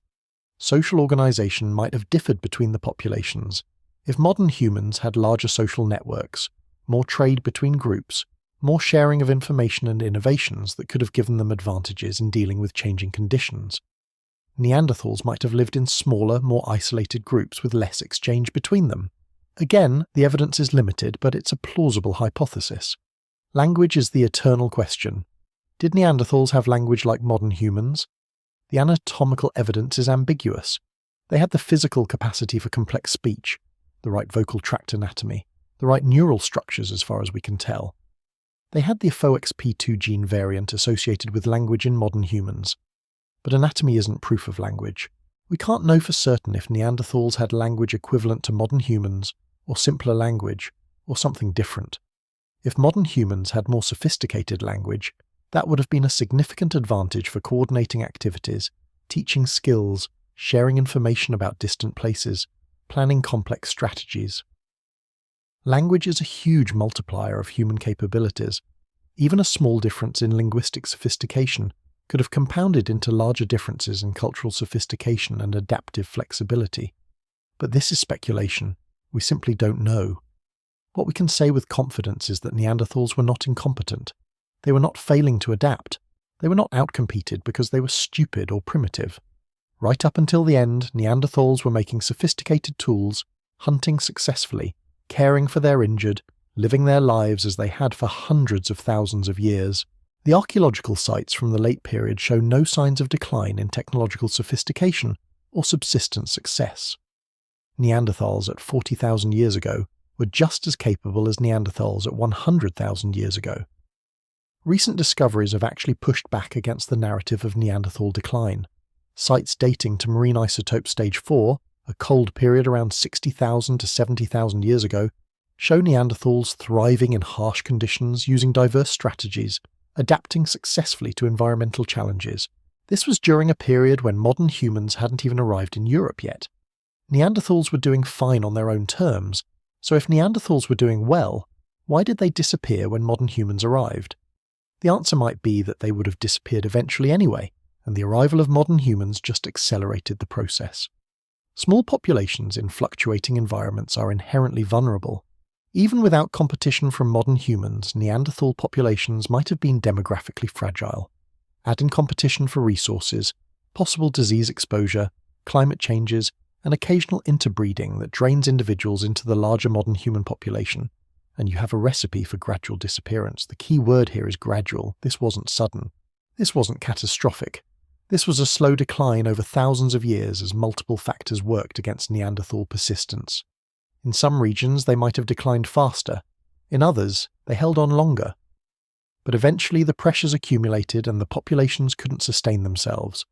Social organization might have differed between the populations. If modern humans had larger social networks, more trade between groups, more sharing of information and innovations that could have given them advantages in dealing with changing conditions. Neanderthals might have lived in smaller, more isolated groups with less exchange between them. Again, the evidence is limited, but it's a plausible hypothesis. Language is the eternal question. Did Neanderthals have language like modern humans? The anatomical evidence is ambiguous. They had the physical capacity for complex speech, the right vocal tract anatomy, the right neural structures as far as we can tell. They had the FOXP2 gene variant associated with language in modern humans. But anatomy isn't proof of language. We can't know for certain if Neanderthals had language equivalent to modern humans, or simpler language, or something different. If modern humans had more sophisticated language, that would have been a significant advantage for coordinating activities, teaching skills, sharing information about distant places, planning complex strategies. Language is a huge multiplier of human capabilities. Even a small difference in linguistic sophistication could have compounded into larger differences in cultural sophistication and adaptive flexibility. But this is speculation. We simply don't know. What we can say with confidence is that Neanderthals were not incompetent. They were not failing to adapt. They were not outcompeted because they were stupid or primitive. Right up until the end, Neanderthals were making sophisticated tools, hunting successfully, caring for their injured, living their lives as they had for hundreds of thousands of years. The archaeological sites from the late period show no signs of decline in technological sophistication or subsistence success. Neanderthals at 40,000 years ago were just as capable as Neanderthals at 100,000 years ago. Recent discoveries have actually pushed back against the narrative of Neanderthal decline. Sites dating to marine isotope stage 4, a cold period around 60,000 to 70,000 years ago, show Neanderthals thriving in harsh conditions using diverse strategies, adapting successfully to environmental challenges. This was during a period when modern humans hadn't even arrived in Europe yet. Neanderthals were doing fine on their own terms, so if Neanderthals were doing well, why did they disappear when modern humans arrived? The answer might be that they would have disappeared eventually anyway, and the arrival of modern humans just accelerated the process. Small populations in fluctuating environments are inherently vulnerable. Even without competition from modern humans, Neanderthal populations might have been demographically fragile. Add in competition for resources, possible disease exposure, climate changes, and occasional interbreeding that drains individuals into the larger modern human population, and you have a recipe for gradual disappearance. The key word here is gradual. This wasn't sudden. This wasn't catastrophic. This was a slow decline over thousands of years as multiple factors worked against Neanderthal persistence. In some regions, they might have declined faster. In others, they held on longer. But eventually the pressures accumulated and the populations couldn't sustain themselves.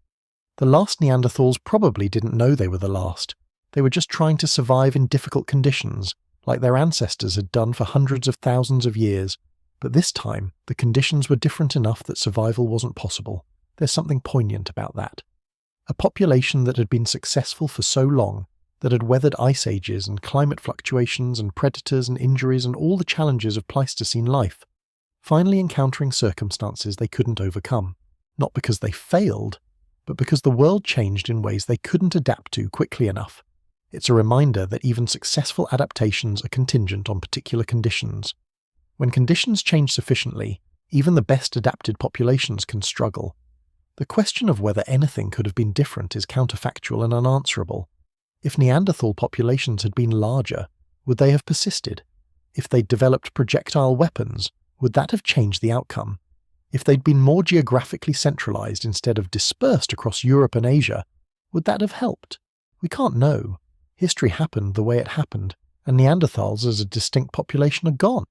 The last Neanderthals probably didn't know they were the last. They were just trying to survive in difficult conditions, like their ancestors had done for hundreds of thousands of years. But this time, the conditions were different enough that survival wasn't possible. There's something poignant about that. A population that had been successful for so long, that had weathered ice ages and climate fluctuations and predators and injuries and all the challenges of Pleistocene life, finally encountering circumstances they couldn't overcome, not because they failed, but because the world changed in ways they couldn't adapt to quickly enough. It's a reminder that even successful adaptations are contingent on particular conditions. When conditions change sufficiently, even the best adapted populations can struggle. The question of whether anything could have been different is counterfactual and unanswerable. If Neanderthal populations had been larger, would they have persisted? If they'd developed projectile weapons, would that have changed the outcome? If they'd been more geographically centralized instead of dispersed across Europe and Asia, would that have helped? We can't know. History happened the way it happened, and Neanderthals as a distinct population are gone.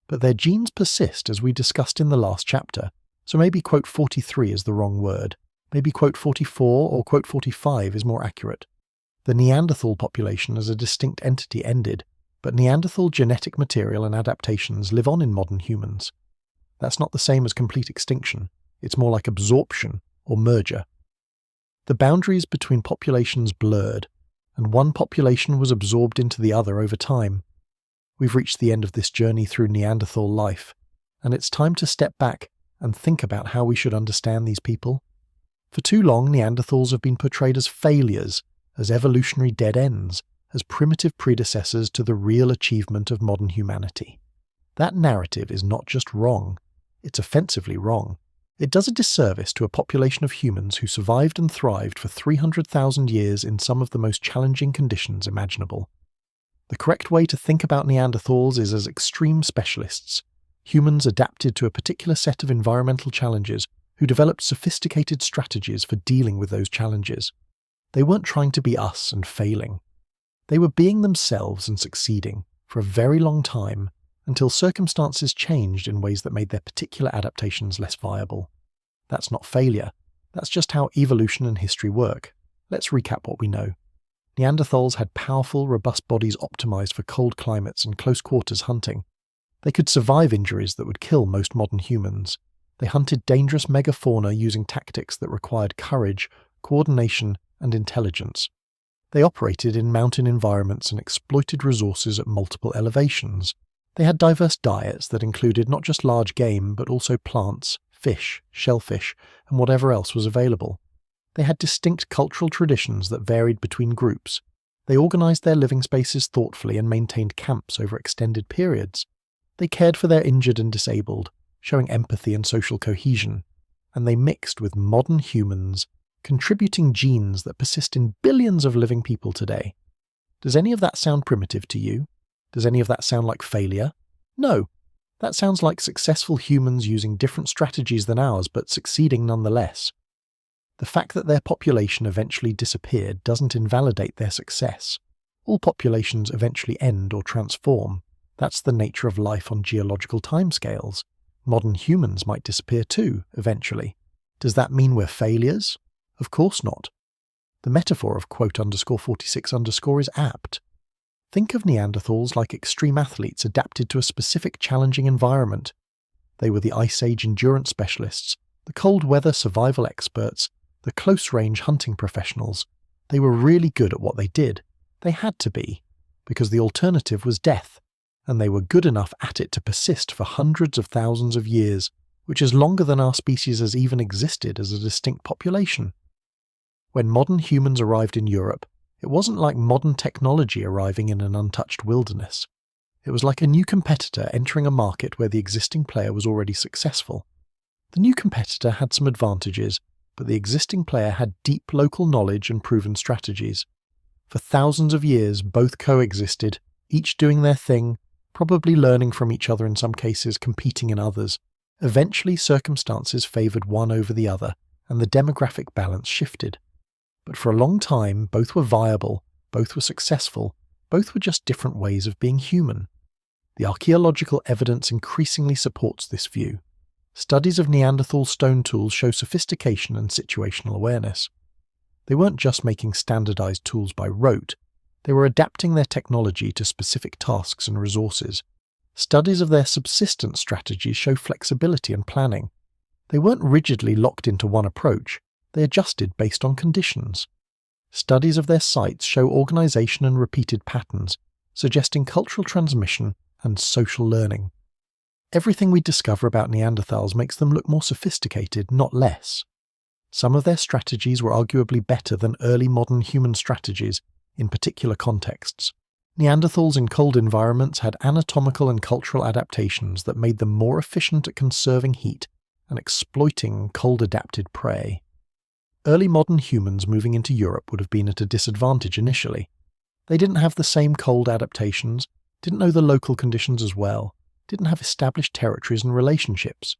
But their genes persist, as we discussed in the last chapter, so maybe quote 43 is the wrong word. Maybe quote 44 or quote 45 is more accurate. The Neanderthal population as a distinct entity ended, but Neanderthal genetic material and adaptations live on in modern humans. That's not the same as complete extinction. It's more like absorption or merger. The boundaries between populations blurred, and one population was absorbed into the other over time. We've reached the end of this journey through Neanderthal life, and it's time to step back and think about how we should understand these people. For too long, Neanderthals have been portrayed as failures, as evolutionary dead ends, as primitive predecessors to the real achievement of modern humanity. That narrative is not just wrong, it's offensively wrong. It does a disservice to a population of humans who survived and thrived for 300,000 years in some of the most challenging conditions imaginable. The correct way to think about Neanderthals is as extreme specialists, humans adapted to a particular set of environmental challenges who developed sophisticated strategies for dealing with those challenges. They weren't trying to be us and failing. They were being themselves and succeeding for a very long time until circumstances changed in ways that made their particular adaptations less viable. That's not failure. That's just how evolution and history work. Let's recap what we know. Neanderthals had powerful, robust bodies optimized for cold climates and close quarters hunting. They could survive injuries that would kill most modern humans. They hunted dangerous megafauna using tactics that required courage, coordination, and intelligence. They operated in mountain environments and exploited resources at multiple elevations. They had diverse diets that included not just large game, but also plants, fish, shellfish, and whatever else was available. They had distinct cultural traditions that varied between groups. They organized their living spaces thoughtfully and maintained camps over extended periods. They cared for their injured and disabled, showing empathy and social cohesion. And they mixed with modern humans, contributing genes that persist in billions of living people today. Does any of that sound primitive to you? Does any of that sound like failure? No. That sounds like successful humans using different strategies than ours, but succeeding nonetheless. The fact that their population eventually disappeared doesn't invalidate their success. All populations eventually end or transform. That's the nature of life on geological timescales. Modern humans might disappear too, eventually. Does that mean we're failures? Of course not. The metaphor of quote_46_ is apt. Think of Neanderthals like extreme athletes adapted to a specific challenging environment. They were the Ice Age endurance specialists, the cold weather survival experts, the close-range hunting professionals. They were really good at what they did. They had to be, because the alternative was death, and they were good enough at it to persist for hundreds of thousands of years, which is longer than our species has even existed as a distinct population. When modern humans arrived in Europe, it wasn't like modern technology arriving in an untouched wilderness. It was like a new competitor entering a market where the existing player was already successful. The new competitor had some advantages, but the existing player had deep local knowledge and proven strategies. For thousands of years, both coexisted, each doing their thing, probably learning from each other in some cases, competing in others. Eventually, circumstances favored one over the other, and the demographic balance shifted. But for a long time, both were viable, both were successful, both were just different ways of being human. The archaeological evidence increasingly supports this view. Studies of Neanderthal stone tools show sophistication and situational awareness. They weren't just making standardized tools by rote, they were adapting their technology to specific tasks and resources. Studies of their subsistence strategies show flexibility and planning. They weren't rigidly locked into one approach. They adjusted based on conditions. Studies of their sites show organization and repeated patterns, suggesting cultural transmission and social learning. Everything we discover about Neanderthals makes them look more sophisticated, not less. Some of their strategies were arguably better than early modern human strategies in particular contexts. Neanderthals in cold environments had anatomical and cultural adaptations that made them more efficient at conserving heat and exploiting cold-adapted prey. Early modern humans moving into Europe would have been at a disadvantage initially. They didn't have the same cold adaptations, didn't know the local conditions as well, didn't have established territories and relationships.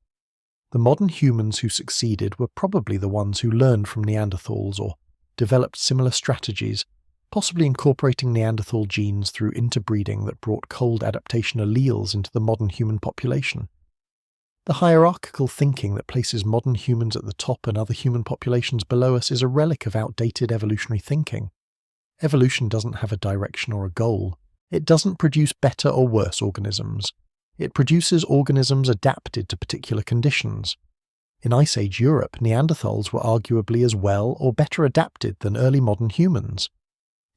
The modern humans who succeeded were probably the ones who learned from Neanderthals or developed similar strategies, possibly incorporating Neanderthal genes through interbreeding that brought cold adaptation alleles into the modern human population. The hierarchical thinking that places modern humans at the top and other human populations below us is a relic of outdated evolutionary thinking. Evolution doesn't have a direction or a goal. It doesn't produce better or worse organisms. It produces organisms adapted to particular conditions. In Ice Age Europe, Neanderthals were arguably as well or better adapted than early modern humans.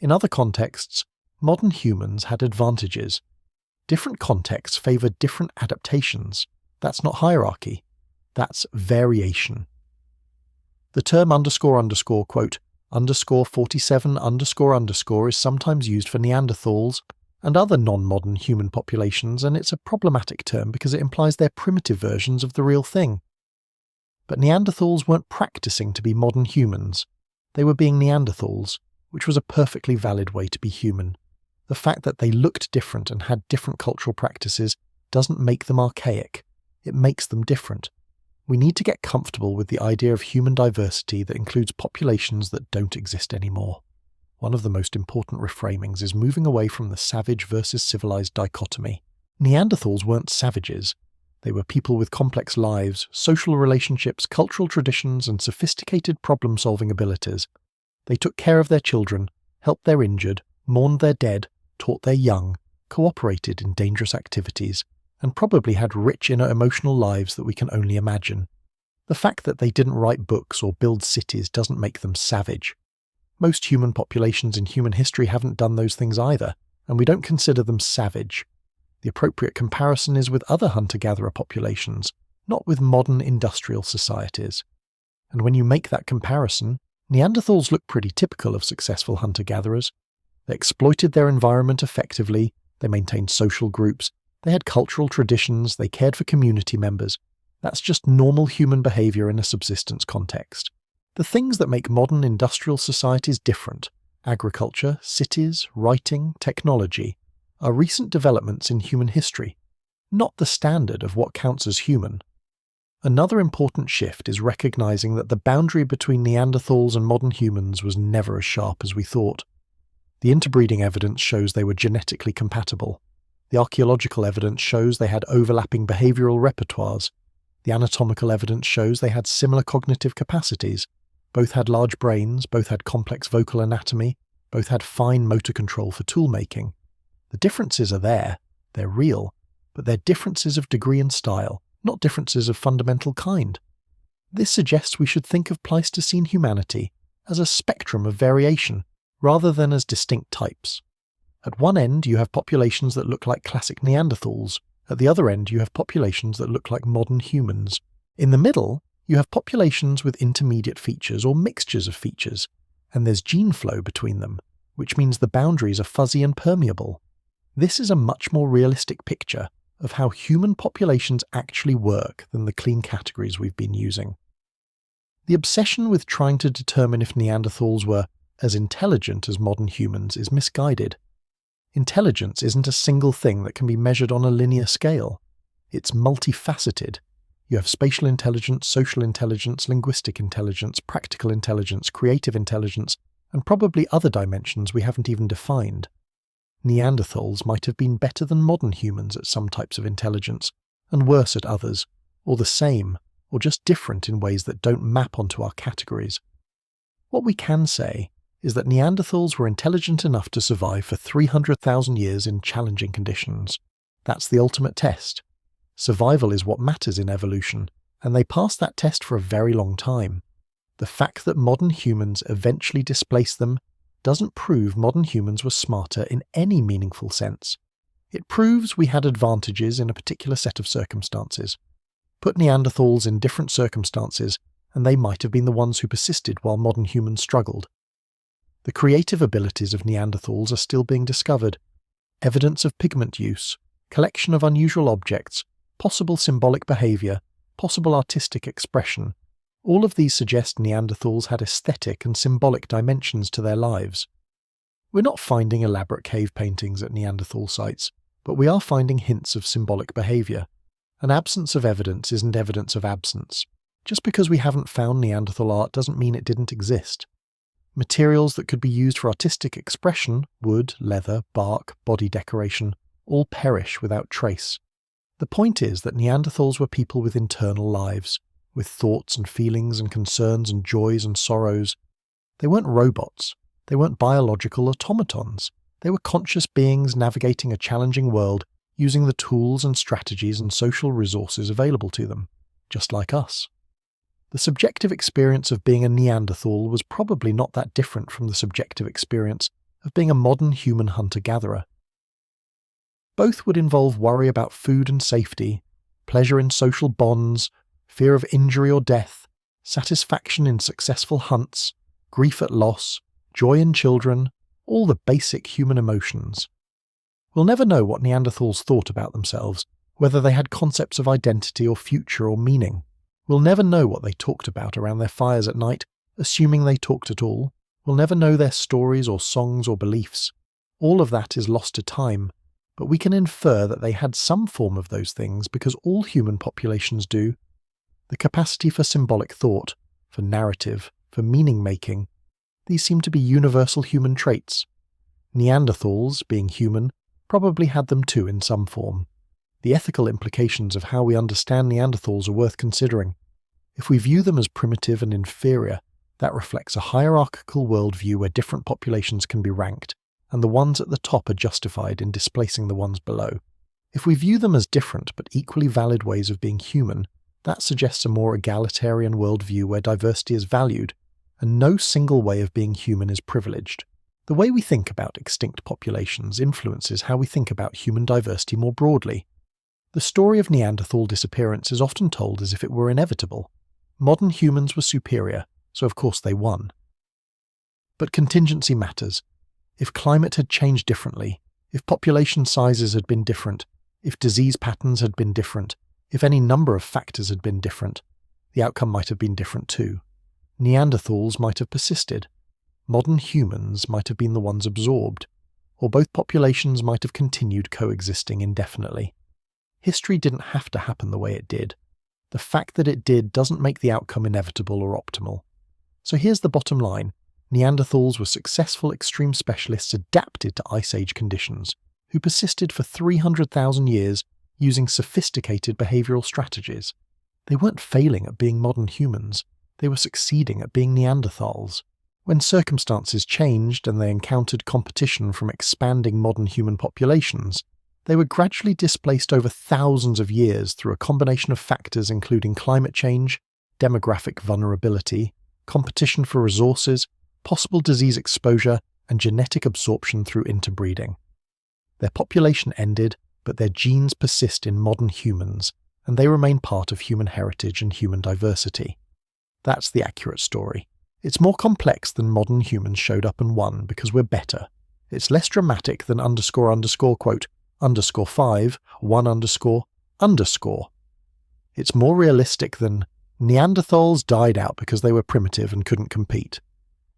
In other contexts, modern humans had advantages. Different contexts favoured different adaptations. That's not hierarchy. That's variation. The term quote, _47 is sometimes used for Neanderthals and other non-modern human populations, and it's a problematic term because it implies they're primitive versions of the real thing. But Neanderthals weren't practicing to be modern humans. They were being Neanderthals, which was a perfectly valid way to be human. The fact that they looked different and had different cultural practices doesn't make them archaic. It makes them different. We need to get comfortable with the idea of human diversity that includes populations that don't exist anymore. One of the most important reframings is moving away from the savage versus civilized dichotomy. Neanderthals weren't savages. They were people with complex lives, social relationships, cultural traditions, and sophisticated problem-solving abilities. They took care of their children, helped their injured, mourned their dead, taught their young, cooperated in dangerous activities, and probably had rich inner emotional lives that we can only imagine. The fact that they didn't write books or build cities doesn't make them savage. Most human populations in human history haven't done those things either, and we don't consider them savage. The appropriate comparison is with other hunter-gatherer populations, not with modern industrial societies. And when you make that comparison, Neanderthals look pretty typical of successful hunter-gatherers. They exploited their environment effectively, they maintained social groups, they had cultural traditions, they cared for community members. That's just normal human behavior in a subsistence context. The things that make modern industrial societies different, agriculture, cities, writing, technology, are recent developments in human history, not the standard of what counts as human. Another important shift is recognizing that the boundary between Neanderthals and modern humans was never as sharp as we thought. The interbreeding evidence shows they were genetically compatible. The archaeological evidence shows they had overlapping behavioral repertoires. The anatomical evidence shows they had similar cognitive capacities. Both had large brains, both had complex vocal anatomy, both had fine motor control for tool-making. The differences are there, they're real, but they're differences of degree and style, not differences of fundamental kind. This suggests we should think of Pleistocene humanity as a spectrum of variation, rather than as distinct types. At one end you have populations that look like classic Neanderthals, at the other end you have populations that look like modern humans. In the middle, you have populations with intermediate features or mixtures of features, and there's gene flow between them, which means the boundaries are fuzzy and permeable. This is a much more realistic picture of how human populations actually work than the clean categories we've been using. The obsession with trying to determine if Neanderthals were as intelligent as modern humans is misguided. Intelligence isn't a single thing that can be measured on a linear scale. It's multifaceted. You have spatial intelligence, social intelligence, linguistic intelligence, practical intelligence, creative intelligence, and probably other dimensions we haven't even defined. Neanderthals might have been better than modern humans at some types of intelligence, and worse at others, or the same, or just different in ways that don't map onto our categories. What we can say is that Neanderthals were intelligent enough to survive for 300,000 years in challenging conditions. That's the ultimate test. Survival is what matters in evolution, and they passed that test for a very long time. The fact that modern humans eventually displaced them doesn't prove modern humans were smarter in any meaningful sense. It proves we had advantages in a particular set of circumstances. Put Neanderthals in different circumstances, and they might have been the ones who persisted while modern humans struggled. The creative abilities of Neanderthals are still being discovered. Evidence of pigment use, collection of unusual objects, possible symbolic behaviour, possible artistic expression. All of these suggest Neanderthals had aesthetic and symbolic dimensions to their lives. We're not finding elaborate cave paintings at Neanderthal sites, but we are finding hints of symbolic behaviour. An absence of evidence isn't evidence of absence. Just because we haven't found Neanderthal art doesn't mean it didn't exist. Materials that could be used for artistic expression, wood, leather, bark, body decoration, all perish without trace. The point is that Neanderthals were people with internal lives, with thoughts and feelings and concerns and joys and sorrows. They weren't robots. They weren't biological automatons. They were conscious beings navigating a challenging world using the tools and strategies and social resources available to them, just like us. The subjective experience of being a Neanderthal was probably not that different from the subjective experience of being a modern human hunter-gatherer. Both would involve worry about food and safety, pleasure in social bonds, fear of injury or death, satisfaction in successful hunts, grief at loss, joy in children, all the basic human emotions. We'll never know what Neanderthals thought about themselves, whether they had concepts of identity or future or meaning. We'll never know what they talked about around their fires at night, assuming they talked at all. We'll never know their stories or songs or beliefs. All of that is lost to time, but we can infer that they had some form of those things because all human populations do. The capacity for symbolic thought, for narrative, for meaning-making, these seem to be universal human traits. Neanderthals, being human, probably had them too in some form. The ethical implications of how we understand Neanderthals are worth considering. If we view them as primitive and inferior, that reflects a hierarchical worldview where different populations can be ranked, and the ones at the top are justified in displacing the ones below. If we view them as different but equally valid ways of being human, that suggests a more egalitarian worldview where diversity is valued, and no single way of being human is privileged. The way we think about extinct populations influences how we think about human diversity more broadly. The story of Neanderthal disappearance is often told as if it were inevitable. Modern humans were superior, so of course they won. But contingency matters. If climate had changed differently, if population sizes had been different, if disease patterns had been different, if any number of factors had been different, the outcome might have been different too. Neanderthals might have persisted. Modern humans might have been the ones absorbed, or both populations might have continued coexisting indefinitely. History didn't have to happen the way it did. The fact that it did doesn't make the outcome inevitable or optimal. So here's the bottom line. Neanderthals were successful extreme specialists adapted to Ice Age conditions, who persisted for 300,000 years using sophisticated behavioural strategies. They weren't failing at being modern humans, they were succeeding at being Neanderthals. When circumstances changed and they encountered competition from expanding modern human populations, they were gradually displaced over thousands of years through a combination of factors including climate change, demographic vulnerability, competition for resources, possible disease exposure, and genetic absorption through interbreeding. Their population ended, but their genes persist in modern humans, and they remain part of human heritage and human diversity. That's the accurate story. It's more complex than modern humans showed up and won because we're better. It's less dramatic than __quote _5 1__. It's more realistic than Neanderthals died out because they were primitive and couldn't compete.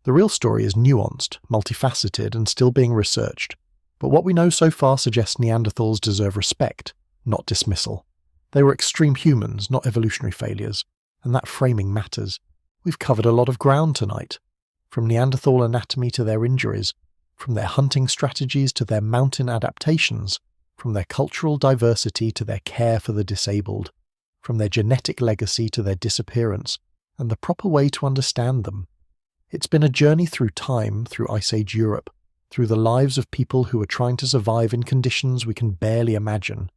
The real story is nuanced, multifaceted, and still being researched. But what we know so far suggests Neanderthals deserve respect, not dismissal. They were extreme humans, not evolutionary failures, and that framing matters. We've covered a lot of ground tonight, from Neanderthal anatomy to their injuries, from their hunting strategies to their mountain adaptations, from their cultural diversity to their care for the disabled, from their genetic legacy to their disappearance, and the proper way to understand them. It's been a journey through time, through Ice Age Europe, through the lives of people who are trying to survive in conditions we can barely imagine.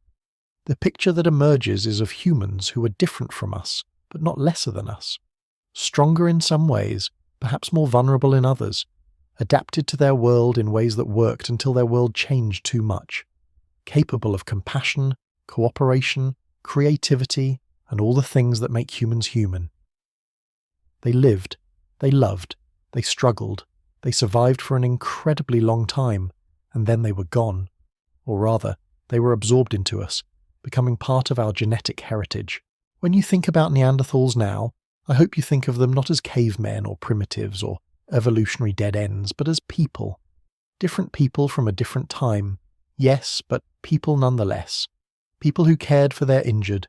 The picture that emerges is of humans who are different from us, but not lesser than us. stronger in some ways, perhaps more vulnerable in others, adapted to their world in ways that worked until their world changed too much, capable of compassion, cooperation, creativity, and all the things that make humans human. They lived, they loved, they struggled, they survived for an incredibly long time, and then they were gone. Or rather, they were absorbed into us, becoming part of our genetic heritage. When you think about Neanderthals now, I hope you think of them not as cavemen or primitives or evolutionary dead ends, but as people. Different people from a different time, yes, but people nonetheless. People who cared for their injured,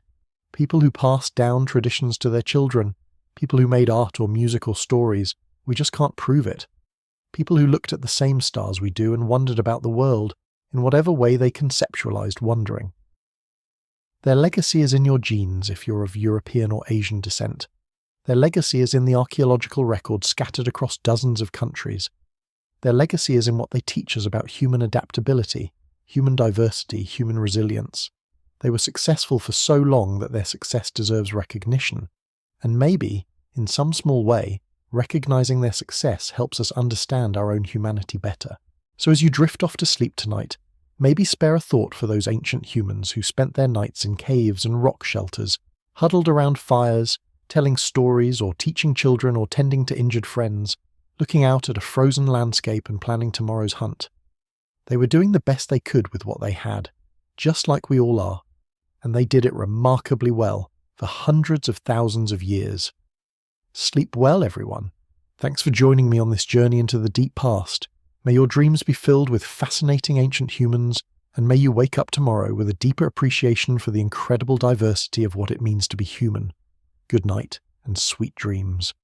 people who passed down traditions to their children, people who made art or music or stories, we just can't prove it. People who looked at the same stars we do and wondered about the world, in whatever way they conceptualized wondering. Their legacy is in your genes if you're of European or Asian descent. Their legacy is in the archaeological records scattered across dozens of countries. Their legacy is in what they teach us about human adaptability, human diversity, human resilience. They were successful for so long that their success deserves recognition. And maybe, in some small way, recognizing their success helps us understand our own humanity better. So as you drift off to sleep tonight, maybe spare a thought for those ancient humans who spent their nights in caves and rock shelters, huddled around fires, telling stories or teaching children or tending to injured friends, looking out at a frozen landscape and planning tomorrow's hunt. They were doing the best they could with what they had, just like we all are, and they did it remarkably well for hundreds of thousands of years. Sleep well, everyone. Thanks for joining me on this journey into the deep past. May your dreams be filled with fascinating ancient humans, and may you wake up tomorrow with a deeper appreciation for the incredible diversity of what it means to be human. Good night, and sweet dreams.